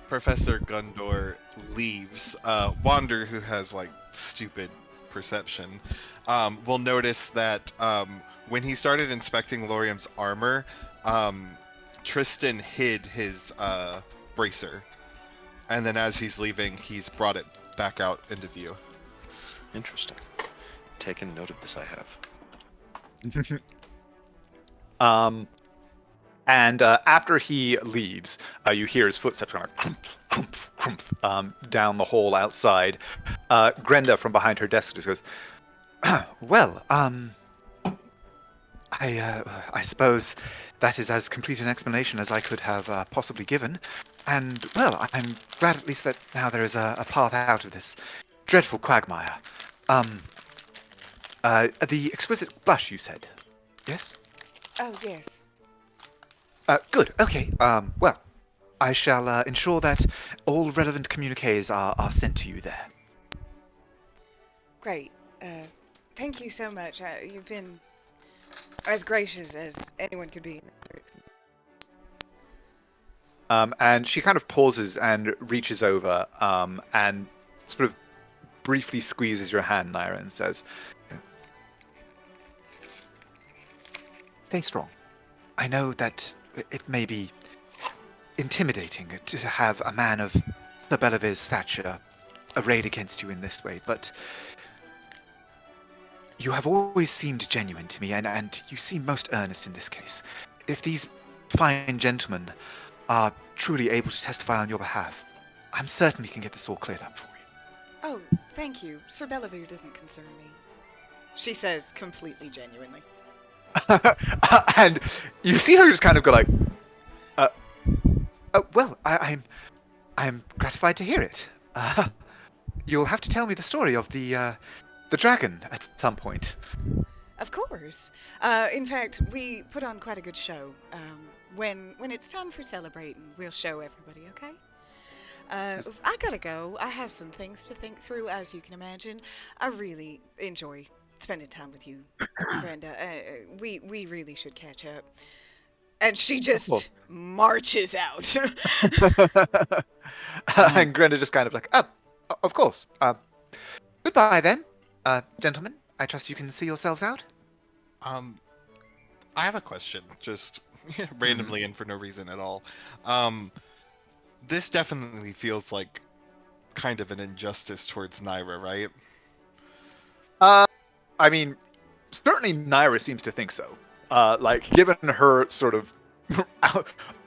Professor Gundor leaves, Wander, who has like stupid perception, will notice that when he started inspecting Lorium's armor, Tristan hid his bracer, and then as he's leaving, he's brought it back out into view. Interesting. Taken note of this, I have. And after he leaves, you hear his footsteps going crump, crump, crump, down the hall outside. Grenda from behind her desk just goes, "Well, I suppose that is as complete an explanation as I could have possibly given. And, well, I'm glad at least that now there is a path out of this dreadful quagmire. The exquisite blush, you said? Yes? Oh, yes. Good, okay. Well, I shall ensure that all relevant communiques are sent to you there. Great. Thank you so much. You've been as gracious as anyone could be. And she kind of pauses and reaches over and sort of briefly squeezes your hand, Naira, and says, "Stay strong. I know that it may be intimidating to have a man of Nobelavir's stature arrayed against you in this way, but you have always seemed genuine to me, and you seem most earnest in this case. If these fine gentlemen are truly able to testify on your behalf, I'm certain we can get this all cleared up for you." Oh, thank you. Sir Bellavere doesn't concern me. She says completely genuinely. And you see her just kind of go like, well, I'm gratified to hear it. You'll have to tell me the story of the dragon at some point. Of course. In fact, we put on quite a good show. When it's time for celebrating, we'll show everybody, okay? I gotta go. I have some things to think through, as you can imagine. I really enjoy spending time with you, Brenda. We really should catch up. And she just marches out. And Grenda just kind of like, of course. Goodbye then, gentlemen. I trust you can see yourselves out. I have a question, just randomly and for no reason at all. This definitely feels like kind of an injustice towards Naira, right? I mean, certainly Naira seems to think so. Like, given her sort of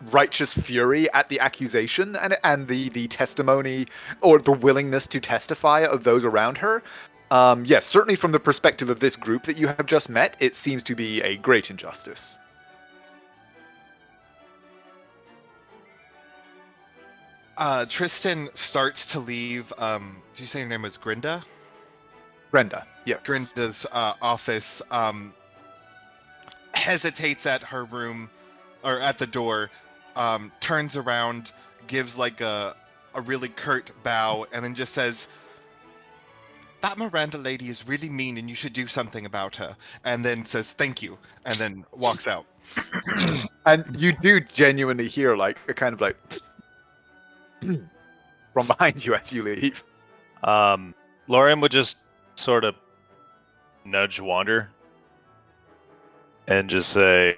righteous fury at the accusation and the testimony or the willingness to testify of those around her, yes, certainly from the perspective of this group that you have just met, it seems to be a great injustice. Tristan starts to leave. Did you say your name was Grinda? Brenda, yeah. Grinda's office. Hesitates at her room, or at the door. Turns around, gives like a really curt bow, and then just says, that Miranda lady is really mean and you should do something about her. And then says, thank you. And then walks out. And you do genuinely hear like a kind of like from behind you as you leave. Lorian would just sort of nudge Wander and just say,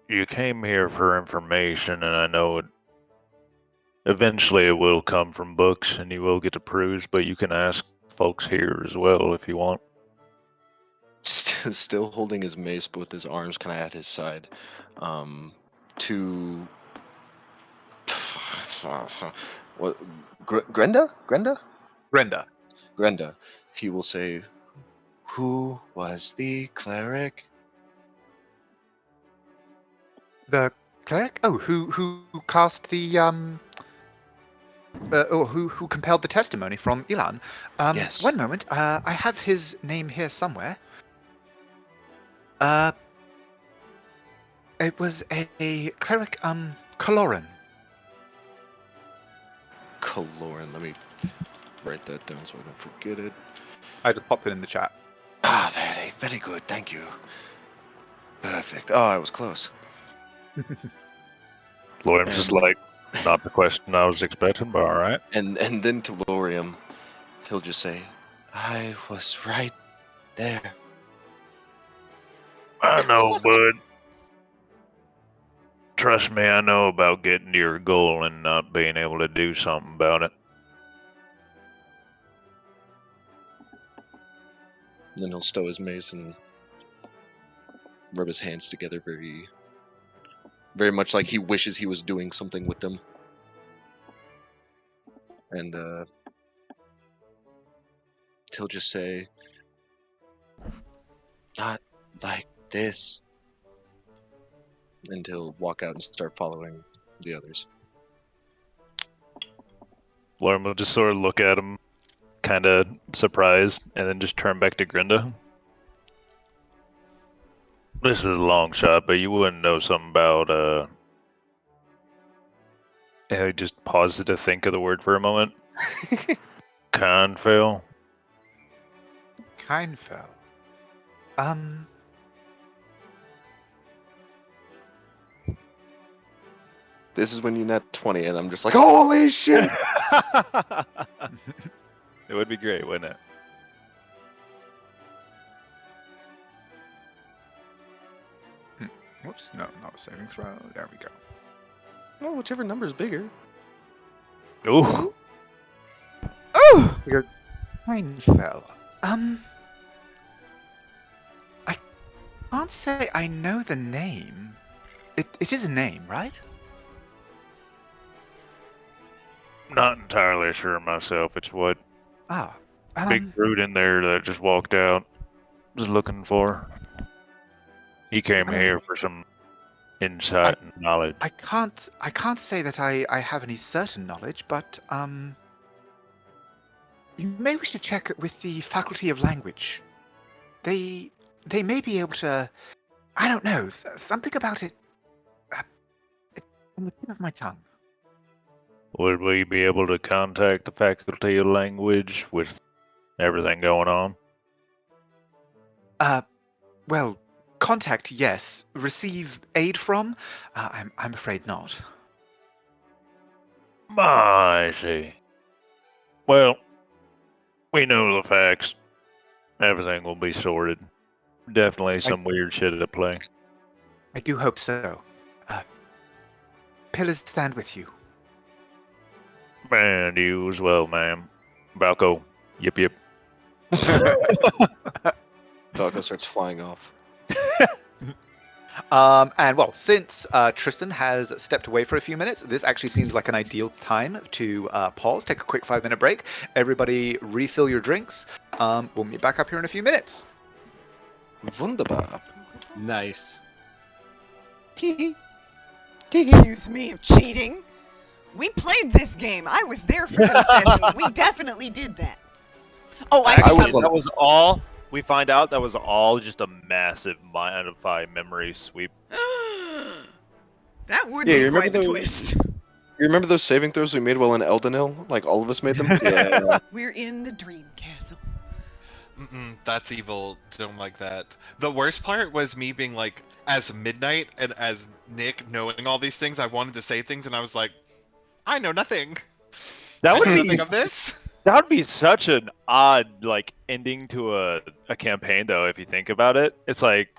you came here for information, and I know it. Eventually it will come from books, and you will get to peruse, but you can ask folks here as well if you want. Still holding his mace, but with his arms kind of at his side. To what? Grenda? Grenda. He will say, "Who was the cleric?" The cleric? Oh, who cast the who compelled the testimony from Ilan? Yes. One moment. I have his name here somewhere. It was a cleric, Caloran. Caloran. Let me write that down so I don't forget it. I just popped it in the chat. Ah, very good. Thank you. Perfect. Oh, I was close. Lorian's just like, not the question I was expecting, but alright. And then to Lorium, he'll just say, "I was right there." I know, bud. Trust me, I know about getting to your goal and not being able to do something about it. And then he'll stow his mace and rub his hands together very much like he wishes he was doing something with them. And he'll just say, "Not like this." And he'll walk out and start following the others. Lorian will just sort of look at him, kind of surprised, and then just turn back to Grinda. This is a long shot, but you wouldn't know something about, And he just paused to think of the word for a moment. Confell. Kindfell. This is when you net 20, and I'm just like, holy shit! It would be great, wouldn't it? Whoops, no, not a saving throw. There we go. Well, whichever number is bigger. Ooh. Oh! Kindfell. I can't say I know the name. It is a name, right? Not entirely sure myself. It's what Ah. big brute in there that just walked out was looking for. He came here for some insight and knowledge. I can't say that I have any certain knowledge, but you may wish to check with the Faculty of Language. They may be able to. I don't know, something about it. It's on the tip of my tongue. Would we be able to contact the Faculty of Language with everything going on? Well, contact, yes. Receive aid from? I'm afraid not. I see. Well, we know the facts. Everything will be sorted. Definitely some weird shit at play. I do hope so. Pillars stand with you. And you as well, ma'am. Valko. Yip yip. Valko starts flying off. And well, since Tristan has stepped away for a few minutes, this actually seems like an ideal time to pause, take a quick 5-minute break. Everybody refill your drinks. We'll meet back up here in a few minutes. Wunderbar. Nice. Accuse me of cheating? We played this game. I was there for those sessions. We definitely did that. Oh, was that was all. We find out that was all just a massive Mindify memory sweep. That would Yeah, be you remember quite the the- twist. You remember those saving throws we made while in Eldenil? Like all of us made them? Yeah. We're in the dream castle. That's evil. Don't like that. The worst part was me being like, as Midnight and as Nick knowing all these things, I wanted to say things, and I was like, I know nothing. That I would know be nothing of this. that would be such an odd like ending to a campaign, though. If you think about it, it's like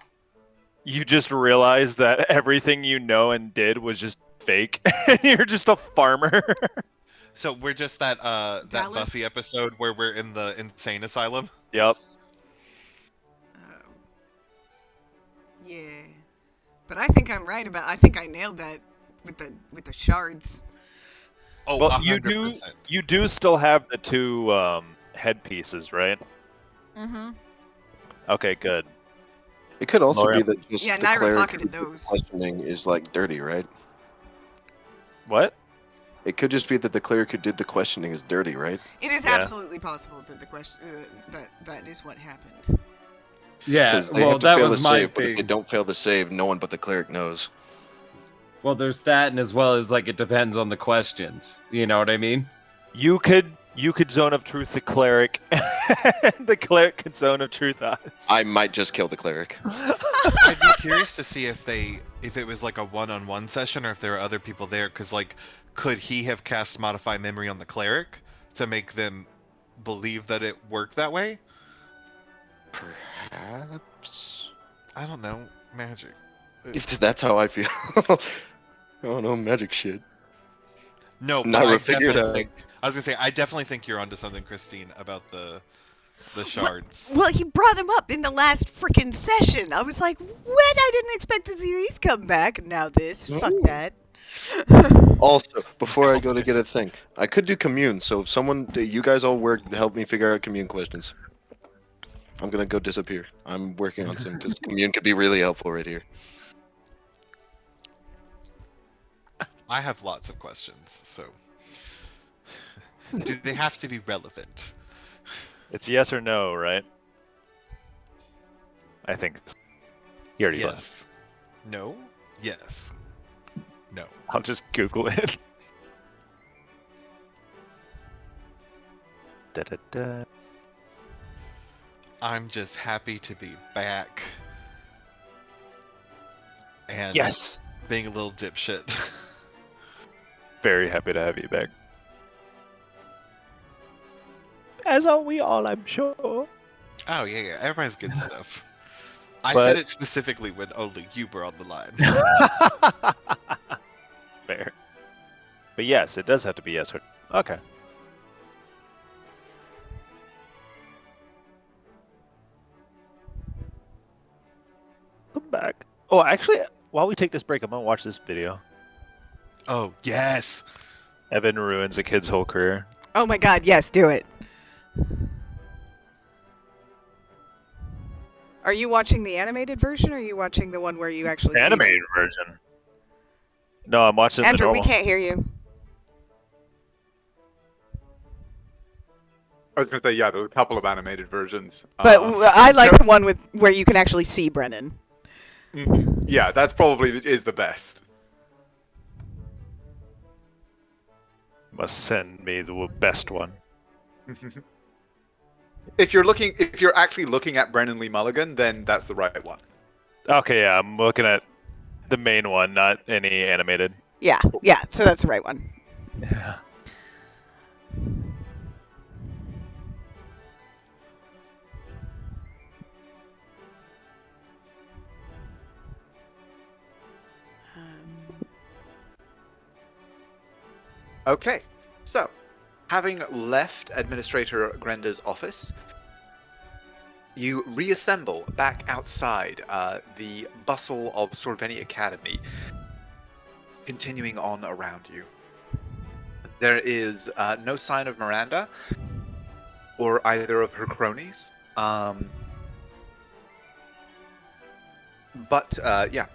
you just realize that everything you know and did was just fake, and you're just a farmer. So we're just that Dallas? Buffy episode where we're in the insane asylum. Yep. Yeah, but I think I'm right about. I think I nailed that with the shards. Oh, Well, 100%. you do still have the two headpieces, right? Mm-hmm. Okay, good. It could also Laura? be that just Yeah, the Naira cleric pocketed who did the those. questioning is like dirty, right? What? It could just be that the cleric who did the questioning is dirty, right? It is Yeah. absolutely possible that the question that is what happened. Yeah, Because they well, have to that fail was the my save, but if they thing. don't fail the save, no one but the cleric knows. Well, there's that, and as well as like it depends on the questions. You know what I mean? You could zone of truth the cleric, and the cleric could zone of truth us. I might just kill the cleric. I'd be curious to see if it was like a one-on-one session or if there were other people there. Because like, could he have cast Modify Memory on the cleric to make them believe that it worked that way? Perhaps. I don't know. Magic. That's how I feel. Oh no, magic shit. No, but Naira, I figure it definitely out. think, I was gonna say I definitely think you're onto something, Christine, about the shards. Well, he brought him up in the last freaking session. I was like, what? I didn't expect to see these come back. And now this. Fuck Ooh. that. Also, before I go to get a thing, I could do commune. So if you guys all work, help me figure out commune questions. I'm gonna go disappear. I'm working on some because commune could be really helpful right here. I have lots of questions, so do they have to be relevant? It's yes or no, right? I think. He already left. Yes. No. Yes. No. I'll just Google it. Da-da-da. I'm just happy to be back. And Yes. being a little dipshit. Very happy to have you back. As are we all, I'm sure. Oh yeah. Everybody's good stuff. I But- said it specifically when only you were on the line. Fair. But yes, it does have to be yes or okay. Come back. Oh, actually, while we take this break, I'm gonna watch this video. Oh yes. Evan ruins a kid's whole career. Oh my god, yes, do it. Are you watching the animated version or are you watching the one where you actually see them? Animated version. No, I'm watching the Andrew, we normal. can't hear you. I was going to say, yeah, there were a couple of animated versions. But I like the one with where you can actually see Brennan. Yeah, that's probably is the best. Must send me the best one. If you're actually looking at Brennan Lee Mulligan, then that's the right one. Okay, yeah, I'm looking at the main one, not any animated. Yeah, so that's the right one. Yeah. Okay, so having left Administrator Grenda's office, you reassemble back outside the bustle of Sorveni Academy, continuing on around you. There is no sign of Miranda or either of her cronies. But yeah,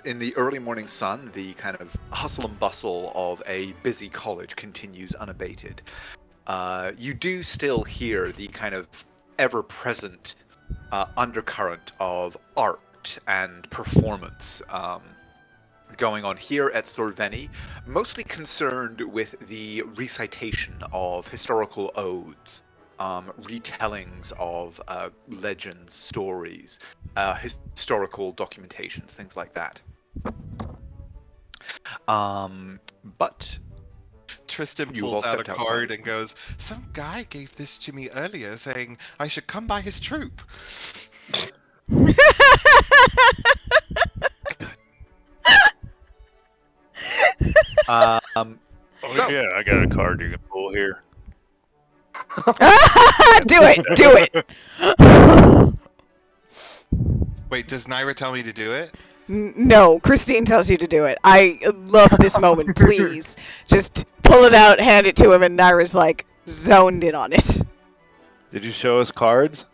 in the early morning sun, the kind of hustle and bustle of a busy college continues unabated. You do still hear the kind of ever-present undercurrent of art and performance going on here at Sorveni, mostly concerned with the recitation of historical odes, retellings of legends, stories, historical documentations, things like that. But Tristan You've all pulls out a stepped card outside. and goes, "Some guy gave this to me earlier, saying I should come by his troop." Oh yeah, I got a card you can pull here. Do it! Wait, does Naira tell me to do it? No, Christine tells you to do it. I love this moment. Please, just pull it out, hand it to him, and Naira's like zoned in on it. Did you show us cards?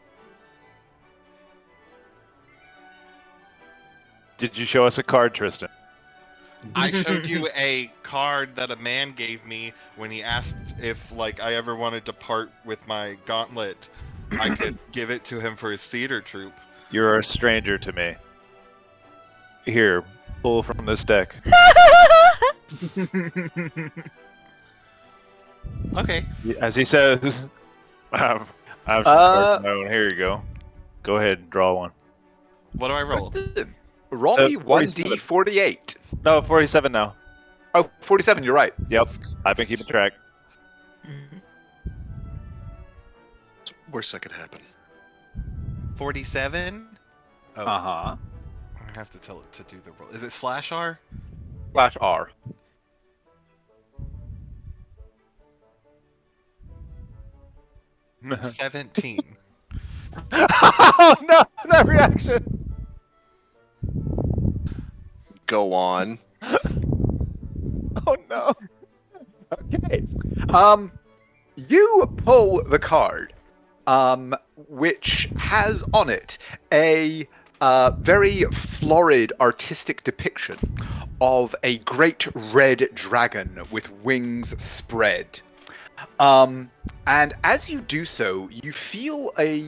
Did you show us a card, Tristan? I showed you a card that a man gave me when he asked if, like, I ever wanted to part with my gauntlet. I could give it to him for his theater troupe. You're a stranger to me. Here, pull from this deck. Okay. As he says, I've some cards of my own. Here you go. Go ahead and draw one. What do I roll? Roll So, me 1d48. No, 47 now. Oh, 47, you're right. Yep, I've been keeping track. Worst that could happen. 47? Oh, Uh-huh. I have to tell it to do the roll. Is it /R? /R. Oh 17. no, that reaction. Go on. Oh no. Okay. You pull the card, which has on it a very florid artistic depiction of a great red dragon with wings spread. And as you do so, you feel a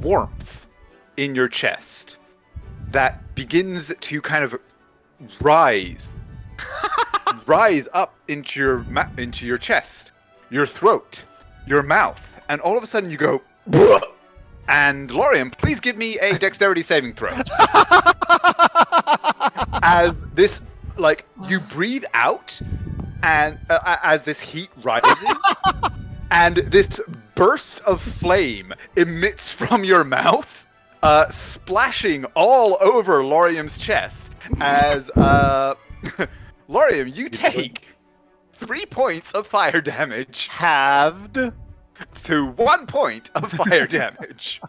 warmth in your chest that begins to kind of rise up into your chest, your throat, your mouth, and all of a sudden you go, "Bleh." And Lorian, please give me a dexterity saving throw. As this, like, you breathe out, and as this heat rises, and this burst of flame emits from your mouth, splashing all over Lorium's chest, as Lorium, you take 3 points of fire damage Halved. to 1 point of fire damage.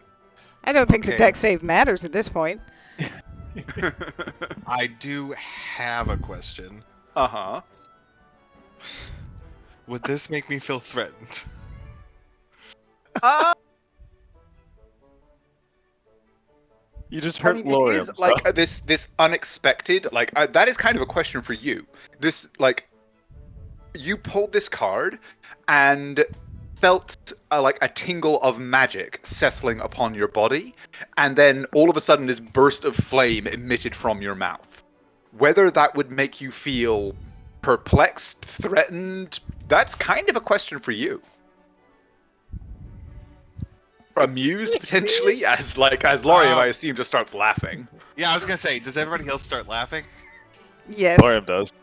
I don't think the Okay. deck save matters at this point. I do have a question. Uh-huh. Would this make me feel threatened? You just I hurt mean, Lorium. it is, like, this unexpected, like, that is kind of a question for you. This, like, you pulled this card and felt like a tingle of magic settling upon your body, and then all of a sudden this burst of flame emitted from your mouth. Whether that would make you feel perplexed, threatened, that's kind of a question for you. Amused, potentially, as Lorium, I assume, just starts laughing. Yeah, I was gonna say, does everybody else start laughing? Yes. Lorium does.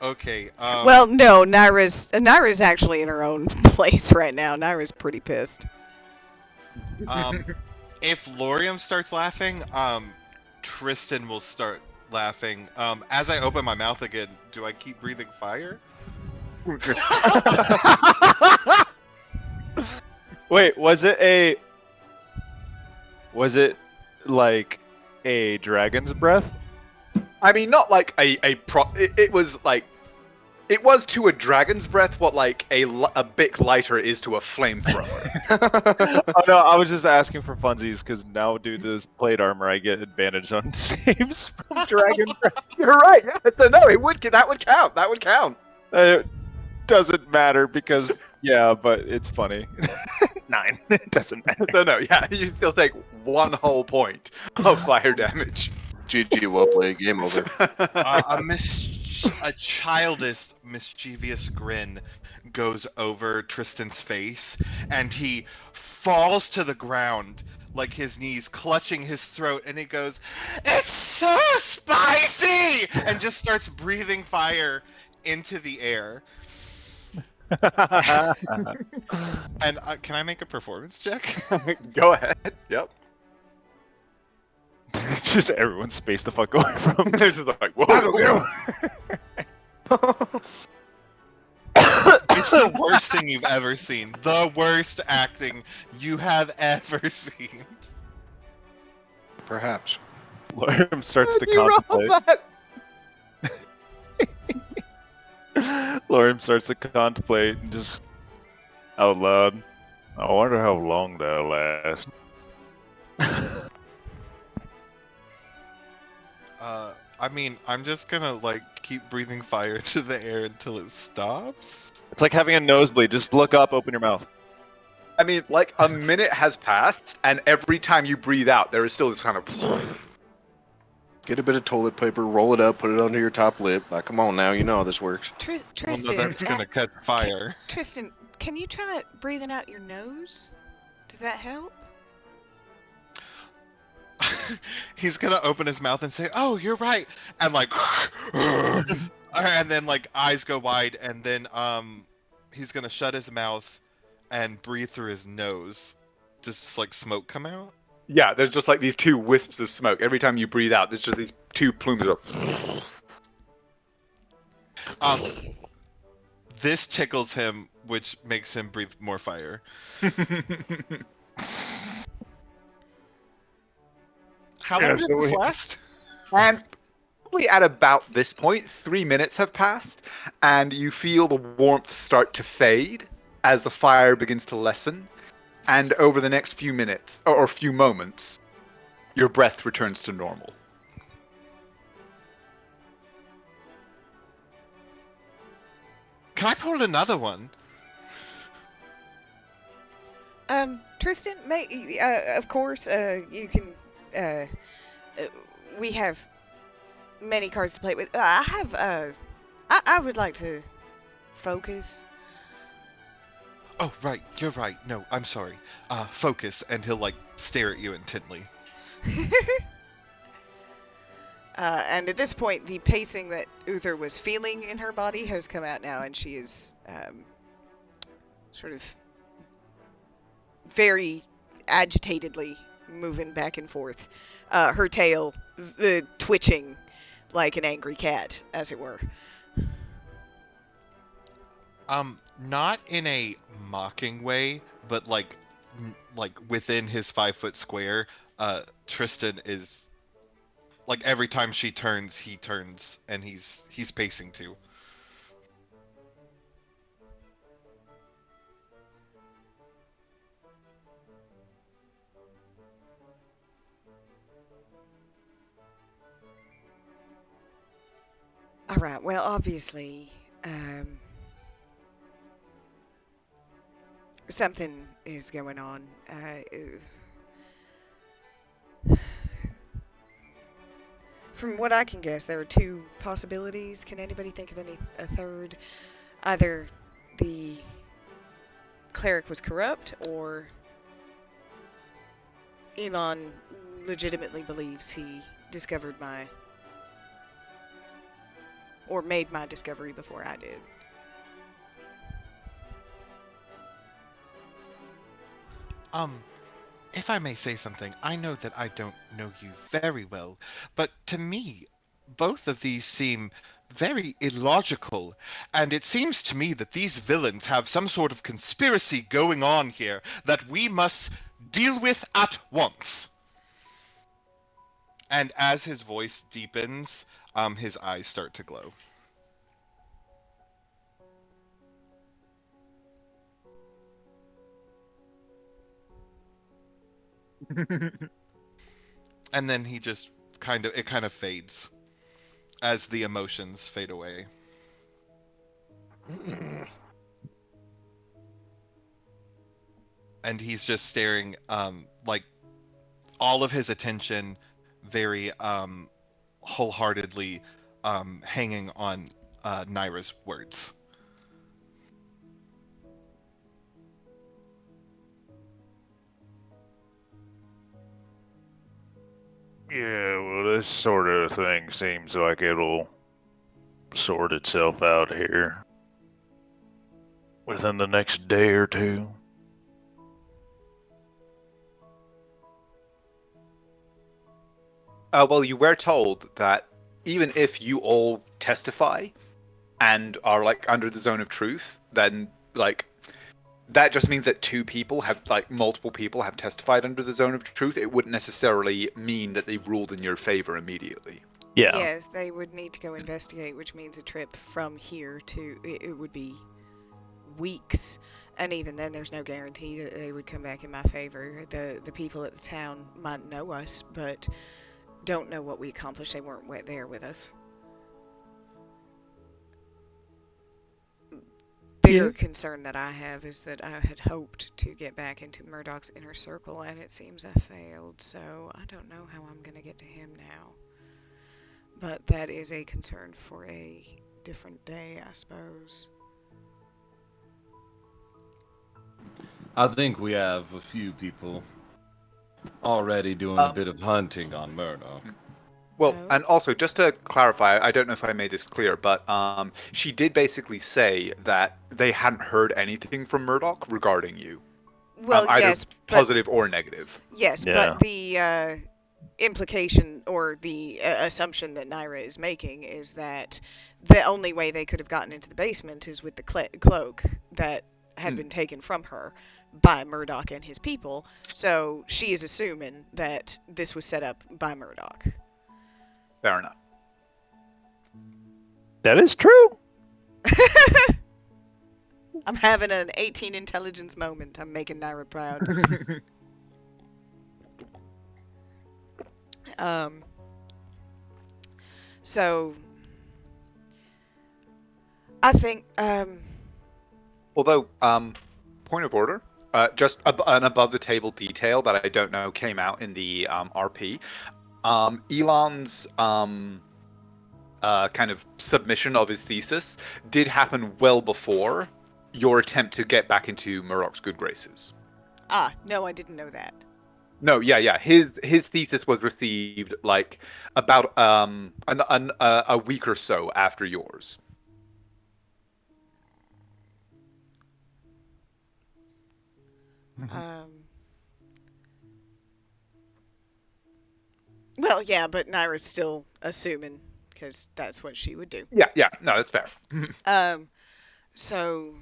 Okay. Well, no, Naira's actually in her own place right now. Naira's pretty pissed. If Lorium starts laughing, Tristan will start laughing. As I open my mouth again, do I keep breathing fire? Wait, was it like a dragon's breath? I mean, not like it was like, it was to a dragon's breath what like a bit lighter is to a flamethrower. Oh no, I was just asking for funsies because now due to this plate armor, I get advantage on saves from dragon breath. You're right. Yeah, so no, that would count. That would count. It doesn't matter because yeah, but it's funny. 9. It doesn't matter. So no, yeah, you still take 1 whole point of fire damage. GG, well played. Game over. A childish, mischievous grin goes over Tristan's face, and he falls to the ground, like his knees clutching his throat, and he goes, "It's so spicy!" and just starts breathing fire into the air. And can I make a performance check? Go ahead. Yep. Just everyone space the fuck away from him. They're just like, whoa. It's the worst thing you've ever seen. The worst acting you have ever seen. Perhaps. Lorem starts to contemplate. Lorem starts to contemplate and just out loud. I wonder how long that'll last. I mean, I'm just gonna like keep breathing fire into the air until it stops. It's like having a nosebleed. Just look up, open your mouth. I mean, like a minute has passed, and every time you breathe out, there is still this kind of. Get a bit of toilet paper, roll it up, put it under your top lip. Like, come on now, you know how this works. Tristan, Well, no, that's gonna catch fire. Tristan, can you try breathing out your nose? Does that help? He's gonna open his mouth and say, "Oh, you're right," and like, and then like eyes go wide, and then he's gonna shut his mouth and breathe through his nose. Just like smoke come out. Yeah, there's just like these two wisps of smoke. Every time you breathe out, there's just these two plumes of. This tickles him, which makes him breathe more fire. How long did this last? And probably at about this point, 3 minutes have passed, and you feel the warmth start to fade as the fire begins to lessen. And over the next few minutes, or few moments, your breath returns to normal. Can I pull another one? Tristan, of course, you can. We have many cards to play with. I would like to focus. Oh, right, you're right. No, I'm sorry. Focus, and he'll like stare at you intently. And at this point, the pacing that Uther was feeling in her body has come out now, and she is sort of very agitatedly moving back and forth, her tail twitching like an angry cat, as it were. Not in a mocking way, but like within his 5-foot square, Tristan is like every time she turns, he turns, and he's pacing too. All right. Well, obviously, something is going on. From what I can guess, there are two possibilities. Can anybody think of a third? Either the cleric was corrupt, or Elon legitimately believes he discovered or made my discovery before I did. If I may say something, I know that I don't know you very well, but to me, both of these seem very illogical, and it seems to me that these villains have some sort of conspiracy going on here that we must deal with at once. And as his voice deepens, his eyes start to glow. And then he just kind of fades as the emotions fade away. And he's just staring, like all of his attention very wholeheartedly hanging on Naira's words. Yeah, well, this sort of thing seems like it'll sort itself out here within the next day or two. Well, you were told that even if you all testify and are like under the zone of truth, then like that just means that two people have like multiple people have testified under the zone of truth. It wouldn't necessarily mean that they ruled in your favor immediately. Yeah. Yes, they would need to go investigate, which means a trip from here to it would be weeks, and even then there's no guarantee that they would come back in my favor. The people at the town might know us, but don't know what we accomplished. They weren't there with us. Bigger concern that I have is that I had hoped to get back into Murdoch's inner circle, and it seems I failed, so I don't know how I'm going to get to him now. But that is a concern for a different day, I suppose. I think we have a few people already doing a bit of hunting on Murdoch. Well, and also, just to clarify, I don't know if I made this clear, but she did basically say that they hadn't heard anything from Murdoch regarding you. Well, either yes, positive or negative. Yes, Yeah. but the implication or the assumption that Naira is making is that the only way they could have gotten into the basement is with the cloak that had been taken from her by Murdoch and his people. So she is assuming that this was set up by Murdoch. Fair enough. That is true. I'm having an 18 intelligence moment. I'm making Naira proud. So I think although point of order, just an above the table detail that I don't know came out in the RP. Elon's kind of submission of his thesis did happen well before your attempt to get back into Murdoch's good graces. No, I didn't know that. No, yeah. His thesis was received like about a week or so after yours. Well, yeah, but Naira's still assuming because that's what she would do. Yeah. No, that's fair. So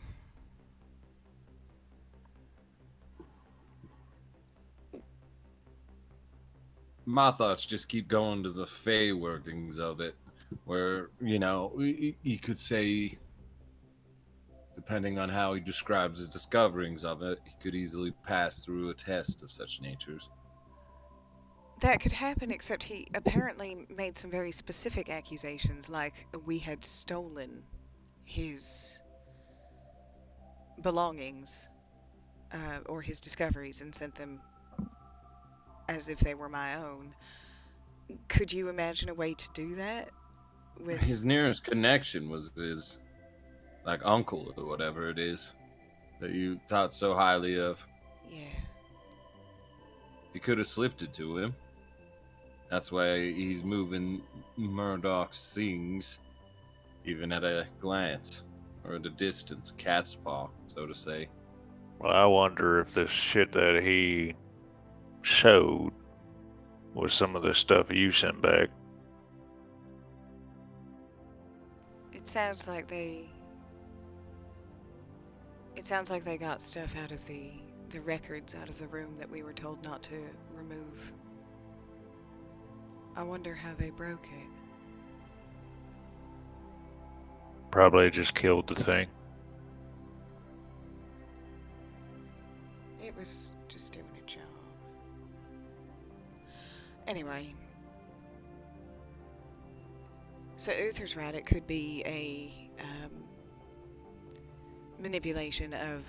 my thoughts just keep going to the Fey workings of it, where, you know, you could say, depending on how he describes his discoverings of it, he could easily pass through a test of such natures. that could happen, except he apparently made some very specific accusations, like we had stolen his belongings or his discoveries and sent them as if they were my own. Could you imagine a way to do that? With his nearest connection was his, like, uncle or whatever it is that you thought so highly of. Yeah. You could have slipped it to him. That's why he's moving Murdoch's things, even at a glance, or at a distance, cat's paw, so to say. Well, I wonder if the shit that he showed was some of the stuff you sent back. It sounds like they got stuff out of the records out of the room that we were told not to remove. I wonder how they broke it. Probably just killed the thing. It was just doing a job. Anyway. So Uther's right, it could be a manipulation of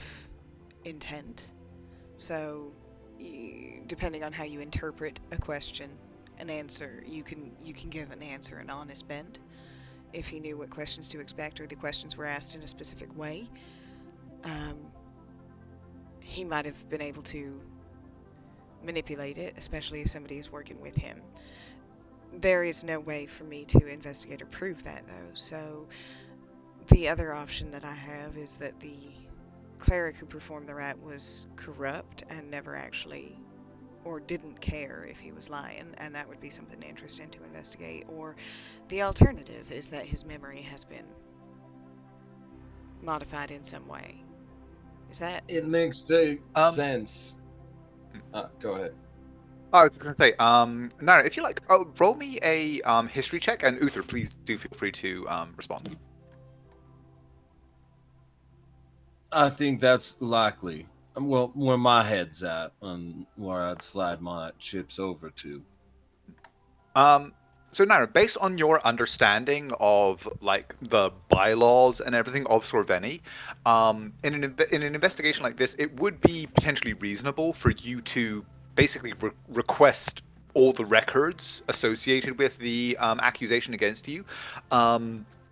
intent. So, depending on how you interpret a question an answer. You can give an answer an honest bent if he knew what questions to expect or the questions were asked in a specific way. He might have been able to manipulate it, especially if somebody is working with him. There is no way for me to investigate or prove that, though, so the other option that I have is that the cleric who performed the rite was corrupt and never actually, or didn't care if he was lying, and that would be something interesting to investigate. Or the alternative is that his memory has been modified in some way. Is that? It makes sense. Go ahead. I was going to say, Nara, if you like, roll me a history check, and Uther, please do feel free to respond. I think that's likely. Well, where my head's at, and where I'd slide my chips over to. So Nara, based on your understanding of like the bylaws and everything of Sorveni, in an investigation like this, it would be potentially reasonable for you to basically request all the records associated with the accusation against you.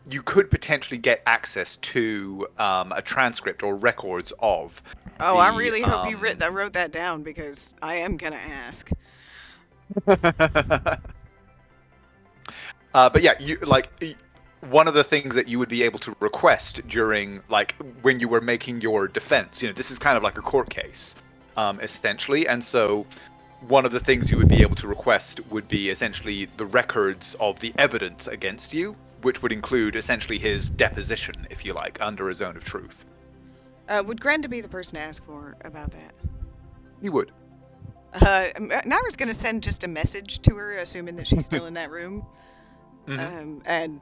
You could potentially get access to a transcript or records of. Oh, I really hope you wrote that down, because I am gonna ask. But yeah, you like one of the things that you would be able to request during like when you were making your defense. You know, this is kind of like a court case, essentially, and so one of the things you would be able to request would be essentially the records of the evidence against you, which would include essentially his deposition, if you like, under a zone of truth. Would Grenda be the person to ask for about that? You would. Nara's gonna send just a message to her, assuming that she's still in that room. And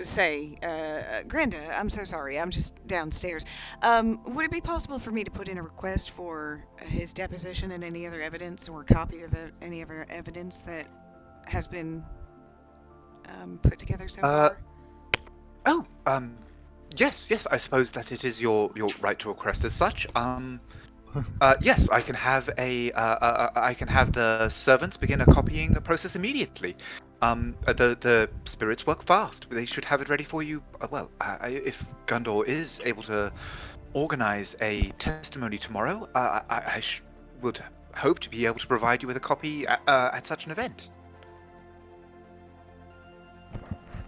say, Grenda, I'm so sorry, I'm just downstairs. Would it be possible for me to put in a request for his deposition and any other evidence, or a copy of any other evidence that has been put together so far? Yes, I suppose that it is your right to request as such. Yes, I can have the servants begin a copying process immediately. The spirits work fast. They should have it ready for you. If Gundor is able to organize a testimony tomorrow, I would hope to be able to provide you with a copy at such an event.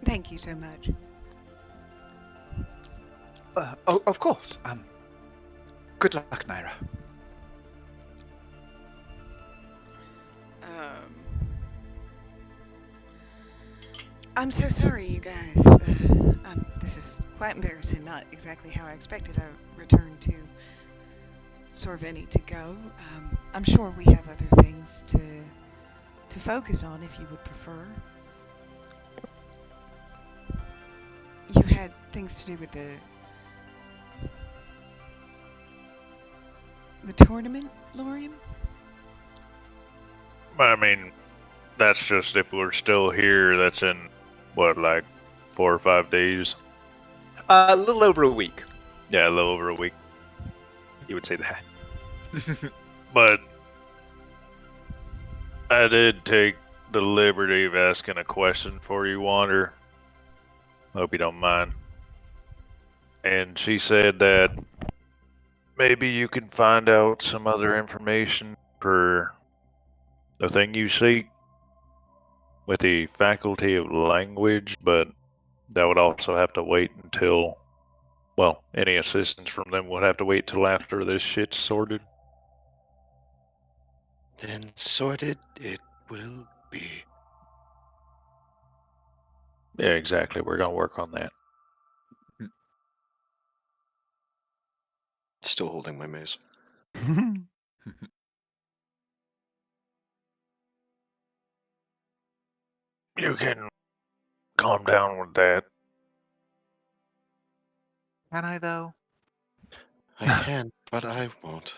Thank you so much. Of course. Good luck, Naira. I'm so sorry, you guys. This is quite embarrassing. Not exactly how I expected a return to Sorveni to go. I'm sure we have other things to focus on, if you would prefer. You had things to do with the tournament, Lorium? I mean, that's just if we're still here. That's in, what, like 4 or 5 days? A little over a week. Yeah, a little over a week. You would say that. But I did take the liberty of asking a question for you, Wander. Hope you don't mind. And she said that maybe you can find out some other information for the thing you seek with the faculty of language, but that would also have to wait until, well, any assistance from them would have to wait till after this shit's sorted. Then sorted it will be. Yeah, exactly. We're gonna work on that. Still holding my mace. You can calm down with that. Can I, though? I can, but I won't.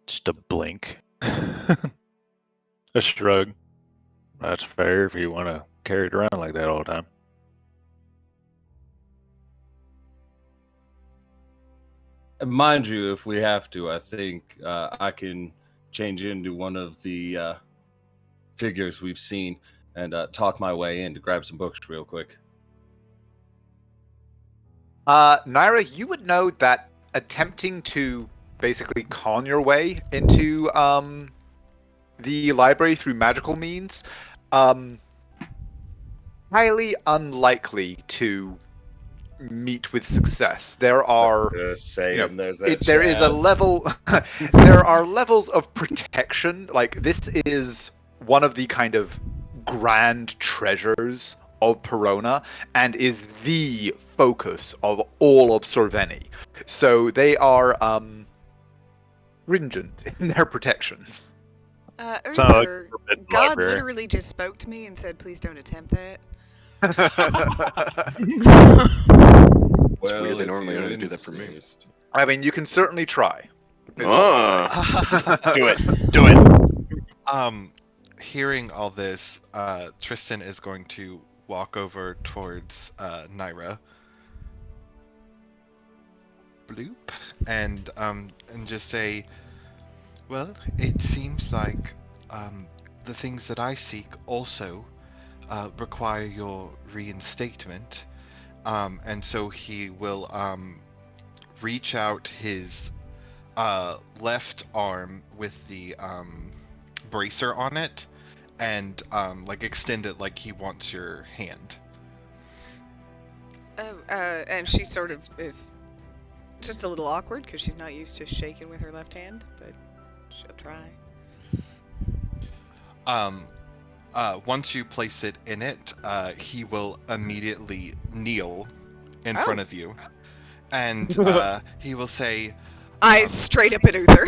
Just a blink. A shrug. That's fair if you want to carry it around like that all the time. Mind you, if we have to, I think I can change into one of the figures we've seen and talk my way in to grab some books real quick. Naira, you would know that attempting to basically con your way into the library through magical means, highly unlikely to meet with success. There are, Just saying, you know, there's that there is a chance. level. There are levels of protection. Like, this is one of the kind of grand treasures of Perona and is the focus of all of Sorveni. So they are stringent in their protections. Sounds like Uther, forbidden God library. literally just spoke to me and said, "Please don't attempt that." It's weird, they normally only do that for me. insist. I mean, you can certainly try. is all I'll say. Do it. Do it. Hearing all this, Tristan is going to walk over towards Naira. Bloop, and just say, "Well, it seems like the things that I seek also require your reinstatement." And so he will reach out his left arm with the bracer on it and like extend it like he wants your hand. And she sort of is just a little awkward because she's not used to shaking with her left hand, but she'll try. Once you place it in it, he will immediately kneel in front of you, and he will say, Eyes straight up at Uther.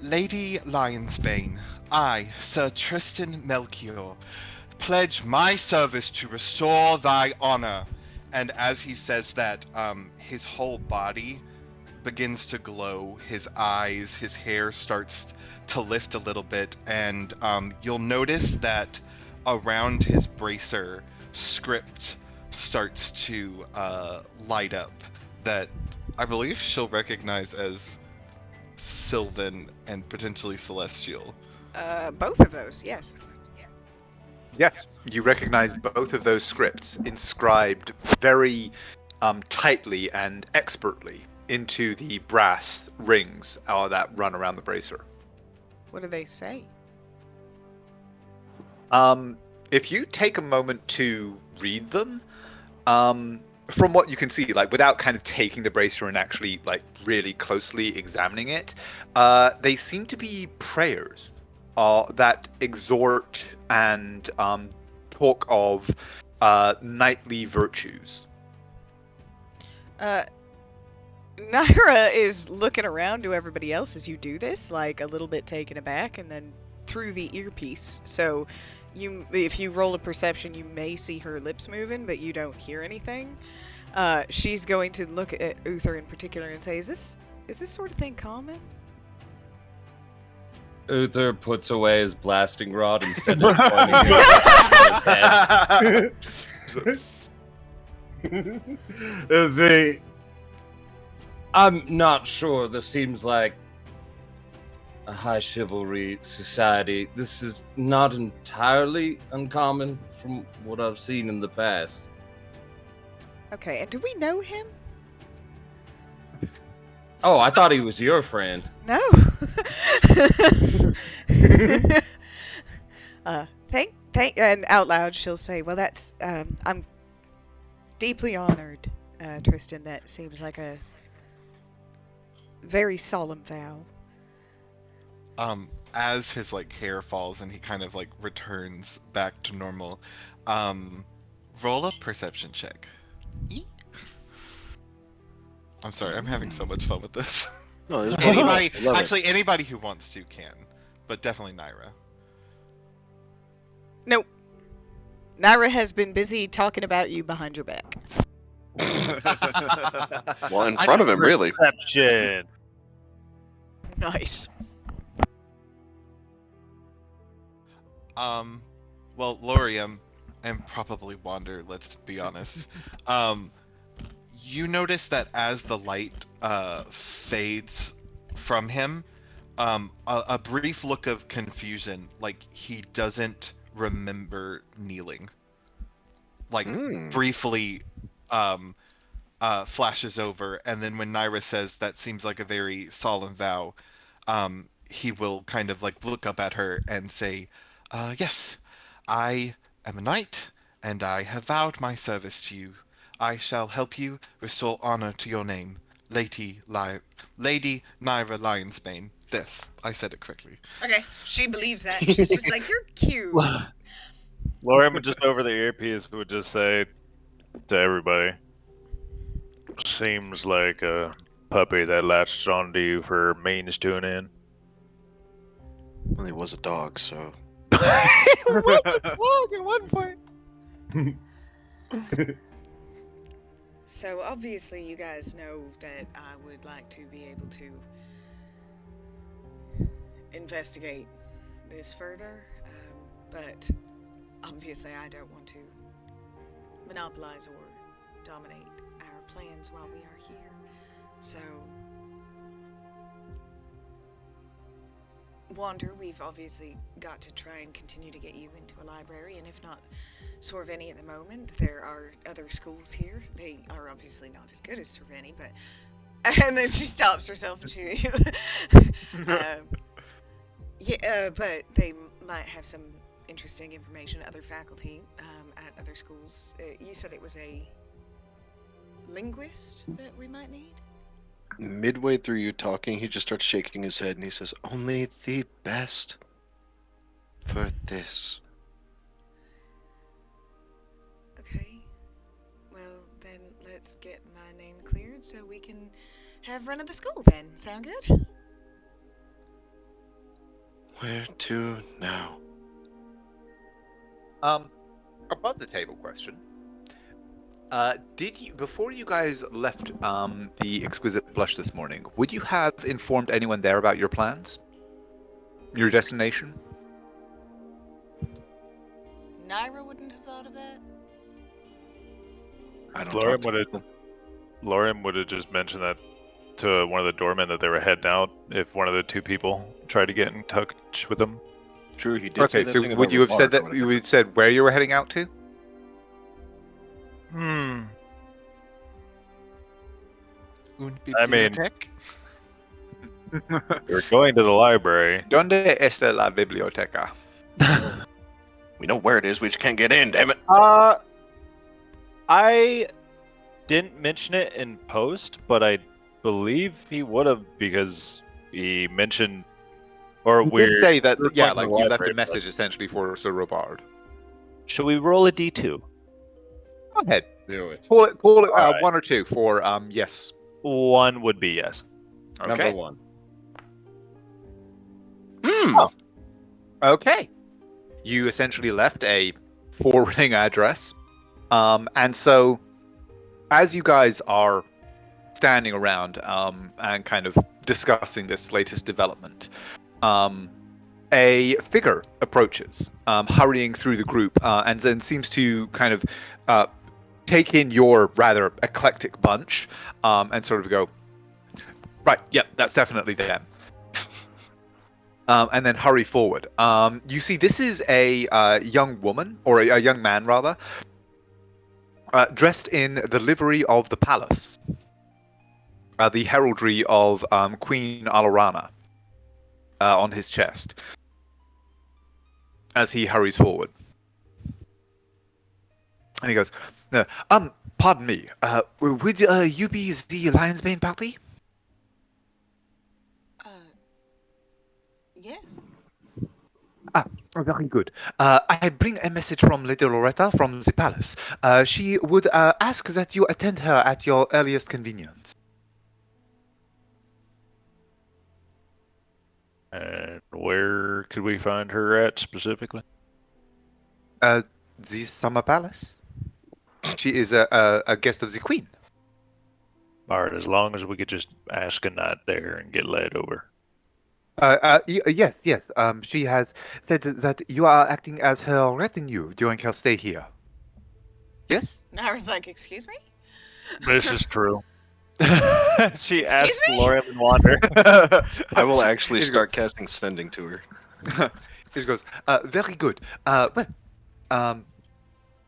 "Lady Lionsbane, I, Sir Tristan Melchior, pledge my service to restore thy honor." And as he says that, his whole body begins to glow, his eyes, his hair starts to lift a little bit, and you'll notice that around his bracer, script starts to light up that I believe she'll recognize as Sylvan and potentially Celestial. Both of those, yes. Yes, you recognize both of those scripts inscribed very tightly and expertly into the brass rings that run around the bracer. What do they say? If you take a moment to read them, from what you can see, like without kind of taking the bracer and actually like really closely examining it, they seem to be prayers that exhort and talk of knightly virtues. Naira is looking around to everybody else as you do this, like a little bit taken aback, and then through the earpiece. So, if you roll a perception, you may see her lips moving, but you don't hear anything. She's going to look at Uther in particular and say, "Is this sort of thing common?" Uther puts away his blasting rod instead of pointing it at his head. I'm not sure. This seems like a high chivalry society. This is not entirely uncommon from what I've seen in the past. Okay, and do we know him? Oh, I thought he was your friend. No. Thank, and out loud she'll say, "Well, that's, I'm deeply honored, Tristan. That seems like a very solemn vow." As his like hair falls and he kind of like returns back to normal, roll a perception check. I'm sorry, I'm having so much fun with this. No, this is Anybody, love it. actually, anybody who wants to can, but definitely Naira. Nope. Naira has been busy talking about you behind your back. Well, in front of him, really. Perception. Nice. Well, Lorium, and probably Wander, let's be honest. You notice that as the light fades from him. A brief look of confusion, like he doesn't remember kneeling. Like briefly flashes over, and then when Naira says that seems like a very solemn vow, he will kind of like look up at her and say, yes, I am a knight, and I have vowed my service to you. I shall help you restore honor to your name, Lady Naira Lionsbane. This, I said it correctly. Okay, she believes that. She's just like, you're cute. Lorian just over the earpiece would just say to everybody, seems like a puppy that latched onto you for means to an end. Well, he was a dog, so. It was a dog at one point. So obviously you guys know that I would like to be able to investigate this further, but obviously I don't want to monopolize or dominate our plans while we are here. So, Wander, we've obviously got to try and continue to get you into a library, and if not Sorveni at the moment, there are other schools here. They are obviously not as good as Sorveni, but... And then she stops herself and she... but they might have some interesting information, other faculty at other schools. You said it was a linguist that we might need? Midway through you talking, he just starts shaking his head and he says, only the best for this. Okay. Well, then let's get my name cleared so we can have run of the school then. Sound good? Where to now? Above the table question. Did you, before you guys left the Exquisite Blush this morning, would you have informed anyone there about your plans? Your destination? Naira wouldn't have thought of that? I don't Lorian would have just mentioned that to one of the doormen that they were heading out if one of the two people tried to get in touch with them. True, he did say Okay, that so thing would about you have said Lamarck or that? You whatever. would said where you were heading out to? I mean, we're going to the library. ¿Dónde está la biblioteca? We know where it is, we just can't get in, damn it. I didn't mention it in post, but I believe he would have because he mentioned, or You we're did say that, we're yeah, going to like the you left a library, message essentially for Sir Robard. Should we roll a d2? Go ahead. Do it. Call it Alright. 1 or 2 for yes. 1 would be yes. Okay. Number 1. Okay. You essentially left a forwarding address. And so as you guys are standing around and kind of discussing this latest development, a figure approaches, hurrying through the group, and then seems to kind of take in your rather eclectic bunch and sort of go, right, yep, that's definitely them. And then hurry forward. You see, this is a young woman, or a young man rather, dressed in the livery of the palace, the heraldry of Queen Alorana on his chest, as he hurries forward. And he goes, pardon me, would you be the Lionsbane party? Yes. Oh, very good. I bring a message from Lady Loretta from the palace. She would ask that you attend her at your earliest convenience. And where could we find her at specifically? The Summer Palace. She is a guest of the Queen. Alright, as long as we could just ask a night there and get led over. Yes. She has said that you are acting as her retinue during her stay here. Yes? Naira's like, excuse me? This is true. She Excuse asked me? Lorium and Wander. I will actually Here you start casting sending to her. He goes, very good. Well,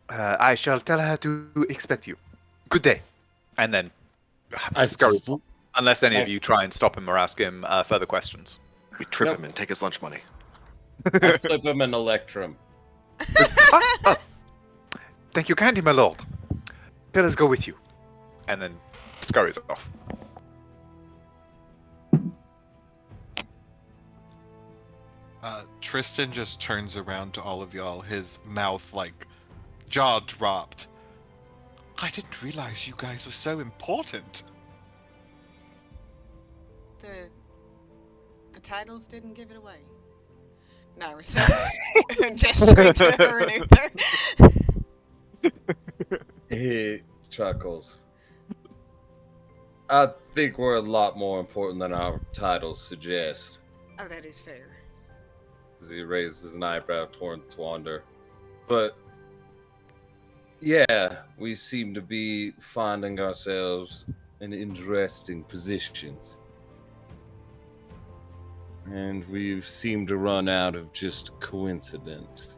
I shall tell her to expect you. Good day. And then I scurries fl- off, unless any of I- you try and stop him or ask him further questions. We trip Nope. him and take his lunch money. I flip him an electrum. Thank you kindly, my lord. Pillars go with you. And then scurries off. Tristan just turns around to all of y'all, his mouth like jaw dropped. I didn't realize you guys were so important. The titles didn't give it away. Naira says, gesturing to her and Uther. He chuckles. I think we're a lot more important than our titles suggest. Oh, that is fair. As he raises an eyebrow towards Wander. But yeah, we seem to be finding ourselves in interesting positions. And we've seemed to run out of just coincidence.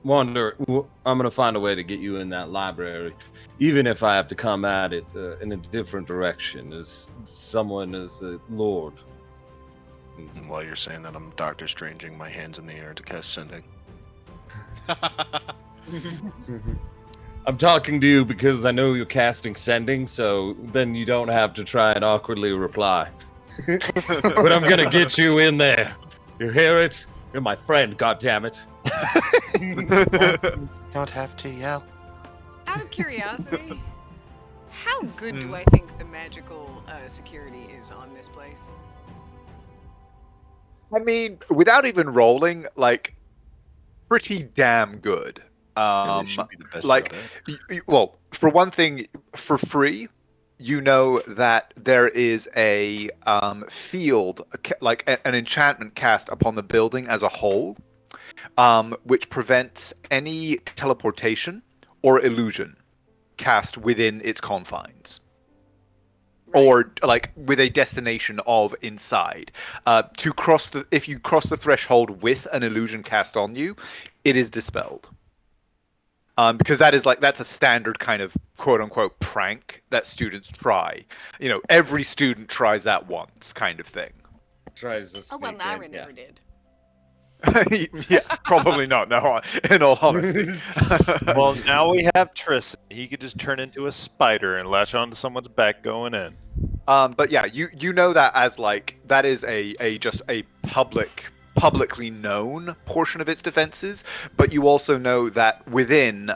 Wander, I'm going to find a way to get you in that library, even if I have to come at it in a different direction, as someone as a lord. And while you're saying that, I'm Doctor Stranging my hands in the air to cast sending. I'm talking to you because I know you're casting sending, so then you don't have to try and awkwardly reply. But I'm gonna get you in there. You hear it? You're my friend, goddammit. Don't have to yell. Out of curiosity, how good do I think the magical security is on this place? I mean, without even rolling, like, pretty damn good. Really should be the best like, well, for one thing, for free, you know that there is a field, like an enchantment cast upon the building as a whole, which prevents any teleportation or illusion cast within its confines. Right. Or like with a destination of inside. If you cross the threshold with an illusion cast on you, it is dispelled. Because that's a standard kind of quote unquote prank that students try. You know, every student tries that once, kind of thing. Tries to Oh well, sneak Naira in, never did. Yeah, probably not. No, in all honesty. Well, now we have Tristan. He could just turn into a spider and latch onto someone's back going in. But yeah, you know that as like that is just a publicly known portion of its defenses, but you also know that within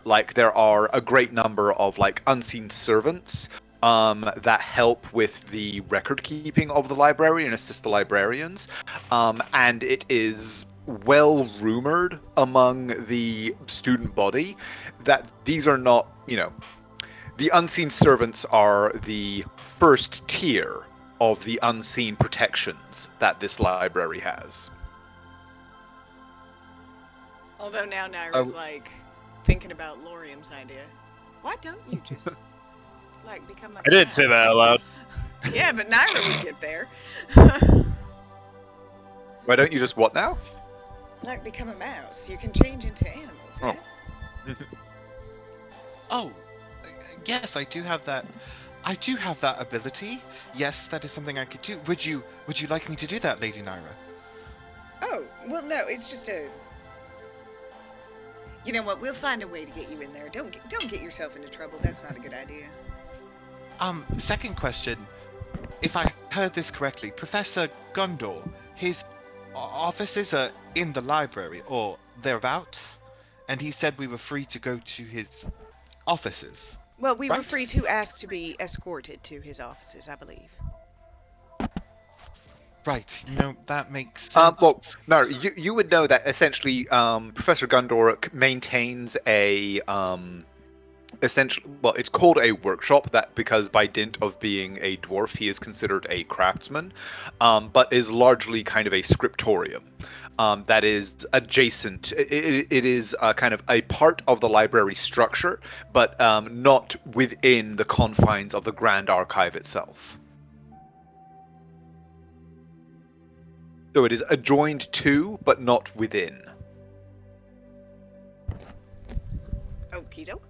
like there are a great number of like unseen servants that help with the record keeping of the library and assist the librarians, and it is well rumored among the student body that these are not, the unseen servants are the first tier of the unseen protections that this library has. Although now Naira's like thinking about Lorium's idea. Why don't you just like become like I didn't say that out loud. Yeah, but Naira would get there. Why don't you just what now? Like become a mouse. You can change into animals. Oh. Eh? Oh, yes, I do have that. I do have that ability. Yes, that is something I could do. Would you like me to do that, Lady Naira? Oh, well, no, it's just a. You know what? We'll find a way to get you in there. Don't get yourself into trouble. That's not a good idea. Second question. If I heard this correctly, Professor Gondor, his offices are in the library or thereabouts, and he said we were free to go to his offices. Well, we were Right. free to ask to be escorted to his offices, I believe. Right. That makes sense. Well, no, you would know that essentially Professor Gundor maintains a it's called a workshop, that because by dint of being a dwarf he is considered a craftsman, but is largely kind of a scriptorium. that is adjacent. It is kind of a part of the library structure, but not within the confines of the Grand Archive itself. So it is adjoined to, but not within. Okie doke.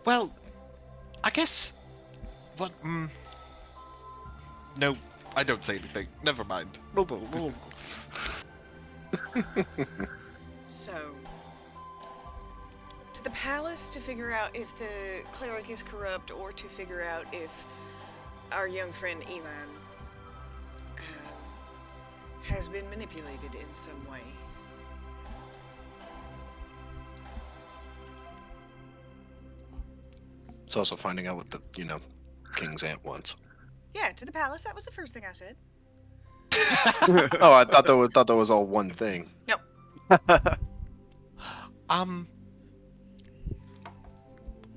Well, I guess. What? No, I don't say anything. Never mind. So, to the palace to figure out if the cleric is corrupt, or to figure out if our young friend Elan has been manipulated in some way. It's also finding out what the, King's aunt wants. Yeah, to the palace. That was the first thing I said. Oh, I thought that was all one thing. No.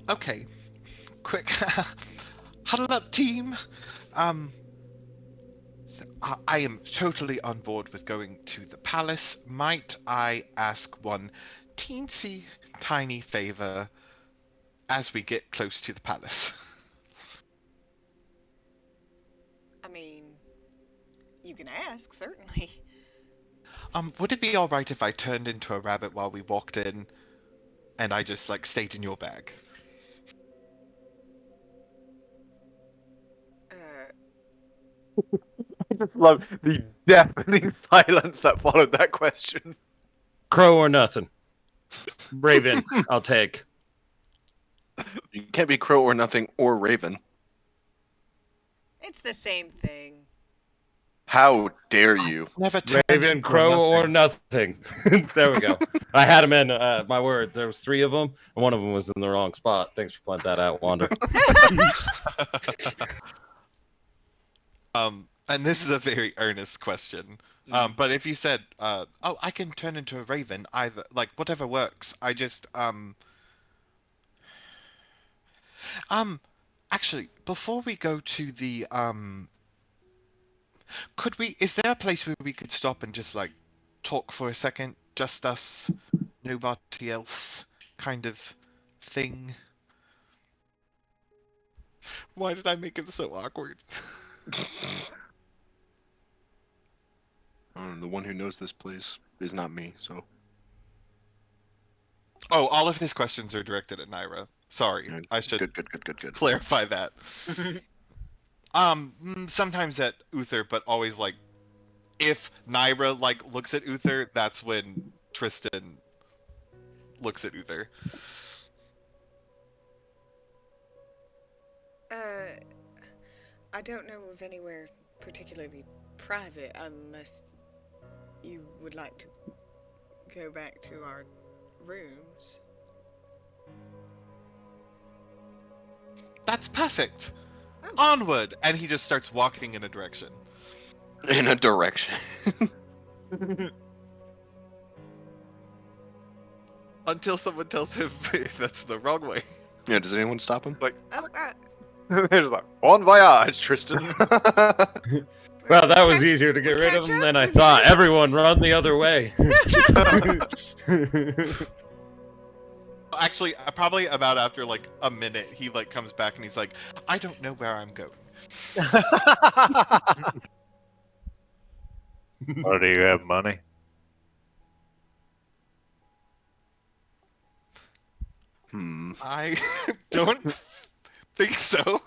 Okay. Quick. Huddle up, team. I am totally on board with going to the palace. Might I ask one teensy tiny favor as we get close to the palace? I mean, you can ask, certainly. Would it be alright if I turned into a rabbit while we walked in and I just, stayed in your bag? I just love the deafening silence that followed that question. Crow or nothing. Raven, I'll take. You can't be crow or nothing or raven. It's the same thing. How dare you? Never turned Raven, into crow, or nothing. nothing. There we go. I had him in my words. There was 3 of them, and one of them was in the wrong spot. Thanks for pointing that out, Wander. And this is a very earnest question. But if you said, oh, I can turn into a raven, either, whatever works. I just, actually, before we go to the, is there a place where we could stop and just, talk for a second? Just us, nobody else, kind of thing? Why did I make it so awkward? The one who knows this place is not me, so. Oh, all of his questions are directed at Naira. Sorry, I should Good. clarify that. Sometimes at Uther, but always if Naira looks at Uther, that's when Tristan looks at Uther. I don't know of anywhere particularly private unless you would like to go back to our rooms. That's perfect. Oh. Onward! And he just starts walking in a direction. In a direction. Until someone tells him that's the wrong way. Yeah, does anyone stop him? There's bon voyage, Tristan. Well, that was easier to get rid of him than I thought. Everyone run the other way. Actually, probably about after a minute, he comes back and he's like, I don't know where I'm going. Or do you have money? I don't think so.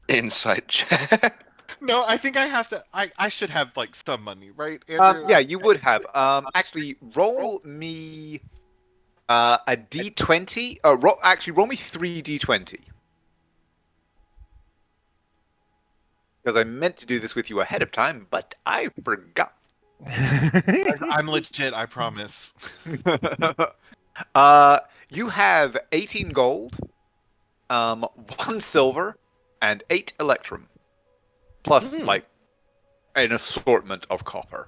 Insight check. No, I think I have to. I should have some money, right, Andrew? Yeah, you would have. Actually, roll me a d20. Roll me 3 d20. Because I meant to do this with you ahead of time, but I forgot. I'm legit, I promise. You have 18 gold, 1 silver, and 8 electrum. Plus, an assortment of copper.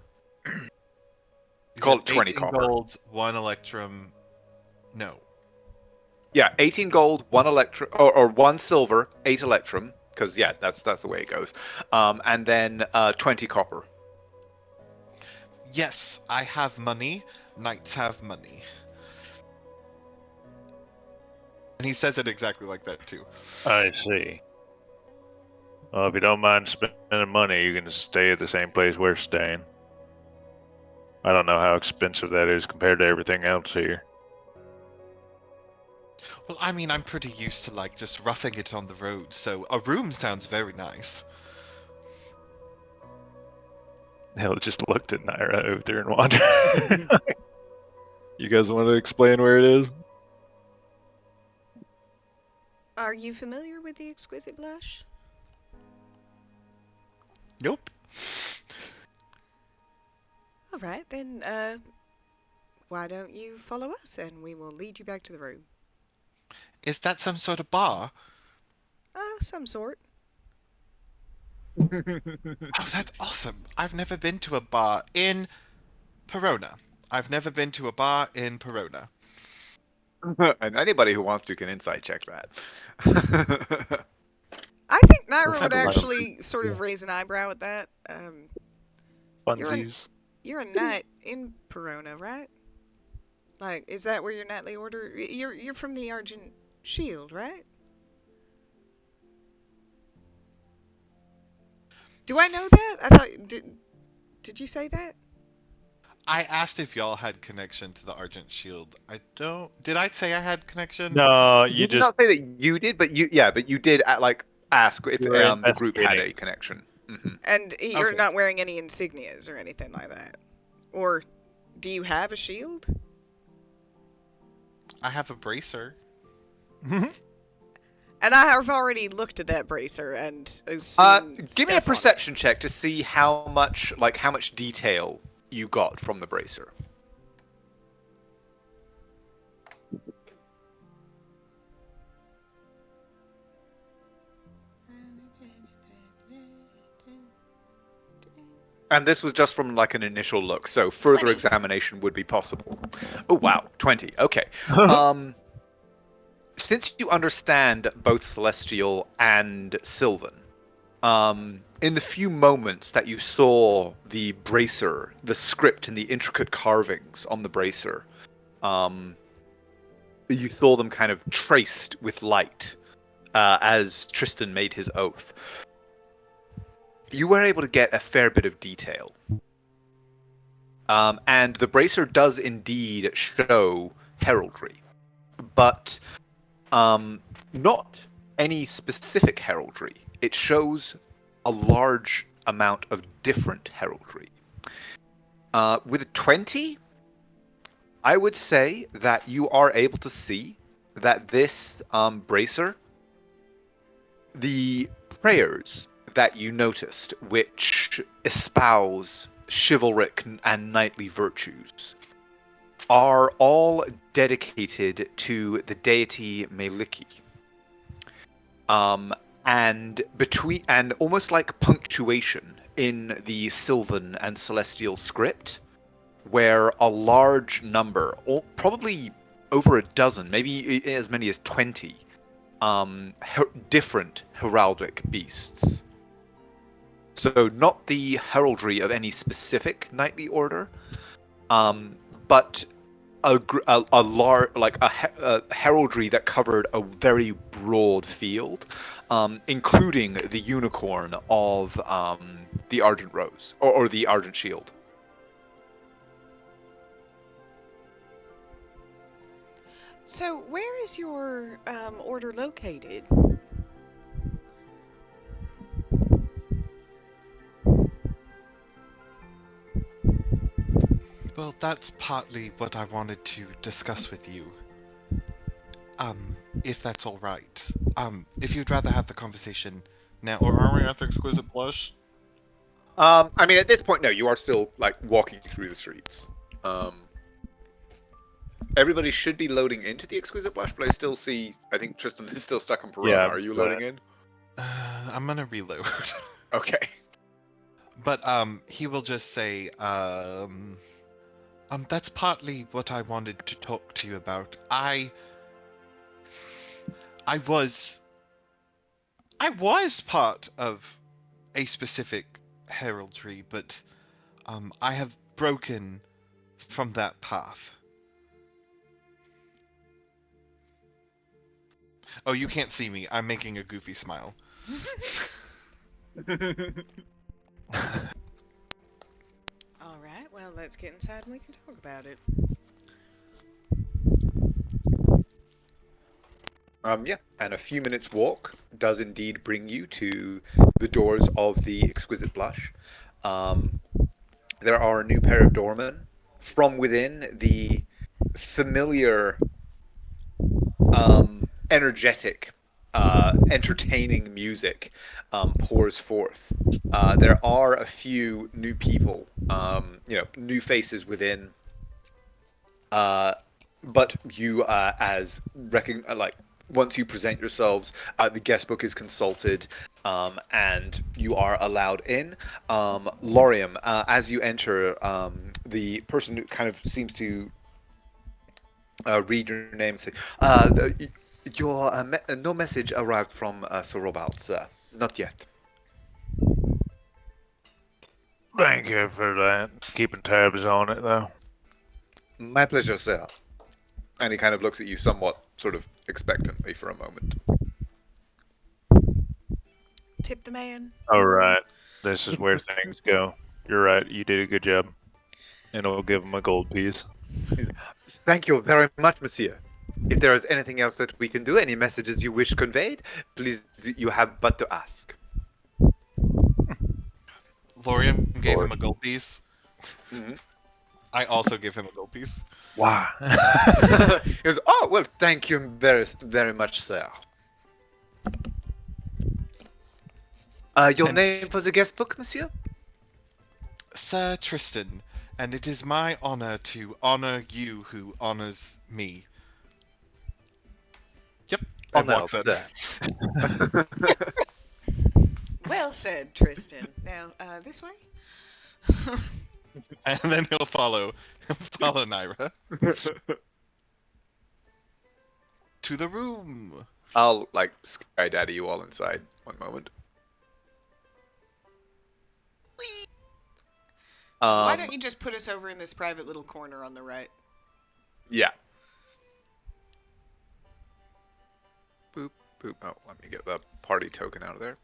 Call it 20 copper. Gold, 1 electrum. No. Yeah, 18 gold, 1 electrum, or 1 silver, 8 electrum, because yeah, that's the way it goes. And then 20 copper. Yes, I have money. Knights have money. And he says it exactly like that too. I see. Well, if you don't mind spending money, you can stay at the same place we're staying. I don't know how expensive that is compared to everything else here. Well, I mean, I'm pretty used to like just roughing it on the road, so a room sounds very nice. Hell, just looked at Naira over there and wandered. You guys want to explain where it is? Are you familiar with the exquisite blush? Nope. All right, then, why don't you follow us and we will lead you back to the room? Is that some sort of bar? Some sort. Oh, that's awesome. I've never been to a bar in Perona. I've never been to a bar in Perona. And anybody who wants to can insight check that. I think Naira would fun. actually sort of raise an eyebrow at that. Funsies. You're a knight in Perona, right? Like, is that where your knightly order? You're from the Argent Shield, right? Do I know that? I thought did you say that? I asked if y'all had connection to the Argent Shield. I don't. Did I say I had connection? No, You you did just not say that you did, but you did like ask if You were the group had investigating. a connection. Hmm. And you're Okay. not wearing any insignias or anything like that. Or do you have a shield? I have a bracer. And I have already looked at that bracer and seen Give me a stuff on it. perception check to see how much detail you got from the bracer. And this was just from like an initial look, so further 20. examination would be possible. Oh wow, 20. Okay. Since you understand both Celestial and Sylvan, in the few moments that you saw the bracer, the script and the intricate carvings on the bracer, you saw them kind of traced with light as Tristan made his oath. You were able to get a fair bit of detail. And the bracer does indeed show heraldry, but not any specific heraldry. It shows a large amount of different heraldry. With a 20, I would say that you are able to see that this bracer, the prayers that you noticed, which espouse chivalric and knightly virtues, are all dedicated to the deity Meliki. And almost like punctuation in the Sylvan and Celestial script, where a large number, or probably over a dozen, maybe as many as 20, different heraldic beasts. So not the heraldry of any specific knightly order, but a heraldry that covered a very broad field, including the unicorn of the Argent Rose or the Argent Shield. So, where is your order located? Well, that's partly what I wanted to discuss with you. If that's all right. If you'd rather have the conversation now, or are we at the Exquisite Blush? I mean, at this point, no. You are still like walking through the streets. Everybody should be loading into the Exquisite Blush, but I still see. I think Tristan is still stuck on Perona. Yeah, Are you loading in? I'm gonna reload. Okay. But he will just say, that's partly what I wanted to talk to you about. I I was part of a specific heraldry, but I have broken from that path. Oh, you can't see me. I'm making a goofy smile. All right, well, let's get inside and we can talk about it. Yeah, and a few minutes walk does indeed bring you to the doors of the Exquisite Blush. There are a new pair of doormen. From within, the familiar, energetic, entertaining music pours forth. There are a few new people, new faces within. But you, once you present yourselves, the guest book is consulted, and you are allowed in. Lorium, as you enter, the person who kind of seems to read your name, say, no message arrived from Sir Robald, sir. Not yet. Thank you for that. Keeping tabs on it, though. My pleasure, sir. And he kind of looks at you somewhat sort of expectantly for a moment. Tip the man. All right. This is where things go. You're right. You did a good job. And I'll give him a gold piece. Thank you very much, monsieur. If there is anything else that we can do, any messages you wish conveyed, please, you have but to ask. Lorian gave him a gold piece. Mm-hmm. I also give him a gold piece. Wow. He goes, oh, well, thank you very, very much, sir. Your name for the guest book, monsieur? Sir Tristan, and it is my honor to honor you who honors me. Yep. And Honor, walks in. sir. Well said, Tristan. Now, this way? And then he'll follow Naira. To the room. I'll, sky daddy you all inside. One moment. Why don't you just put us over in this private little corner on the right? Yeah. Boop, boop. Oh, let me get the party token out of there.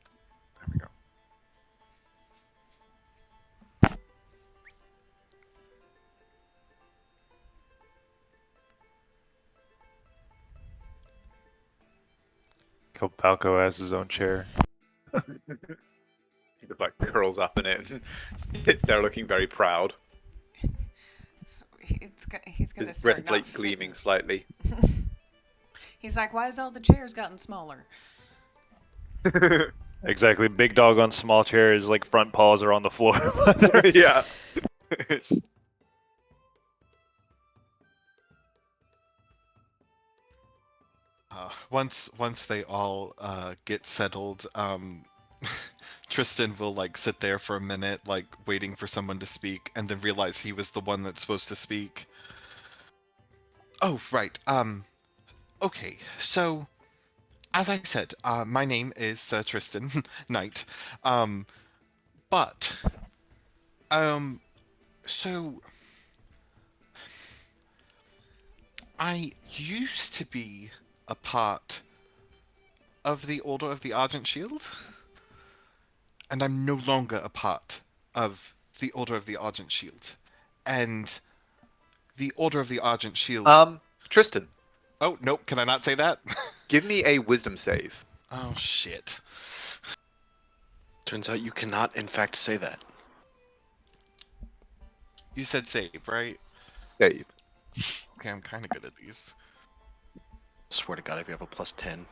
There we go. Falco has his own chair. He just curls up in it and sits there looking very proud. He's gonna His start breastplate not gleaming slightly. He's like, why has all the chairs gotten smaller? Exactly. Big dog on small chair is like front paws are on the floor. Yeah. Once they all get settled, Tristan will sit there for a minute, waiting for someone to speak, and then realize he was the one that's supposed to speak. Oh, right. Okay. So, as I said, my name is Tristan Knight. So I used to be a part of the Order of the Argent Shield, and I'm no longer a part of the Order of the Argent Shield. And the Order of the Argent Shield... Tristan. Oh, nope, can I not say that? Give me a wisdom save. Oh, shit. Turns out you cannot, in fact, say that. You said save, right? Save. Okay, I'm kind of good at these. Swear to God, if you have a plus 10.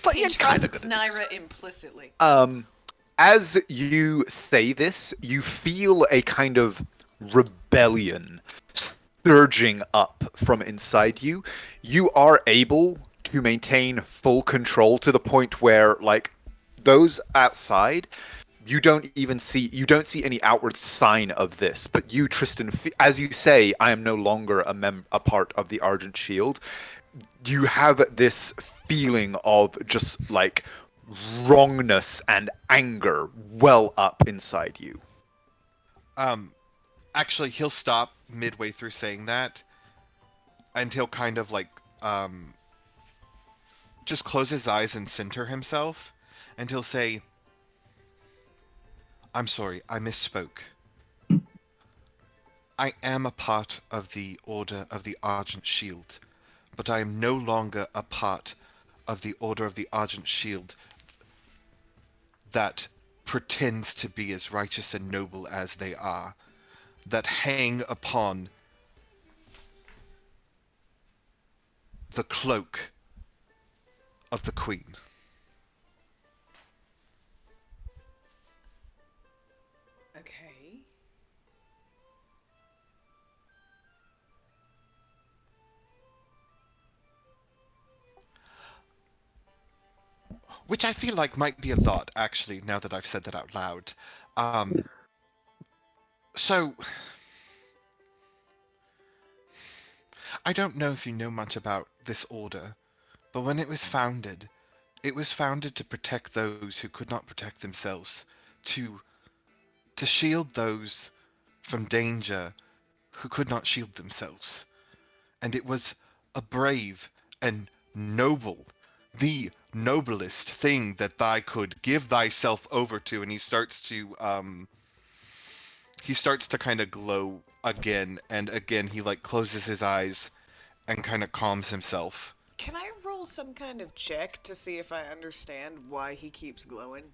But He you're kind of trusts good at Naira implicitly. As you say this, you feel a kind of rebellion surging up from inside you. You are able to maintain full control to the point where, those outside, you don't see any outward sign of this. But you, Tristan, as you say, I am no longer a part of the Argent Shield. you have this feeling of just like wrongness and anger well up inside you. Actually, he'll stop midway through saying that, and he'll kind of like just close his eyes and center himself, and he'll say, "I'm sorry, I misspoke. I am a part of the Order of the Argent Shield, but I am no longer a part of the Order of the Argent Shield that pretends to be as righteous and noble as they are, that hang upon the cloak of the Queen." Okay. Which I feel like might be a lot, actually, now that I've said that out loud. So, I don't know if you know much about this order, but when it was founded to protect those who could not protect themselves, to shield those from danger who could not shield themselves. And it was a brave and noble, the noblest thing that thou could give thyself over to. And he starts to kind of glow again, and again he like closes his eyes and kind of calms himself. Can I roll some kind of check to see if I understand why he keeps glowing?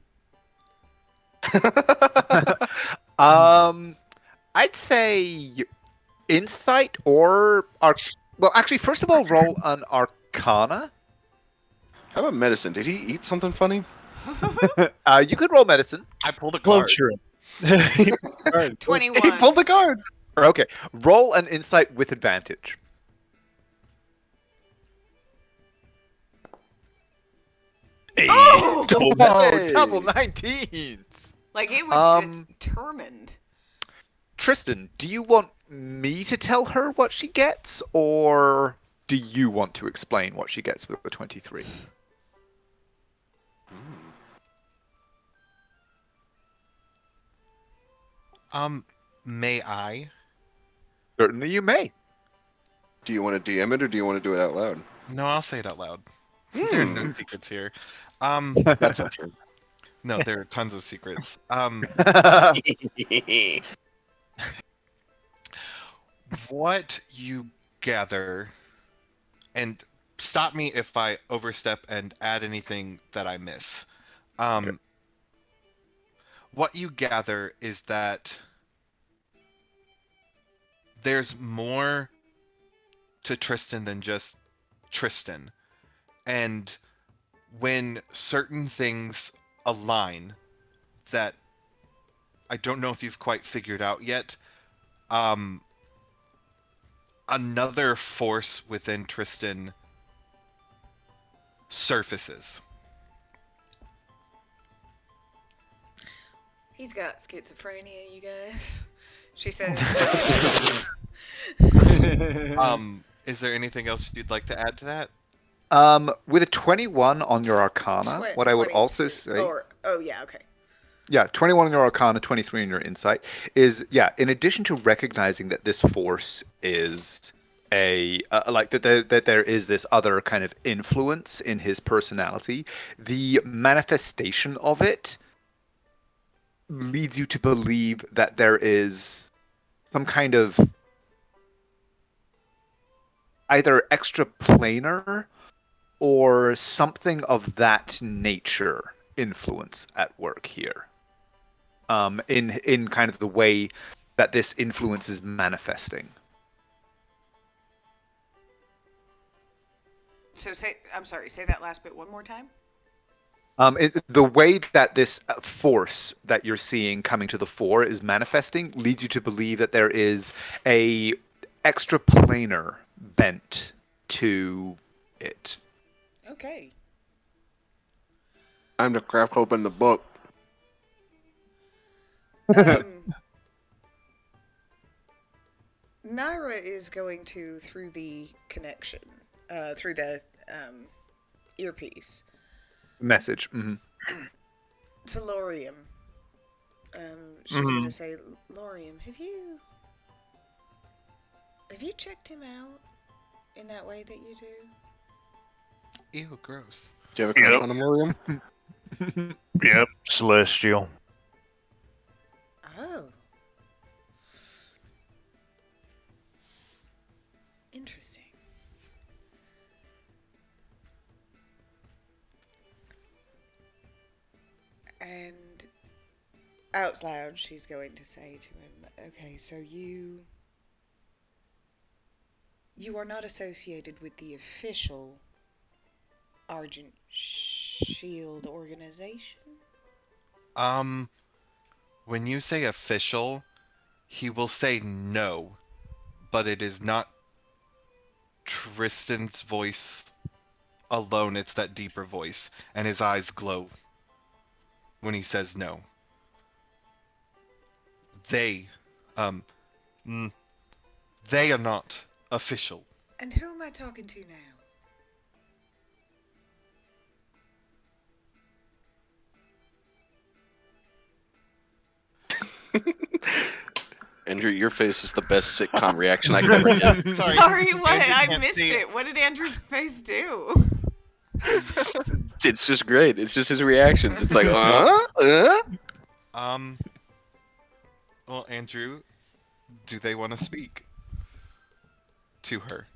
I'd say insight or well, actually, first of all, roll an Arcana. How about medicine? Did he eat something funny? You could roll medicine. I pulled a card. 21. He pulled the card. Okay, roll an insight with advantage. Hey, Oh! double Oh, double 19s. Like it was determined. Tristan, do you want me to tell her what she gets, or do you want to explain what she gets with the 23? May I? Certainly you may. Do you want to DM it or do you want to do it out loud? No, I'll say it out loud. There are no secrets here. That's not true. No, there are tons of secrets. What you gather, and stop me if I overstep and add anything that I miss. Okay. What you gather is that there's more to Tristan than just Tristan. And when certain things align that I don't know if you've quite figured out yet, another force within Tristan surfaces. He's got schizophrenia, you guys. She says. Is there anything else you'd like to add to that? With a 21 on your Arcana, what I would also say... Oh, yeah, okay. Yeah, 21 on your Arcana, 23 on your Insight, is, yeah, in addition to recognizing that this force is that there is this other kind of influence in his personality, the manifestation of it leads you to believe that there is some kind of either extraplanar or something of that nature influence at work here. In kind of the way that this influence is manifesting. So say that last bit one more time. The way that this force that you're seeing coming to the fore is manifesting leads you to believe that there is a extraplanar bent to it. Okay. I'm to crack open the book. Naira is going to, through the connection, through the earpiece Message. to Lorium. She's gonna say, Lorium, have you checked him out in that way that you do? Ew, gross. Do you have a crush on him, William? Yep, celestial. Oh. Interesting. And out loud, she's going to say to him, okay, so you are not associated with the official Argent Shield organization? When you say official, he will say no, but it is not Tristan's voice alone, it's that deeper voice, and his eyes glow when he says no. They are not official. And who am I talking to now? Andrew, your face is the best sitcom reaction I could ever get. Sorry, what? Andrew I can't missed see it. What did Andrew's face do? It's just great. It's just his reactions. It's like, Well, Andrew, do they want to speak to her?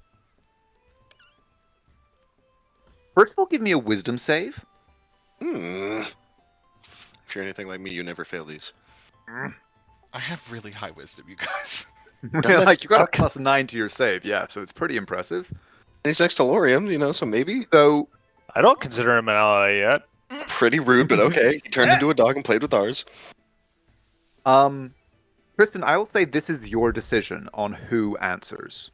First of all, give me a wisdom save. If you're anything like me, you never fail these. I have really high wisdom, you guys. Like, you got a +9 to your save, yeah, so it's pretty impressive. And he's next to Lorium, so maybe. So, I don't consider him an ally yet. Pretty rude, but okay. He turned into a dog and played with ours. Tristan, I will say this is your decision on who answers.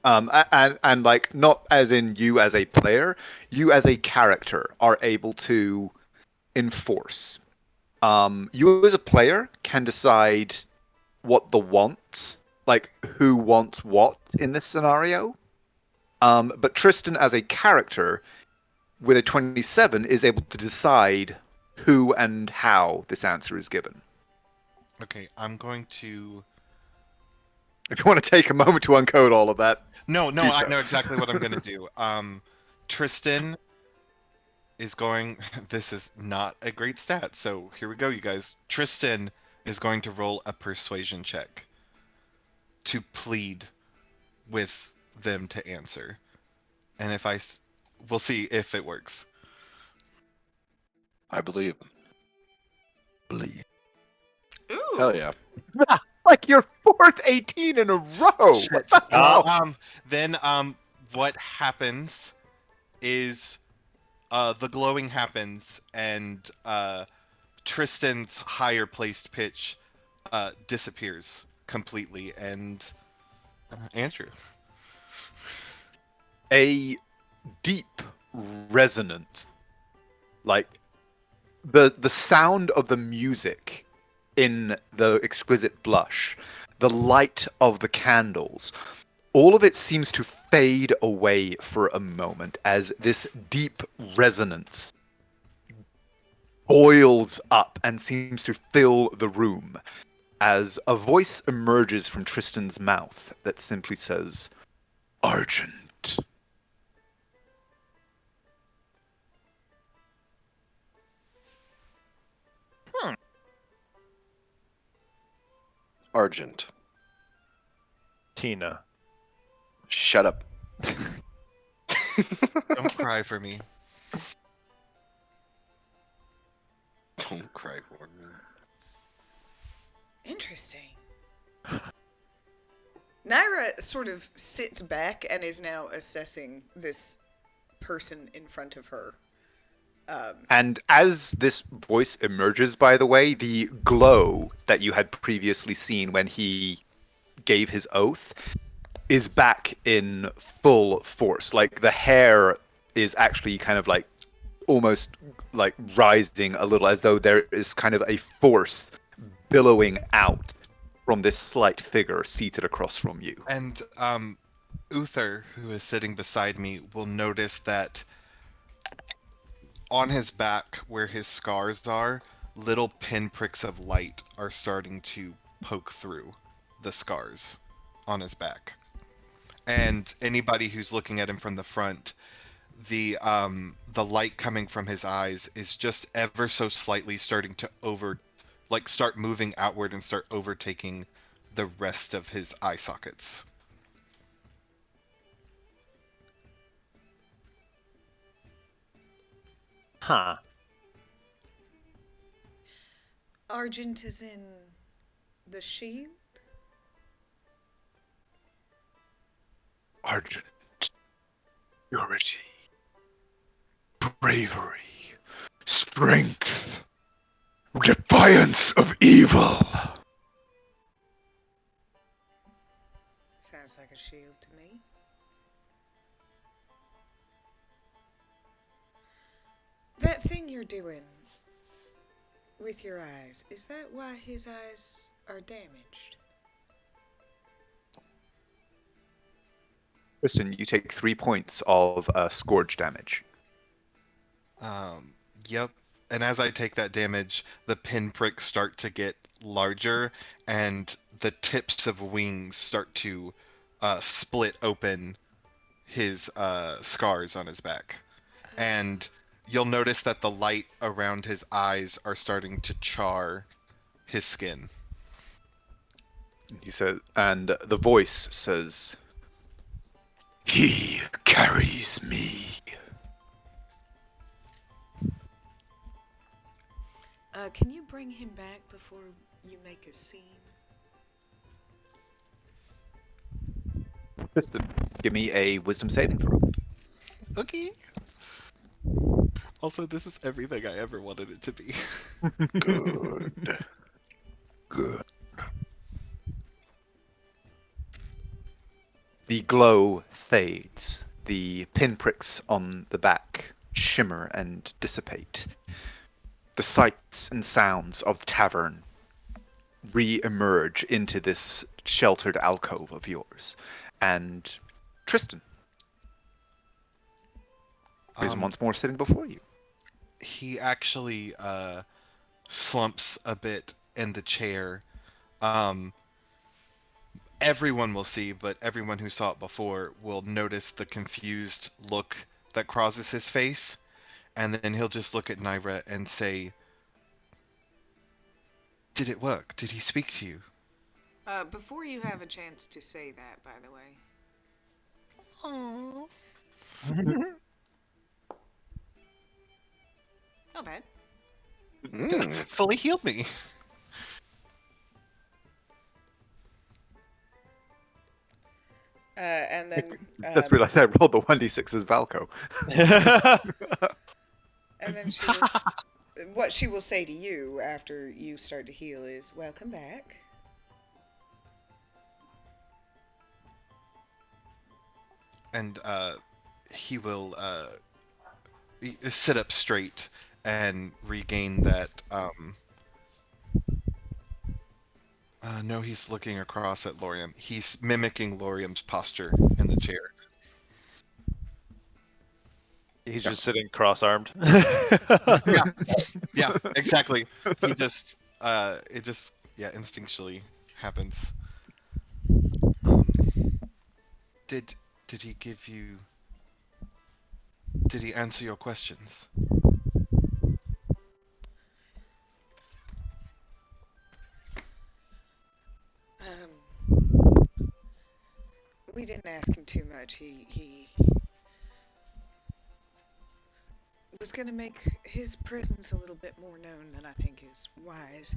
And like, not as in you as a player, you as a character are able to enforce. You as a player can decide what the wants, like who wants what in this scenario. But Tristan as a character with a 27 is able to decide who and how this answer is given. Okay, I'm going to... If you want to take a moment to uncode all of that. No, do I so. know exactly what I'm going to do. Tristan is going... This is not a great stat, so here we go, you guys. Tristan is going to roll a persuasion check to plead with them to answer. And if we'll see if it works. I believe. Ooh. Hell yeah. Like your fourth 18 in a row. Shit. Then what happens is the glowing happens and Tristan's higher placed pitch disappears completely, and Andrew. A deep resonant, like the sound of the music in the exquisite blush, the light of the candles, all of it seems to fade away for a moment as this deep resonance boils up and seems to fill the room as a voice emerges from Tristan's mouth that simply says, "Argent." Argent. Tina. Shut up. Don't cry for me. Don't cry for me. Interesting. Naira sort of sits back and is now assessing this person in front of her. And as this voice emerges, by the way, the glow that you had previously seen when he gave his oath is back in full force. Like, the hair is actually kind of like almost like rising a little, as though there is kind of a force billowing out from this slight figure seated across from you. And Uther, who is sitting beside me, will notice that on his back, where his scars are, little pinpricks of light are starting to poke through the scars on his back. And anybody who's looking at him from the front, the light coming from his eyes is just ever so slightly starting to start moving outward and start overtaking the rest of his eye sockets. Huh. Argent is in the shield? Argent, purity, bravery, strength, defiance of evil. Sounds like a shield to me. That thing you're doing with your eyes, is that why his eyes are damaged? Kristen, you take 3 points of scourge damage. Yep. And as I take that damage, the pinpricks start to get larger, and the tips of wings start to split open his scars on his back. And you'll notice that the light around his eyes are starting to char his skin. He says, and the voice says, "He carries me." Can you bring him back before you make a scene? Kristen, give me a wisdom saving throw. Okay. Also, this is everything I ever wanted it to be. Good. Good. The glow fades. The pinpricks on the back shimmer and dissipate. The sights and sounds of the tavern re-emerge into this sheltered alcove of yours. And Tristan is once more sitting before you. He actually slumps a bit in the chair. Everyone will see, but everyone who saw it before will notice the confused look that crosses his face, and then he'll just look at Naira and say, "Did it work? Did he speak to you?" Before you have a chance to say that, by the way. Aww. Not bad. Fully healed me. And then Just realized I rolled the 1d6 as Valco. and then she will what she will say to you after you start to heal is, "Welcome back." And he will sit up straight and regain that. No, he's looking across at Lorium. He's mimicking Lorium's posture in the chair. He's just sitting cross-armed. Yeah, exactly. He just, instinctually happens. Did he give you? Did he answer your questions? We didn't ask him too much. He was gonna make his presence a little bit more known than I think is wise.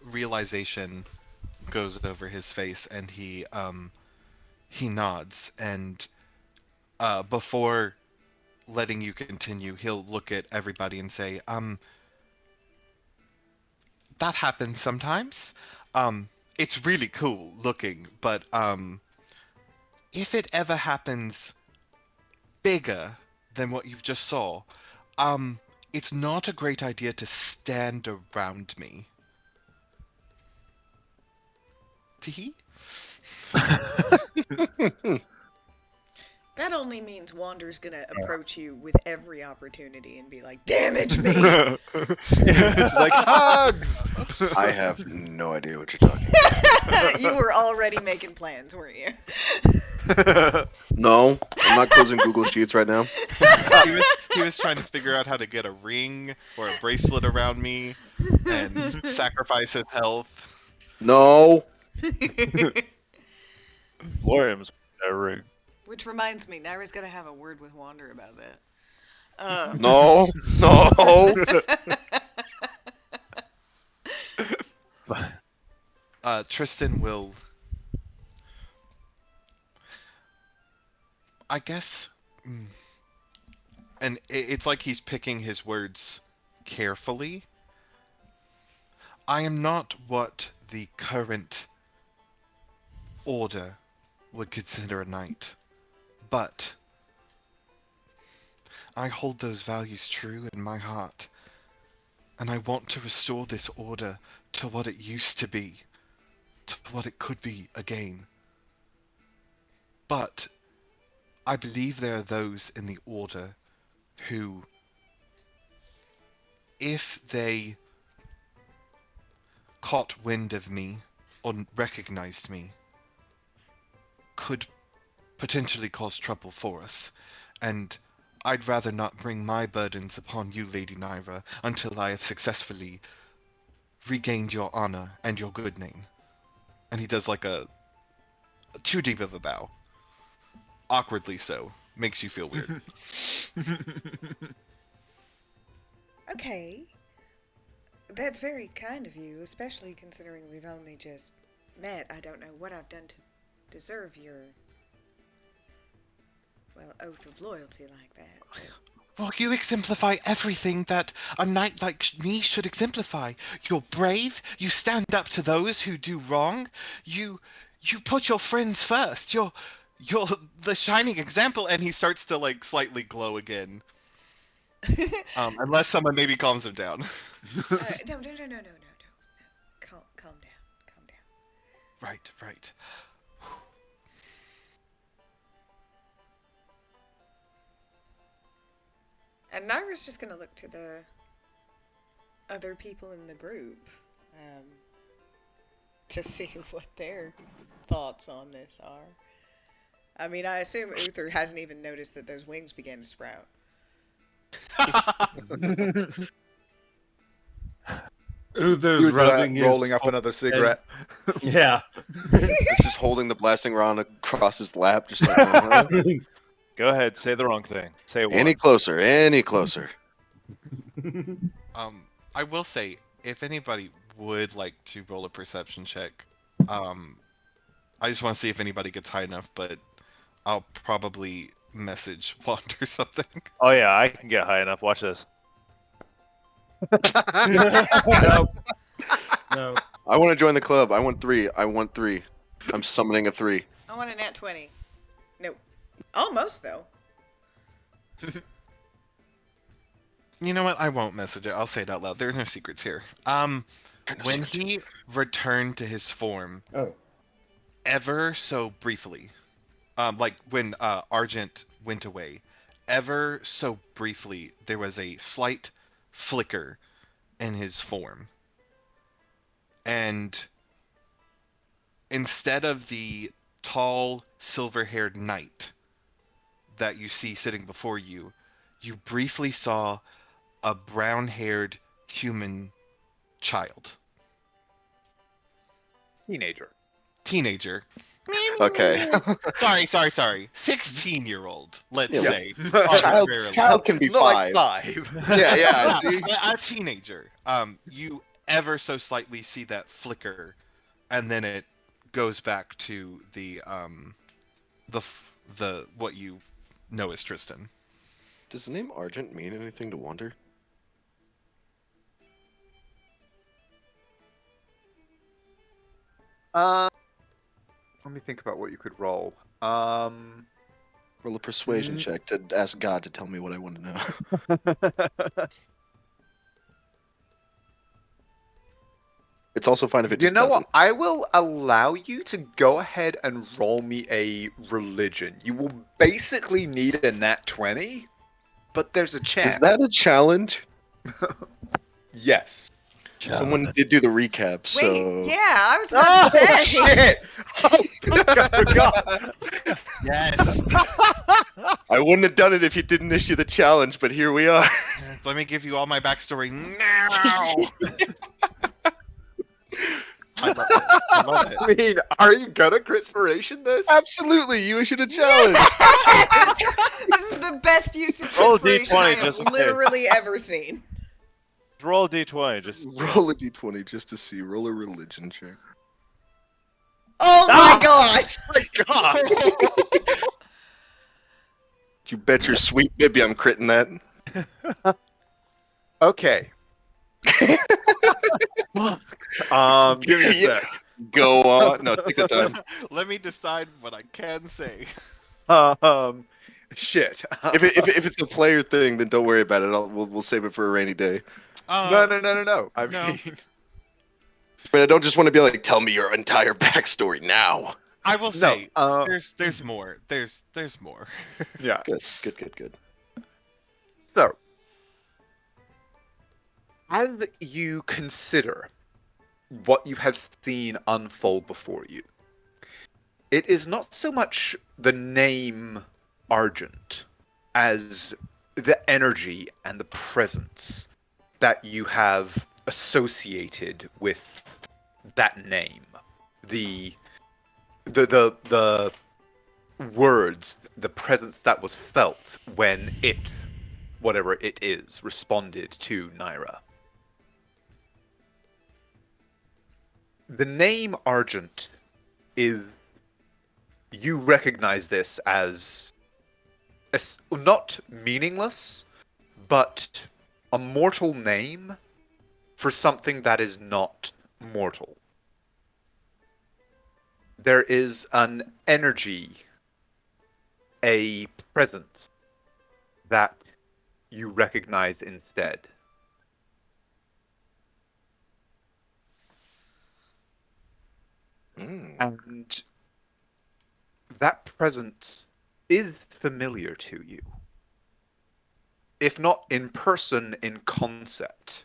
Realization goes over his face, and he nods, and before letting you continue, he'll look at everybody and say, that happens sometimes. It's really cool looking, but if it ever happens bigger than what you've just saw, it's not a great idea to stand around me. Tee. That only means Wander's gonna approach you with every opportunity and be like, "Damage me!" She's like, hugs! I have no idea what you're talking about. You were already making plans, weren't you? No, I'm not closing Google Sheets right now. He was trying to figure out how to get a ring or a bracelet around me and sacrifice his health. No. Williams, a ring. Which reminds me, Naira's gonna have a word with Wander about that. No. No. Tristan will, I guess, and it's like he's picking his words carefully. I am not what the current order would consider a knight, but I hold those values true in my heart, and I want to restore this order to what it used to be, to what it could be again. But I believe there are those in the order who, if they caught wind of me or recognized me, could potentially cause trouble for us, and I'd rather not bring my burdens upon you, Lady Naira, until I have successfully regained your honor and your good name. And he does like a too deep of a bow. Awkwardly so. Makes you feel weird. Okay. That's very kind of you, especially considering we've only just met. I don't know what I've done to deserve your, well, oath of loyalty like that. But... Well, you exemplify everything that a knight like me should exemplify. You're brave, you stand up to those who do wrong, you put your friends first, you're the shining example, and he starts to, like, slightly glow again. Unless someone maybe calms him down. No. Calm down. Right. And Naira's just gonna look to the other people in the group to see what their thoughts on this are. I mean, I assume Uther hasn't even noticed that those wings began to sprout. Uther's rubbing his rolling up another cigarette. Yeah. Just holding the blasting round across his lap, just like, Go ahead, say the wrong thing. Say it any once. closer, any closer. I will say, if anybody would like to roll a perception check, I just want to see if anybody gets high enough, but I'll probably message Wander or something. Oh yeah, I can get high enough. Watch this. No. I want to join the club. I want 3. I'm summoning a 3. I want a nat 20. Nope. Almost, though. You know what? I won't message it. I'll say it out loud. There are no secrets here. When he returned to his form, ever so briefly, like when Argent went away, ever so briefly, there was a slight flicker in his form. And instead of the tall, silver-haired knight that you see sitting before you, you briefly saw a brown-haired human child. Teenager. Okay. Sorry. 16-year-old, let's say. Child can be Not 5. like 5. Yeah, see? A teenager. You ever so slightly see that flicker, and then it goes back to the what you know as Tristan. Does the name Argent mean anything to Wander? Let me think about what you could roll. Roll a persuasion check to ask God to tell me what I want to know. It's also fine if it You just know doesn't. what? I will allow you to go ahead and roll me a religion. You will basically need a nat 20, but there's a chance. Is that a challenge? Yes. Someone did do the recap, so. Wait, yeah, I was about to say. Shit! Oh, fuck, I forgot. Yes. I wouldn't have done it if you didn't issue the challenge, but here we are. Let me give you all my backstory now. I love it. I love it. I mean, are you gonna Critspiration this? Absolutely, you issued a challenge. Yes! This is the best use of Roll a inspiration I D20 have just in case. literally ever seen. Roll a d20. Just Roll a d20 just to see. Roll a religion check. Oh my gosh! God. You bet your sweet bibby I'm critting that. Okay. Give me a sec. Go on. No, take the time. Let me decide what I can say. Shit. If it's a player thing, then don't worry about it. We'll save it for a rainy day. No. I no. mean, But I don't just want to be like, tell me your entire backstory now. I will say, no. there's more. There's more. Yeah. Good. So, as you consider what you have seen unfold before you, it is not so much the name Argent as the energy and the presence that you have associated with that name. The words, the presence that was felt when it, whatever it is, responded to Naira. The name Argent is, you recognize this as not meaningless, but a mortal name for something that is not mortal. There is an energy, a presence that you recognize instead. And that presence is familiar to you. If not in person, in concept.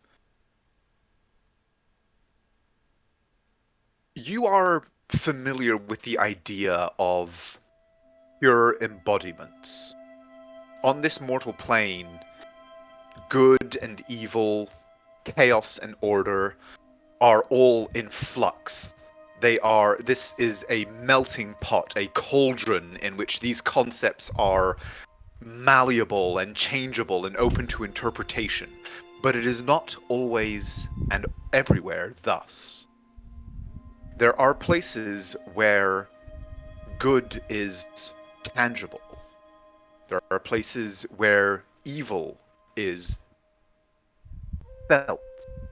You are familiar with the idea of pure embodiments. On this mortal plane, good and evil, chaos and order are all in flux. This is a melting pot, a cauldron in which these concepts are malleable and changeable and open to interpretation. But it is not always and everywhere thus. There are places where good is tangible. There are places where evil is felt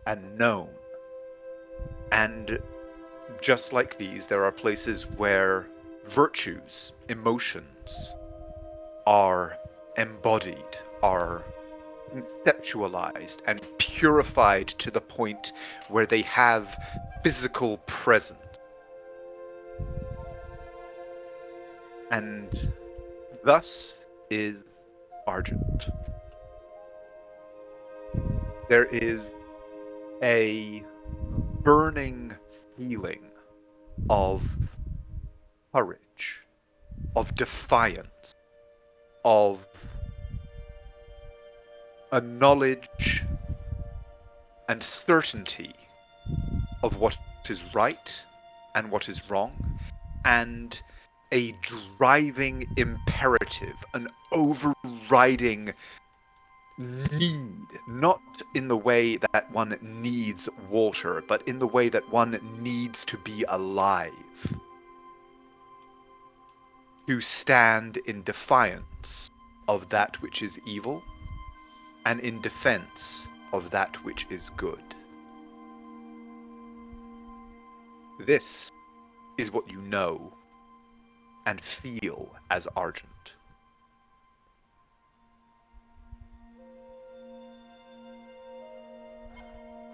and known. And just like these, there are places where virtues, emotions, are embodied, are conceptualized and purified to the point where they have physical presence. And thus is Argent. There is a burning feeling of courage, of defiance, of a knowledge and certainty of what is right and what is wrong, and a driving imperative, an overriding need, not in the way that one needs water, but in the way that one needs to be alive. To stand in defiance of that which is evil, and in defense of that which is good. This is what you know and feel as Argent.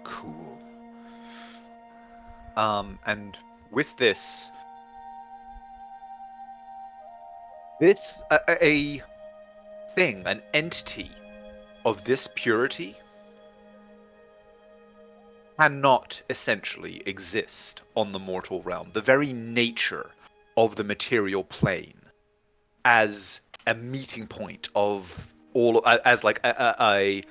Cool. And with this, a thing, an entity of this purity cannot essentially exist on the mortal realm. The very nature of the material plane as a meeting point of all, as like a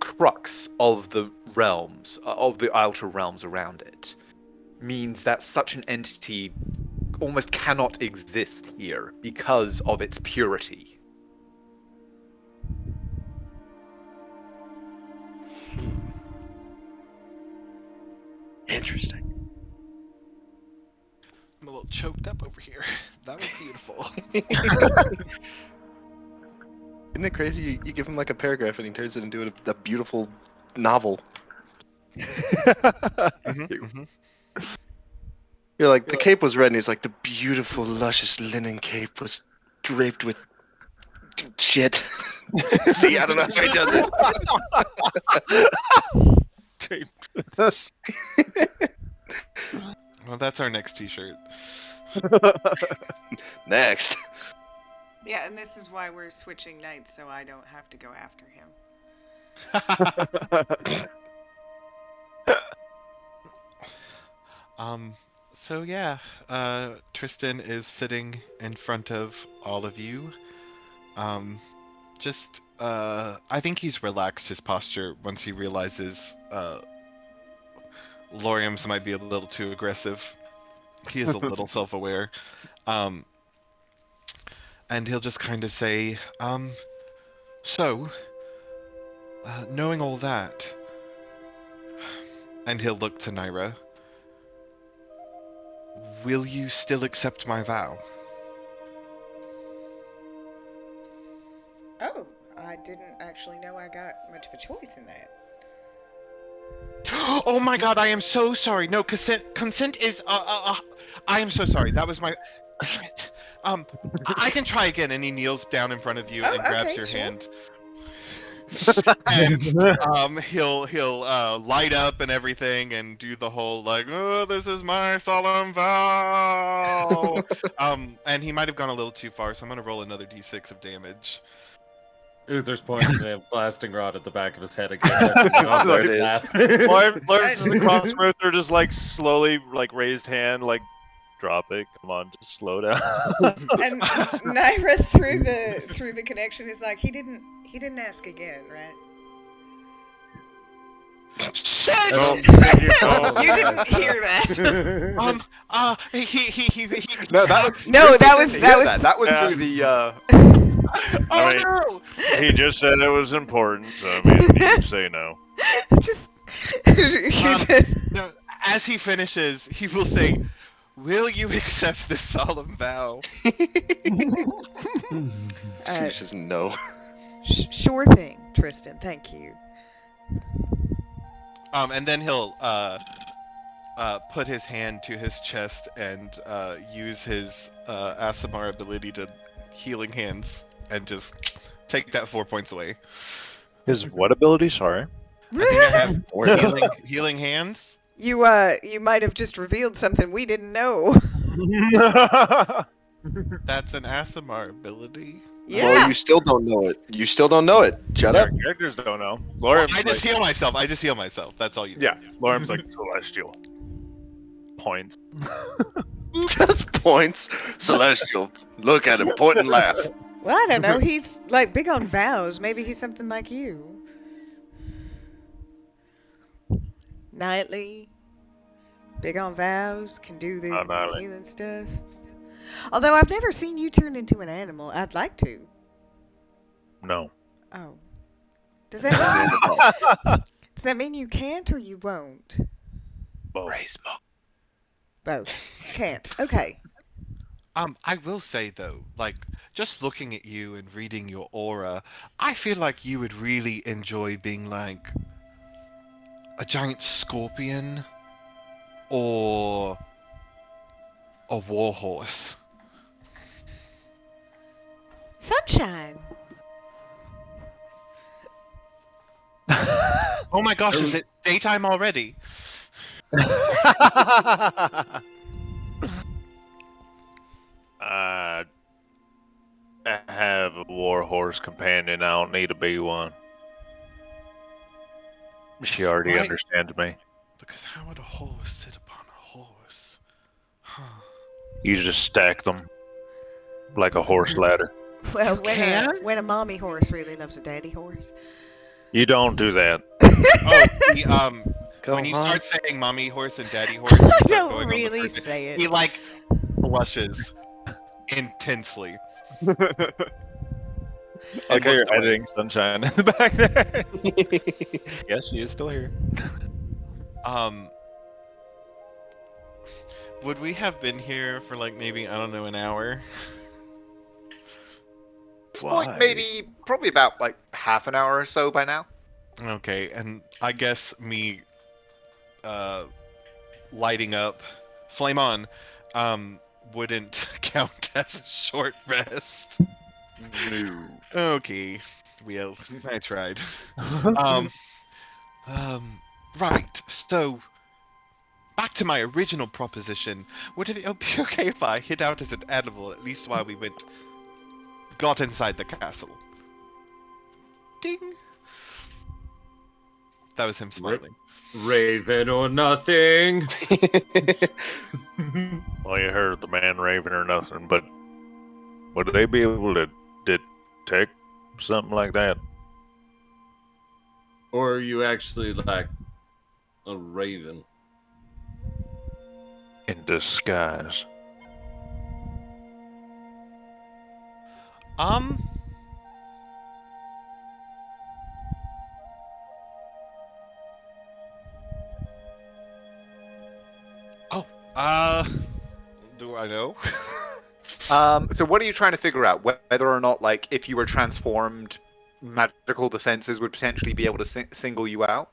crux of the realms, of the outer realms around it, means that such an entity almost cannot exist here because of its purity. Interesting. I'm a little choked up over here. That was beautiful. Isn't it crazy? You give him like a paragraph and he turns it into a beautiful novel. You're like, the cape was red, and he's like, the beautiful, luscious linen cape was draped with shit. See, I don't know how he does it. Well, that's our next T-shirt. Next. Yeah, and this is why we're switching knights, so I don't have to go after him. So yeah, Tristan is sitting in front of all of you. I think he's relaxed his posture once he realizes Lorium's might be a little too aggressive. He is a little self-aware. And he'll just kind of say, knowing all that, and he'll look to Naira, will you still accept my vow? Oh, I didn't actually know I got much of a choice in that. Oh my god, I am so sorry. No, consent is, I am so sorry. That was my, damn it. I can try again. And he kneels down in front of you and grabs your hand. And he'll light up and everything and do the whole like, oh, this is my solemn vow. And he might have gone a little too far, so I'm gonna roll another d6 of damage. Uther's pointing a blasting rod at the back of his head again. There it is. Lawrence is across the they're just like slowly like raised hand, like drop it. Come on, just slow down. And Naira through the connection is like, he didn't ask again, right? Shit! Oh, You didn't hear that. That was through the. I mean, no! he just said it was important. So, I mean, you can say no. Just. No, as he finishes, he will say, will you accept this solemn vow? She says no. Sure thing, Tristan. Thank you. And then he'll put his hand to his chest and use his Aasimar ability to healing hands and just take that 4 points away. His what ability? Sorry. I think I have healing hands. You might have just revealed something we didn't know. That's an Aasimar ability. Yeah. Well, you still don't know it. You still don't know it. Shut up. Characters don't know. I just heal myself. That's all you do. Yeah, Lorem's like celestial. Points. Just points. Celestial. Look at him. Point and laugh. Well, I don't know. He's like big on vows. Maybe he's something like you. Nightly. Big on vows. Can do the healing stuff. Although I've never seen you turn into an animal. I'd like to. No. Oh. Does that mean you can't or you won't? Both. Both. Can't. Okay. I will say though, like just looking at you and reading your aura, I feel like you would really enjoy being like a giant scorpion or a warhorse. Sunshine. Oh my gosh, is it daytime already? I have a war horse companion. I don't need to be one. She already Right. understands me. Because how would a horse sit upon a horse? Huh. You just stack them like a horse ladder. Well, You can? when a mommy horse really loves a daddy horse. You don't do that. Oh, he, Go when you on. start saying mommy horse and daddy horse, and start Don't going really on the first, say it. he like blushes intensely. Okay, you're looks away. editing Sunshine in the back there. Yes, she is still here. Would we have been here for like maybe, I don't know, an hour? This Why? point, maybe probably about like half an hour or so by now. Okay, and I guess me lighting up flame on wouldn't count as a short rest. No. Okay, well, I tried. Right, so back to my original proposition. Would it be okay if I hid out as an animal at least while we got inside the castle? Ding. That was him smiling. Raven or nothing. Well, you heard the man raving or nothing, but would they be able to detect something like that? Or are you actually like a raven? In disguise. Do I know? So what are you trying to figure out? Whether or not, like, if you were transformed, magical defenses would potentially be able to single you out?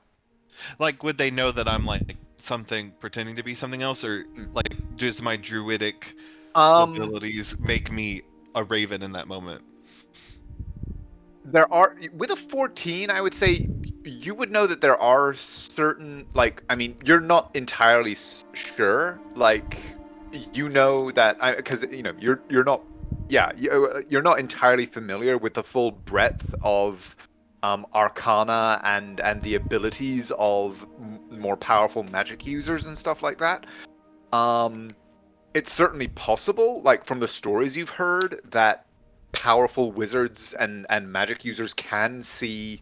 Like, would they know that I'm like something pretending to be something else, or like does my druidic abilities make me a raven in that moment? There are, with a 14, I would say you would know that there are certain, like, I mean, you're not entirely sure, like, you know that, because you know you're not, yeah, you're not entirely familiar with the full breadth of arcana and the abilities of more powerful magic users and stuff like that. It's certainly possible, like from the stories you've heard, that powerful wizards and magic users can see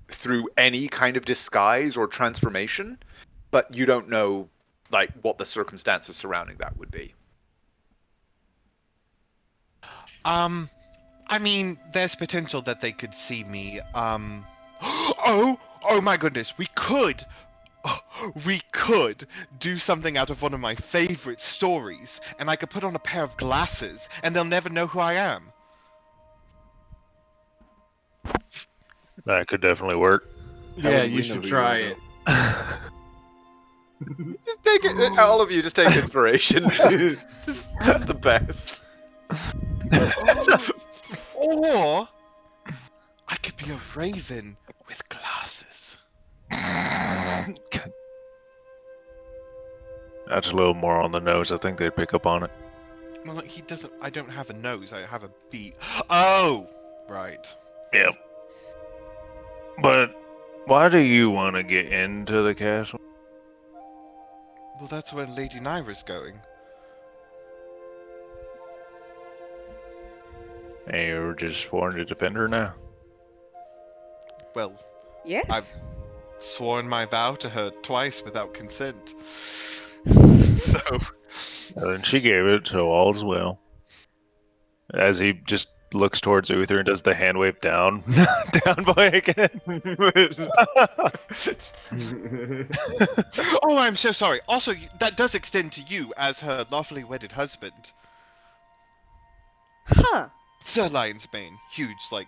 through any kind of disguise or transformation, but you don't know like what the circumstances surrounding that would be. I mean, there's potential that they could see me. Oh my goodness, we could do something out of one of my favorite stories, and I could put on a pair of glasses, and they'll never know who I am. That could definitely work. Yeah, would you we should know who try you it. Just take it, all of you, just take inspiration. This is the best. Or I could be a raven with glasses. That's a little more on the nose. I think they'd pick up on it. Well, he doesn't. I don't have a nose. I have a beak. Oh, right. Yep. But why do you want to get into the castle? Well, that's where Lady Nyra's going. And you're just sworn to defend her now? Well, Yes. I've sworn my vow to her twice without consent. So, And she gave it, so all's well. As he just looks towards Uther and does the hand wave down, down boy again. oh, I'm so sorry. Also, that does extend to you as her lawfully wedded husband, Huh. Sir Lionsbane. Huge, like,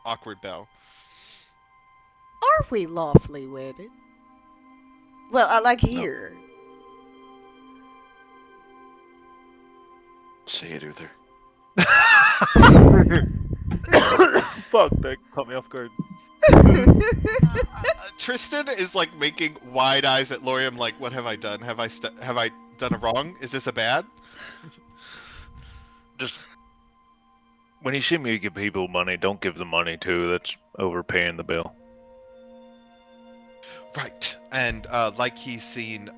awkward bow. Are we lawfully wedded? Well, I like here. Say it, Uther. Fuck, that caught me off guard. Tristan is like making wide eyes at Lorium, like, "What have I done? Have I done a wrong? Is this a bad?" Just when you see me give people money, don't give the money to. That's overpaying the bill. Right, and like he's seen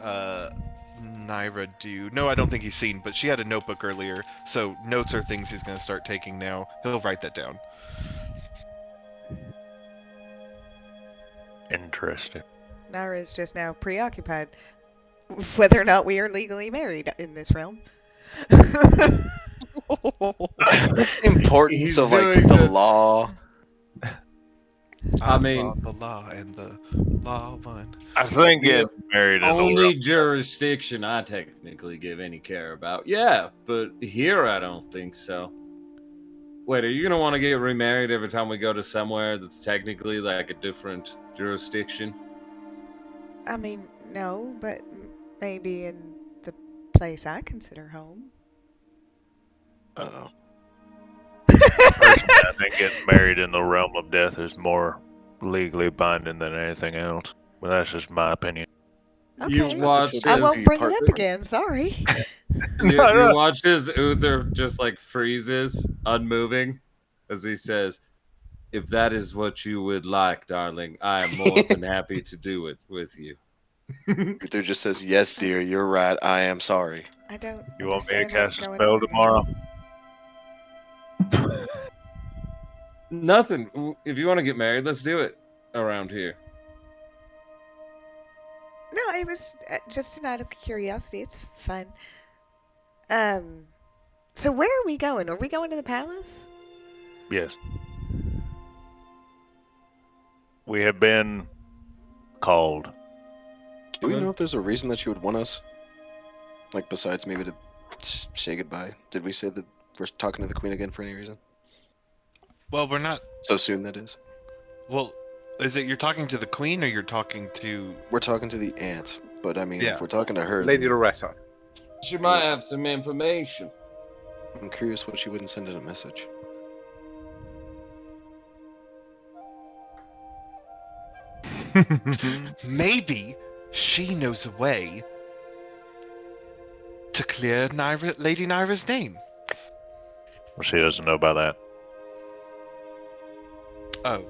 Naira do. No, I don't think he's seen, but she had a notebook earlier, so notes are things he's going to start taking now. He'll write that down. Interesting. Nara is just now preoccupied with whether or not we are legally married in this realm. Importance He's of like doing the the- law. I mean, the law and the law one. I think The getting married in the only world. jurisdiction I technically give any care about. Yeah, but here I don't think so. Wait, are you gonna want to get remarried every time we go to somewhere that's technically like a different jurisdiction? I mean, no, but maybe in the place I consider home. Uh-oh. Personally, I think getting married in the realm of death is more legally binding than anything else. But that's just my opinion. You Okay. watched I his, won't bring it up partner. again, sorry. you watch his Uther just like freezes, unmoving, as he says, "If that is what you would like, darling, I am more than happy to do it with you." Uther just says, "Yes, dear, you're right. I am sorry." I don't You want me to understand what's cast a going spell on. tomorrow? Nothing. If you want to get married, let's do it around here. No, it was just out of curiosity. It's fun. So where are we going? Are we going to the palace? Yes. We have been called. Do we know if there's a reason that you would want us? Like, besides maybe to say goodbye? Did we say that we're talking to the queen again for any reason? Well, we're not. So soon, that is. Well, is it you're talking to the queen or you're talking to? We're talking to the aunt, but I mean, Yeah. if we're talking to her, Lady then Loretta. She might have some information. I'm curious what she wouldn't send in a message. Maybe she knows a way to clear Lady Naira's name. Well, she doesn't know about that. Oh.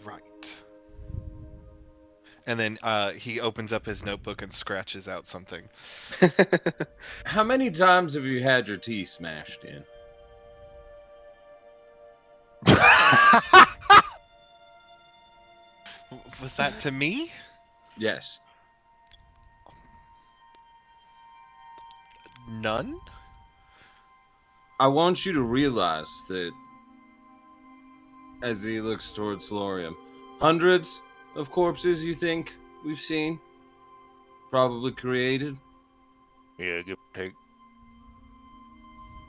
Right. And then he opens up his notebook and scratches out something. How many times have you had your teeth smashed in? Was that to me? Yes. None? I want you to realize that, as he looks towards Lorium, hundreds of corpses you think we've seen? Probably created? Yeah, give or take.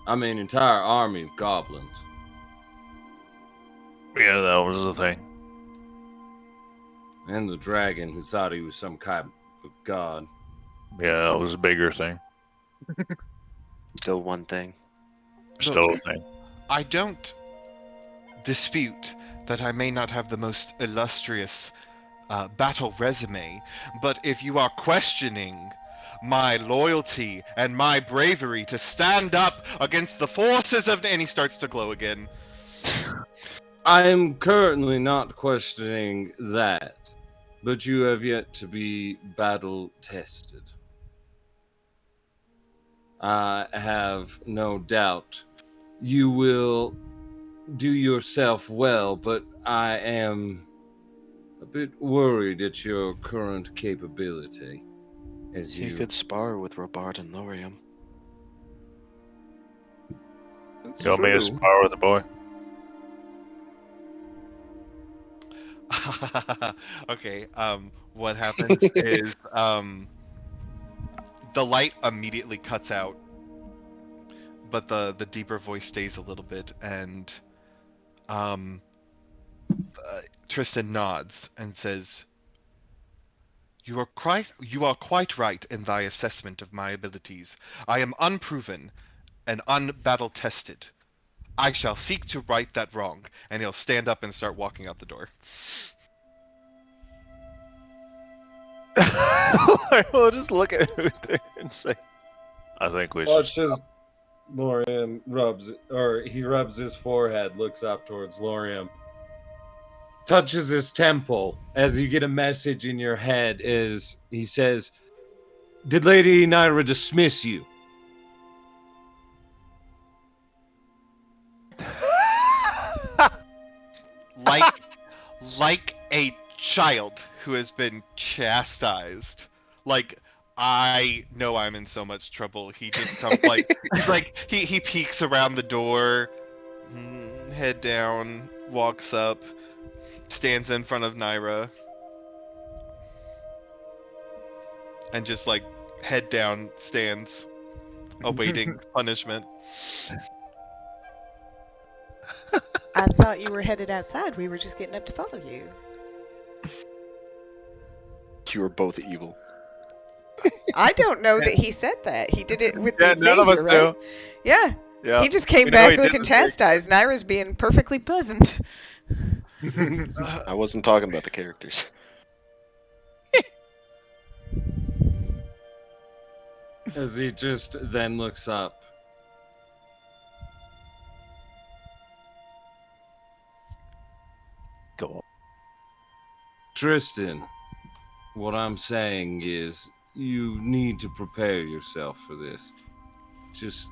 I mean, entire army of goblins. Yeah, that was the thing. And the dragon who thought he was some kind of god. Yeah, that was a bigger thing. Still one thing. Still a Look, thing. I don't dispute that I may not have the most illustrious battle resume, but if you are questioning my loyalty and my bravery to stand up against the forces of... And he starts to glow again. I am currently not questioning that, but you have yet to be battle tested. I have no doubt you will do yourself well, but I am a bit worried at your current capability. As You you could spar with Robart and Lorium. That's You want me to true. spar with the boy? Okay, what happens is the light immediately cuts out, but the deeper voice stays a little bit, and Tristan nods and says, you are quite right in thy assessment of my abilities. I am unproven and unbattle tested. I shall seek to right that wrong. And he'll stand up and start walking out the door. We'll just look at Uther and say, I think we should. Watch as Lorium he rubs his forehead, looks up towards Lorium, touches his temple as you get a message in your head. Is he says, "Did Lady Naira dismiss you?" like a child who has been chastised. Like, I know I'm in so much trouble. He just comes he peeks around the door, head down, walks up, stands in front of Naira, and just like head down stands, awaiting punishment. I thought you were headed outside. We were just getting up to follow you. You are both evil. I don't know that he said that. He did it with the none of us Xavier, right? do. Yeah. Yeah. He just came We know he back did looking the thing. chastised. Naira's being perfectly pleasant. I wasn't talking about the characters. As he just then looks up. Go on. Tristan, what I'm saying is you need to prepare yourself for this. Just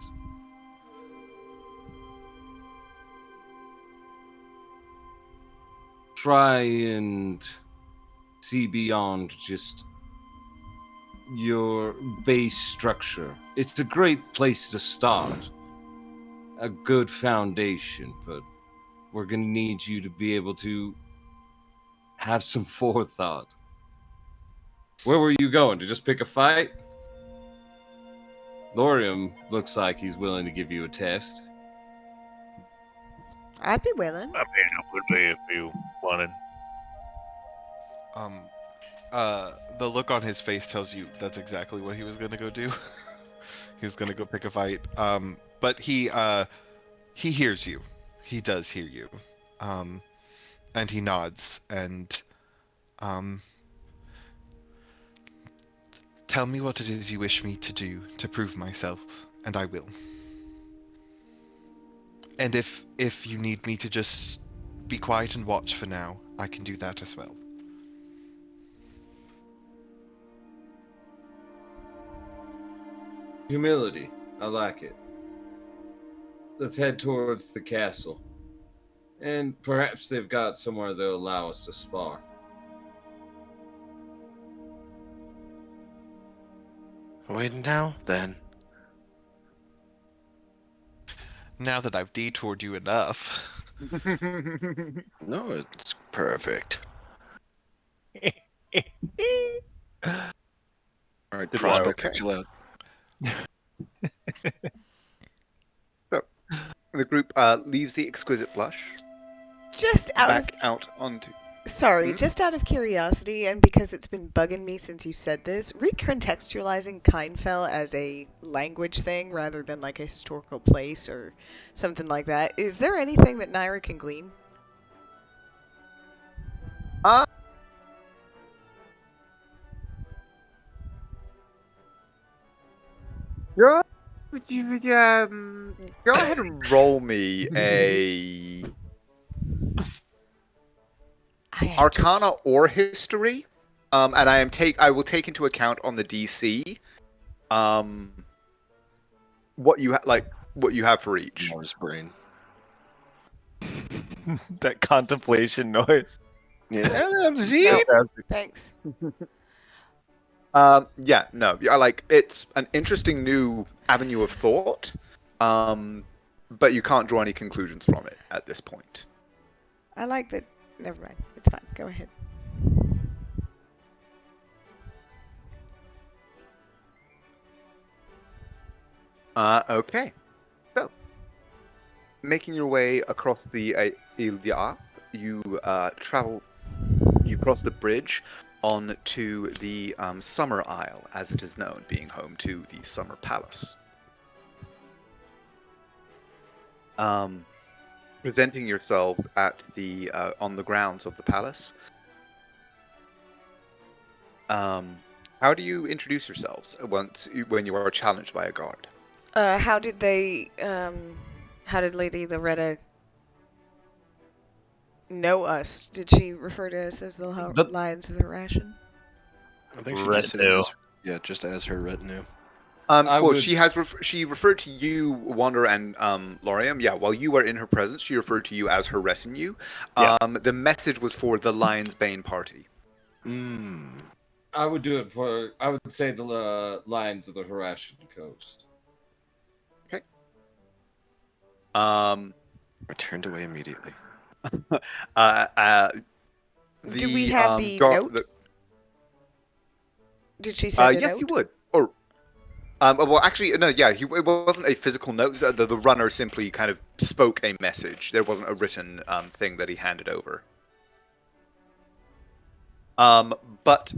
try and see beyond just your base structure. It's a great place to start. A good foundation, but we're going to need you to be able to have some forethought. Where were you going? To just pick a fight? Lorium looks like he's willing to give you a test. I'd be willing. I mean, it would be if you wanted. The look on his face tells you that's exactly what he was gonna go do. He was gonna go pick a fight. But he hears you. He does hear you. And he nods and tell me what it is you wish me to do to prove myself, and I will. And if you need me to just be quiet and watch for now, I can do that as well. Humility. I like it. Let's head towards the castle. And perhaps they've got somewhere they'll allow us to spar. Wait now, then. Now that I've detoured you enough. No, it's perfect. Alright, Did prospect, okay. chill out. So, the group leaves the Exquisite Blush Just out of back out onto. Sorry, Hmm? just out of curiosity, and because it's been bugging me since you said this, recontextualizing Kindfell as a language thing rather than like a historical place or something like that, is there anything that Naira can glean? Go ahead and roll me a Arcana or History, and I will take into account on the DC, what you have for each. Moore's brain. That contemplation noise. Yeah, see? No, thanks. It's an interesting new avenue of thought, but you can't draw any conclusions from it at this point. I like that. Never mind. It's fine. Go ahead. Okay. So, making your way across the Ilya, you cross the bridge on to the Summer Isle, as it is known, being home to the Summer Palace. presenting yourself at the on the grounds of the palace. How do you introduce yourselves when you are challenged by a guard? How did they, how did Lady Loretta know us? Did she refer to us as the Lions of the Ration? I think she just said it Retinue. as, just as her retinue. She referred to you, Wander, and Lorium. Yeah, while you were in her presence, she referred to you as her retinue. Yeah. The message was for the Lion's Bane party. I would do it for. I would say the Lions of the Horatian Coast. Okay. I turned away immediately. Do we have the note? Did she send a note? Yes, you would. Or, well, actually, no. Yeah, it wasn't a physical note. The runner simply kind of spoke a message. There wasn't a written thing that he handed over. But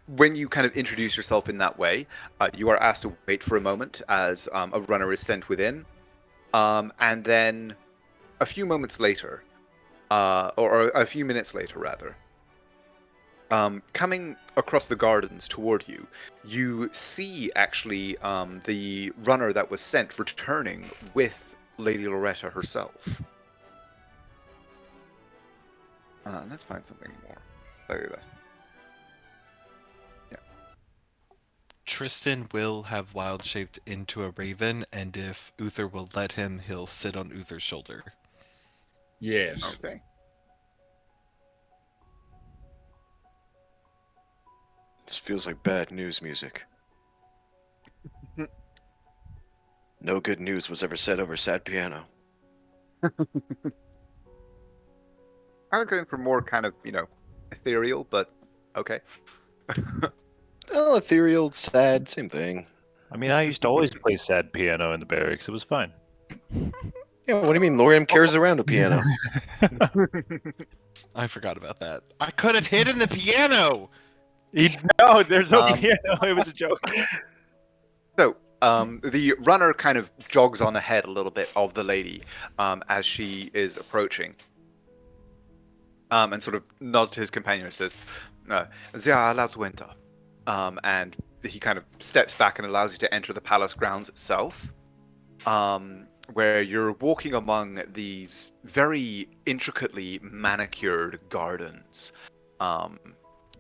when you kind of introduce yourself in that way, you are asked to wait for a moment as a runner is sent within, and then a few moments later, or a few minutes later, rather. Coming across the gardens toward you, you see actually the runner that was sent returning with Lady Loretta herself. Let's find something more. Sorry about that. Yeah. Tristan will have wild shaped into a raven, and if Uther will let him, he'll sit on Uther's shoulder. Yes. Okay. This feels like bad news music. No good news was ever said over sad piano. I was going for more kind of, ethereal, but okay. Oh, ethereal, sad, same thing. I mean, I used to always play sad piano in the barracks. It was fine. Yeah, what do you mean? Lorium carries around a piano. I forgot about that. I could have hidden the piano! No, there's no piano. It was a joke. So, the runner kind of jogs on ahead a little bit of the lady as she is approaching. And sort of nods to his companion and says, "Zia allow to enter." And he kind of steps back and allows you to enter the palace grounds itself, where you're walking among these very intricately manicured gardens.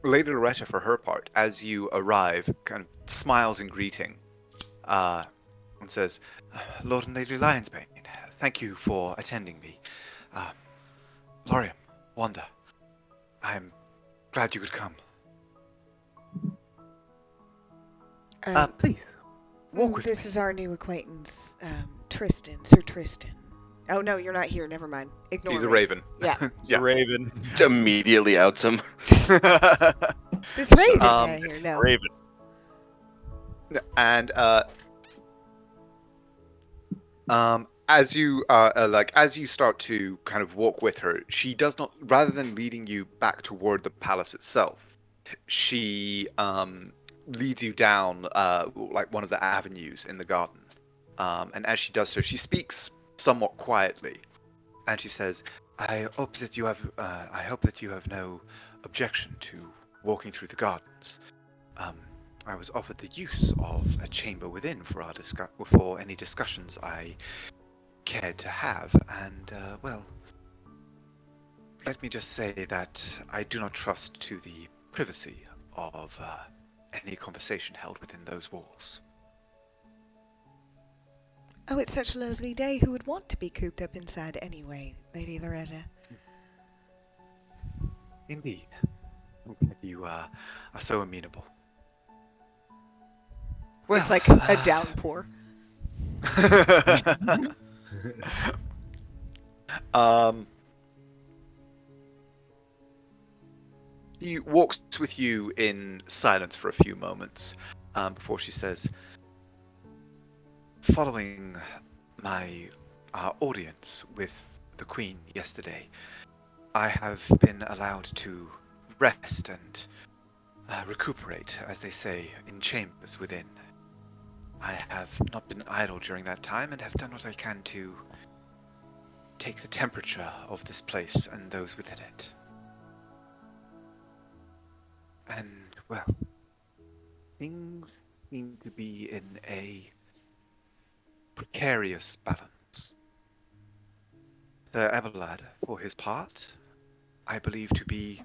Lady Loretta, for her part, as you arrive, kind of smiles in greeting, and says, "Lord and Lady Lionsbane, thank you for attending me. Lorium, Wanda, I'm glad you could come. Please, walk with This me." is our new acquaintance, Tristan, Sir Tristan. Oh no, you're not here. Never mind. Ignore He's me. a raven. Yeah. It's a raven. Immediately outs him. This raven right here. No. Raven. And as you start to kind of walk with her, she does not, rather than leading you back toward the palace itself, she leads you down like one of the avenues in the garden. And as she does so, she speaks somewhat quietly, and she says, I hope that you have no objection to walking through the gardens. I was offered the use of a chamber within for any discussions I cared to have, and well, let me just say that I do not trust to the privacy of any conversation held within those walls. Oh, it's such a lovely day. Who would want to be cooped up inside anyway, Lady Loretta? Indeed. You are so amenable. Well, It's like a downpour. She walks with you in silence for a few moments before she says, following my audience with the Queen yesterday, I have been allowed to rest and recuperate, as they say, in chambers within. I have not been idle during that time and have done what I can to take the temperature of this place and those within it. And, well, things seem to be in a precarious balance. Sir Everlad, for his part, I believe to be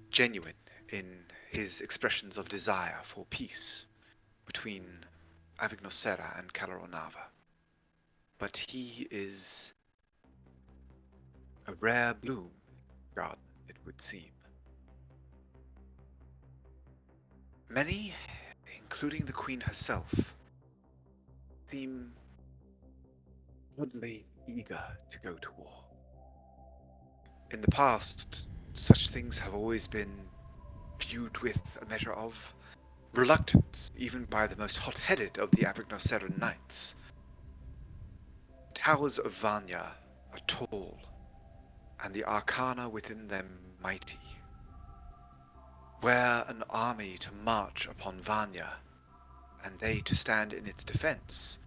genuine in his expressions of desire for peace between Avignosera and Calaronava. But he is a rare bloom in the garden, it would seem. Many, including the Queen herself, seem oddly eager to go to war. In the past, such things have always been viewed with a measure of reluctance, even by the most hot-headed of the Avignoseran knights. The towers of Vanya are tall, and the arcana within them mighty. Were an army to march upon Vanya, and they to stand in its defense,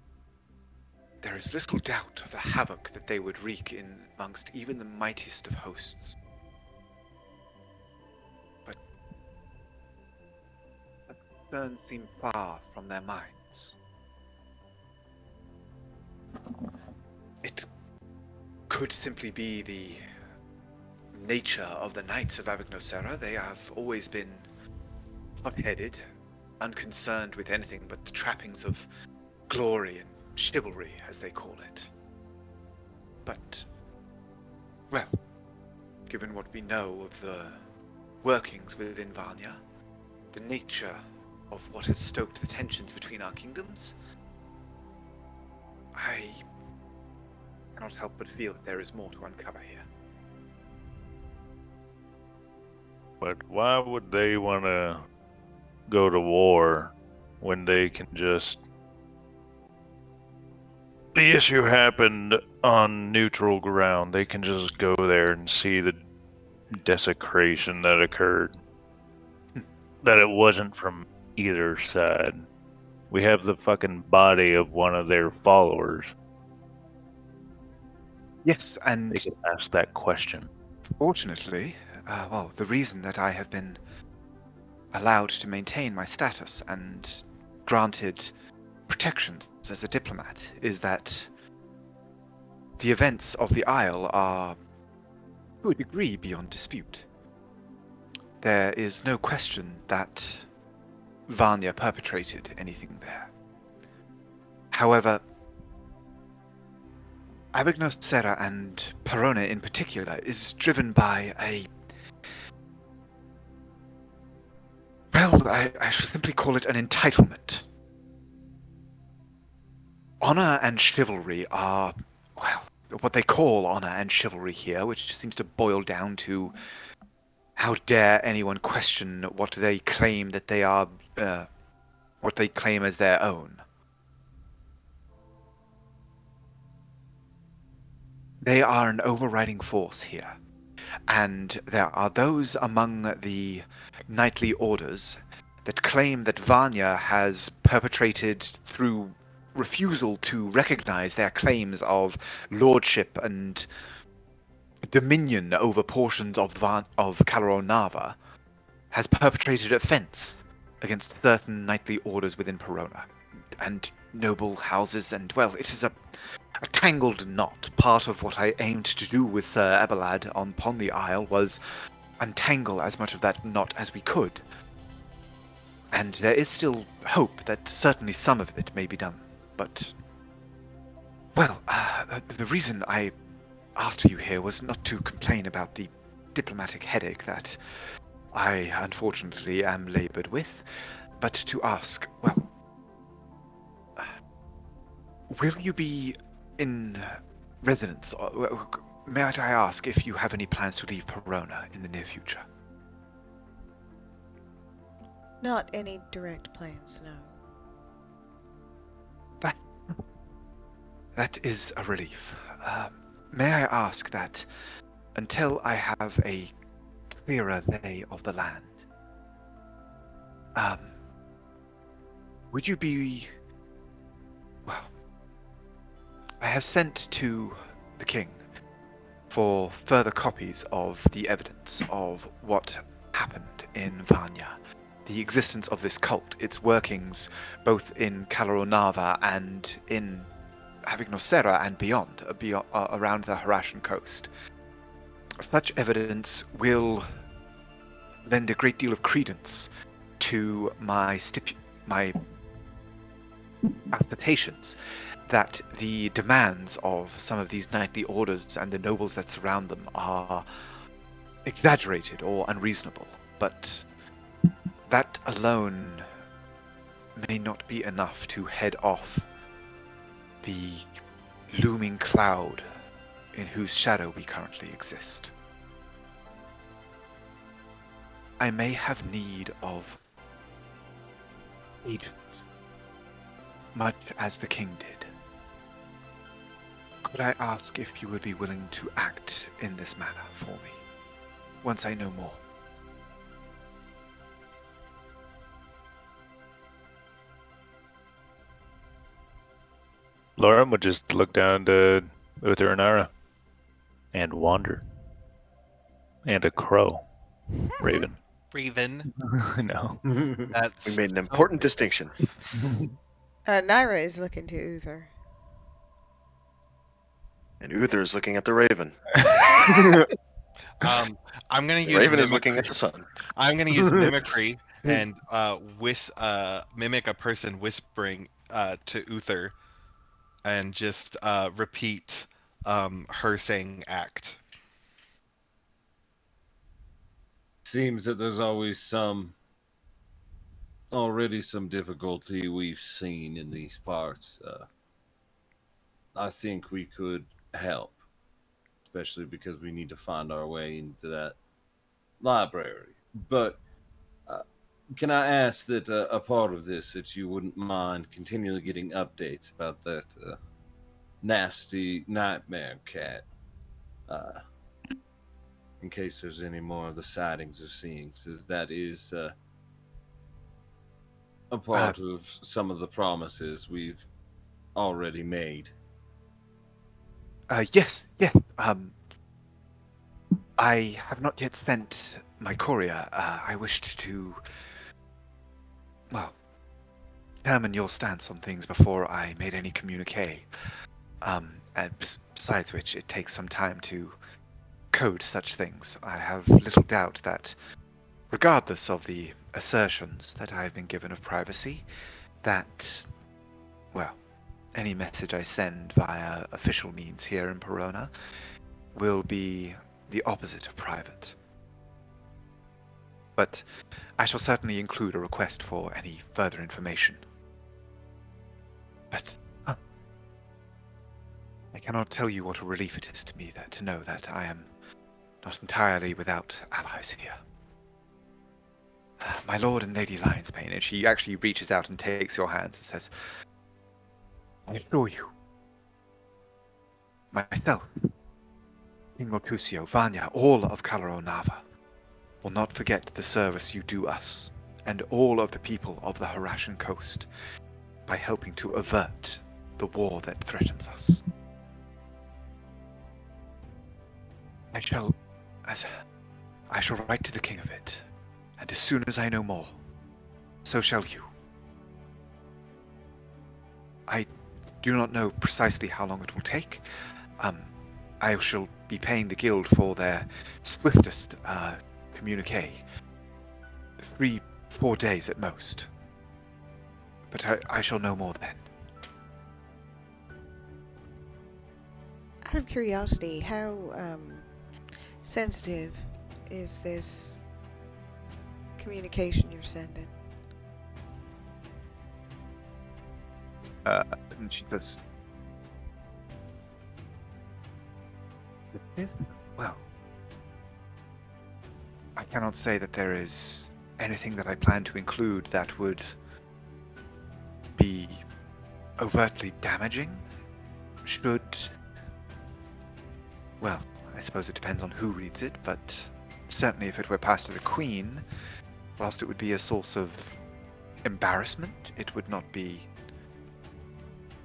there is little doubt of the havoc that they would wreak in amongst even the mightiest of hosts. But the concerns seem far from their minds. It could simply be the nature of the Knights of Avignosera. They have always been hot-headed, unconcerned with anything but the trappings of glory and chivalry, as they call it. But, well, given what we know of the workings within Vanya, the nature of what has stoked the tensions between our kingdoms, I cannot help but feel that there is more to uncover here. But why would they want to go to war when they can just... The issue happened on neutral ground. They can just go there and see the desecration that occurred. That it wasn't from either side. We have the fucking body of one of their followers. Yes, and They could ask that question. fortunately, well, the reason that I have been allowed to maintain my status and granted protections as a diplomat is that the events of the Isle are, to a degree, beyond dispute. There is no question that Vanya perpetrated anything there. However, Avignosera and Perona in particular is driven by a... well, I should simply call it an entitlement. Honor and chivalry are, well, what they call honor and chivalry here, which seems to boil down to how dare anyone question what they claim that they are, what they claim as their own. They are an overriding force here, and there are those among the knightly orders that claim that Vanya has perpetrated through refusal to recognize their claims of lordship and dominion over portions of Calaronava, has perpetrated offense against certain knightly orders within Perona and noble houses, and, well, it is a tangled knot. Part of what I aimed to do with Sir Everlad upon the Isle was untangle as much of that knot as we could. And there is still hope that certainly some of it may be done. But, well, the reason I asked you here was not to complain about the diplomatic headache that I unfortunately am labored with, but to ask, well, will you be in residence? May I ask if you have any plans to leave Perona in the near future? Not any direct plans, no. That is a relief. May I ask that until I have a clearer lay of the land, would you be... well, I have sent to the king for further copies of the evidence of what happened in Vanya, the existence of this cult, its workings both in Kalaronava and in Avignosera and beyond, around the Harashan coast. Such evidence will lend a great deal of credence to my assertions that the demands of some of these knightly orders and the nobles that surround them are exaggerated or unreasonable, but that alone may not be enough to head off the looming cloud in whose shadow we currently exist. I may have need of agents, much as the king did. Could I ask if you would be willing to act in this manner for me, once I know more? Lauren would just look down to Uther and Ara and Wander and a crow. Raven. Raven. No. That's We made an so important good. distinction. Naira is looking to Uther. And Uther is looking at the raven. I'm gonna use Raven is mimicry. looking at the sun. I'm gonna use mimicry and mimic a person whispering to Uther, and just repeat her saying "act." Seems that there's always already some difficulty we've seen in these parts. I think we could help, especially because we need to find our way into that library. But can I ask that a part of this, that you wouldn't mind continually getting updates about that nasty nightmare cat, in case there's any more of the sightings or seeings, as that is a part of some of the promises we've already made. Yes. I have not yet sent my courier. I wished to, well, determine your stance on things before I made any communique. And besides which, it takes some time to code such things. I have little doubt that, regardless of the assertions that I have been given of privacy, that, well, any message I send via official means here in Perona will be the opposite of private. But I shall certainly include a request for any further information. But I cannot tell you what a relief it is to me to know that I am not entirely without allies here. My Lord and Lady Lionsbane, and she actually reaches out and takes your hands and says, I assure you, myself, King Mercutio, Vanya, all of Kalaronava, will not forget the service you do us and all of the people of the Harashan coast by helping to avert the war that threatens us. I shall write to the king of it, and as soon as I know more, so shall you. I do not know precisely how long it will take. I shall be paying the guild for their swiftest communique. 3-4 days at most. But I shall know more then. Out of curiosity, how sensitive is this communication you're sending? And she says, well, I cannot say that there is anything that I plan to include that would be overtly damaging. Well, I suppose it depends on who reads it, but certainly if it were passed to the Queen, whilst it would be a source of embarrassment, it would not be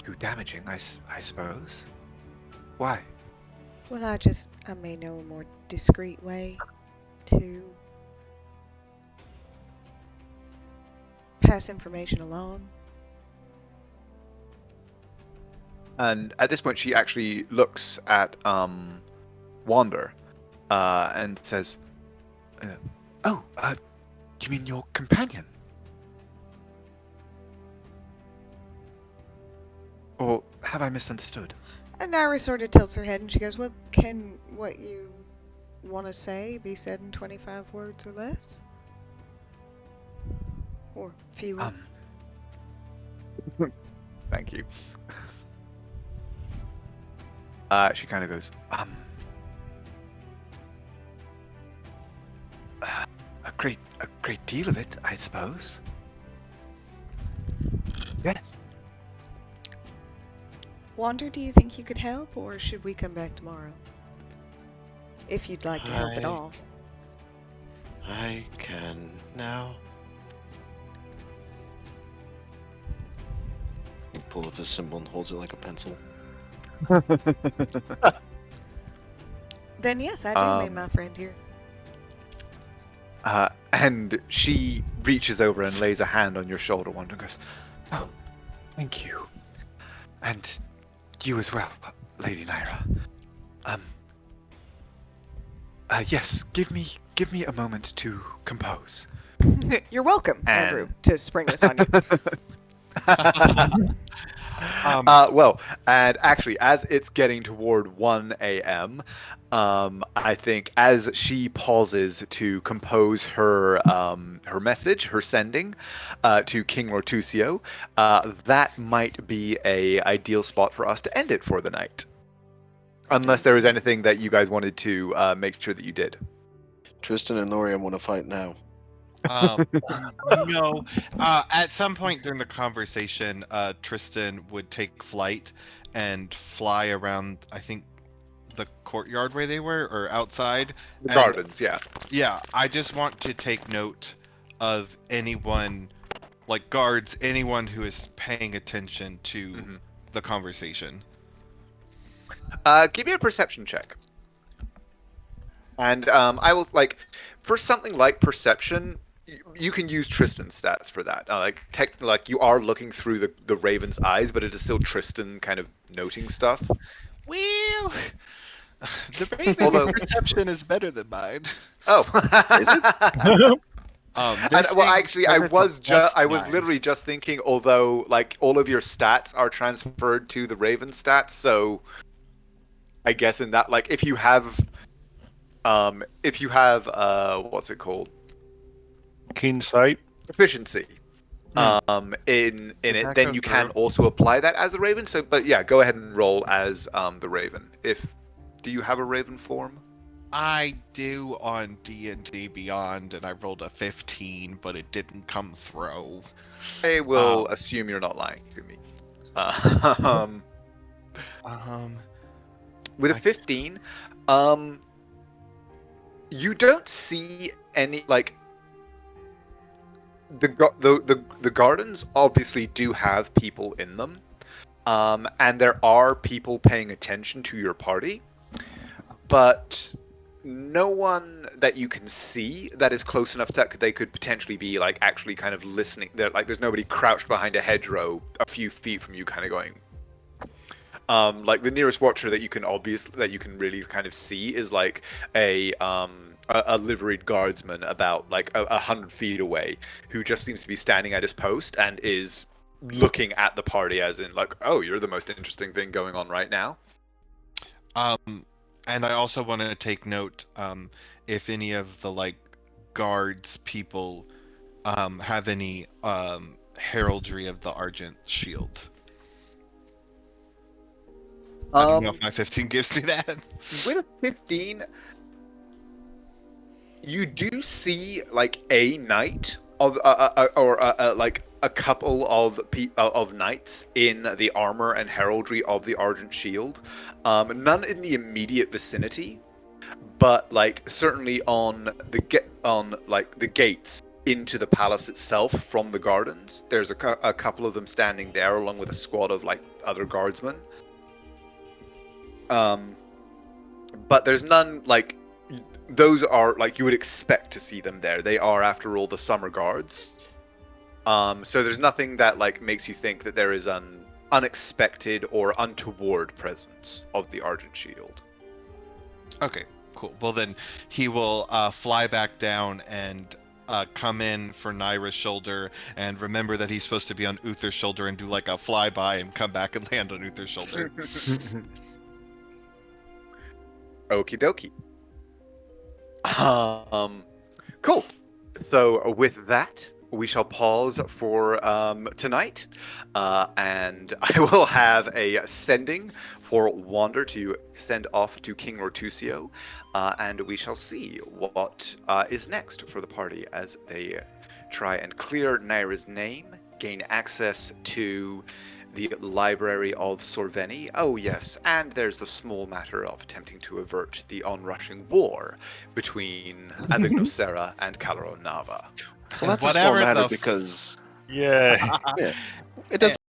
too damaging, I suppose. Why? Well, I may know a more discreet way to pass information along. And at this point, she actually looks at Wander and says, "Oh, you mean your companion? Or have I misunderstood?" And Naira sort of tilts her head and she goes, well, can what you want to say be said in 25 words or less? Or fewer? Thank you. She kind of goes, a great deal of it, I suppose. Yes. Wander, do you think you could help, or should we come back tomorrow? If you'd like to help at all. I can now. He pulls out his symbol and holds it like a pencil. Then yes, I do mean my friend here. And she reaches over and lays a hand on your shoulder, Wander, and goes, "Oh, thank you. And you as well, Lady Naira. Yes, give me a moment to compose." You're welcome, Andrew, to spring this on you. Well, and actually, as it's getting toward 1 a.m., I think as she pauses to compose her her message, her sending to King Lortusio, that might be a ideal spot for us to end it for the night. Unless there was anything that you guys wanted to make sure that you did. Tristan and Lorian want to fight now. No. At some point during the conversation, Tristan would take flight and fly around, I think, the courtyard where they were, or outside. The gardens, yeah. Yeah, I just want to take note of anyone, like guards, anyone who is paying attention to the conversation. Give me a perception check. And I will, like, for something like perception, you can use Tristan's stats for that. Like you are looking through the Raven's eyes, but it is still Tristan kind of noting stuff. Well, the Raven's perception is better than mine. Oh, is it? Well, actually, I was literally just thinking. Although, like, all of your stats are transferred to the Raven stats, so I guess in that, like, if you have what's it called? Keen sight. Efficiency. In it, then you can also apply that as a Raven. So, but yeah, go ahead and roll as the Raven. Do you have a Raven form? I do on D&D Beyond, and I rolled a 15, but it didn't come through. I will assume you're not lying to me. With a 15, you don't see any, like, the gardens obviously do have people in them, and there are people paying attention to your party, but no one that you can see that is close enough that they could potentially be, like, actually kind of listening. There's nobody crouched behind a hedgerow a few feet from you kind of going. Like, the nearest watcher that you can really kind of see is like a liveried guardsman about like 100 feet away, who just seems to be standing at his post and is looking at the party as in, like, oh, you're the most interesting thing going on right now. And I also want to take note, if any of the, like, guards people have any heraldry of the Argent Shield. I don't know if my 15 gives me that. With a 15, you do see, like, a knight of like a couple of knights in the armor and heraldry of the Argent Shield. None in the immediate vicinity, but, like, certainly on the gates into the palace itself from the gardens. There's a couple of them standing there, along with a squad of, like, other guardsmen. but there's none like those are like you would expect to see them there. They are, after all, the summer guards. So there's nothing that like makes you think that there is an unexpected or untoward presence of the Argent Shield. Okay, cool. Well, then he will fly back down and come in for Naira's shoulder, and remember that he's supposed to be on Uther's shoulder and do like a flyby and come back and land on Uther's shoulder. Okie dokie. Cool. So with that, we shall pause for tonight, and I will have a sending for Wander to send off to King Rotusio, and we shall see what is next for the party as they try and clear Naira's name, gain access to the Library of Sorveni. Oh yes, and there's the small matter of attempting to avert the onrushing war between Avignosera and Calero Nava. Well, that's a small Whatever matter the because Yeah. yeah, it doesn't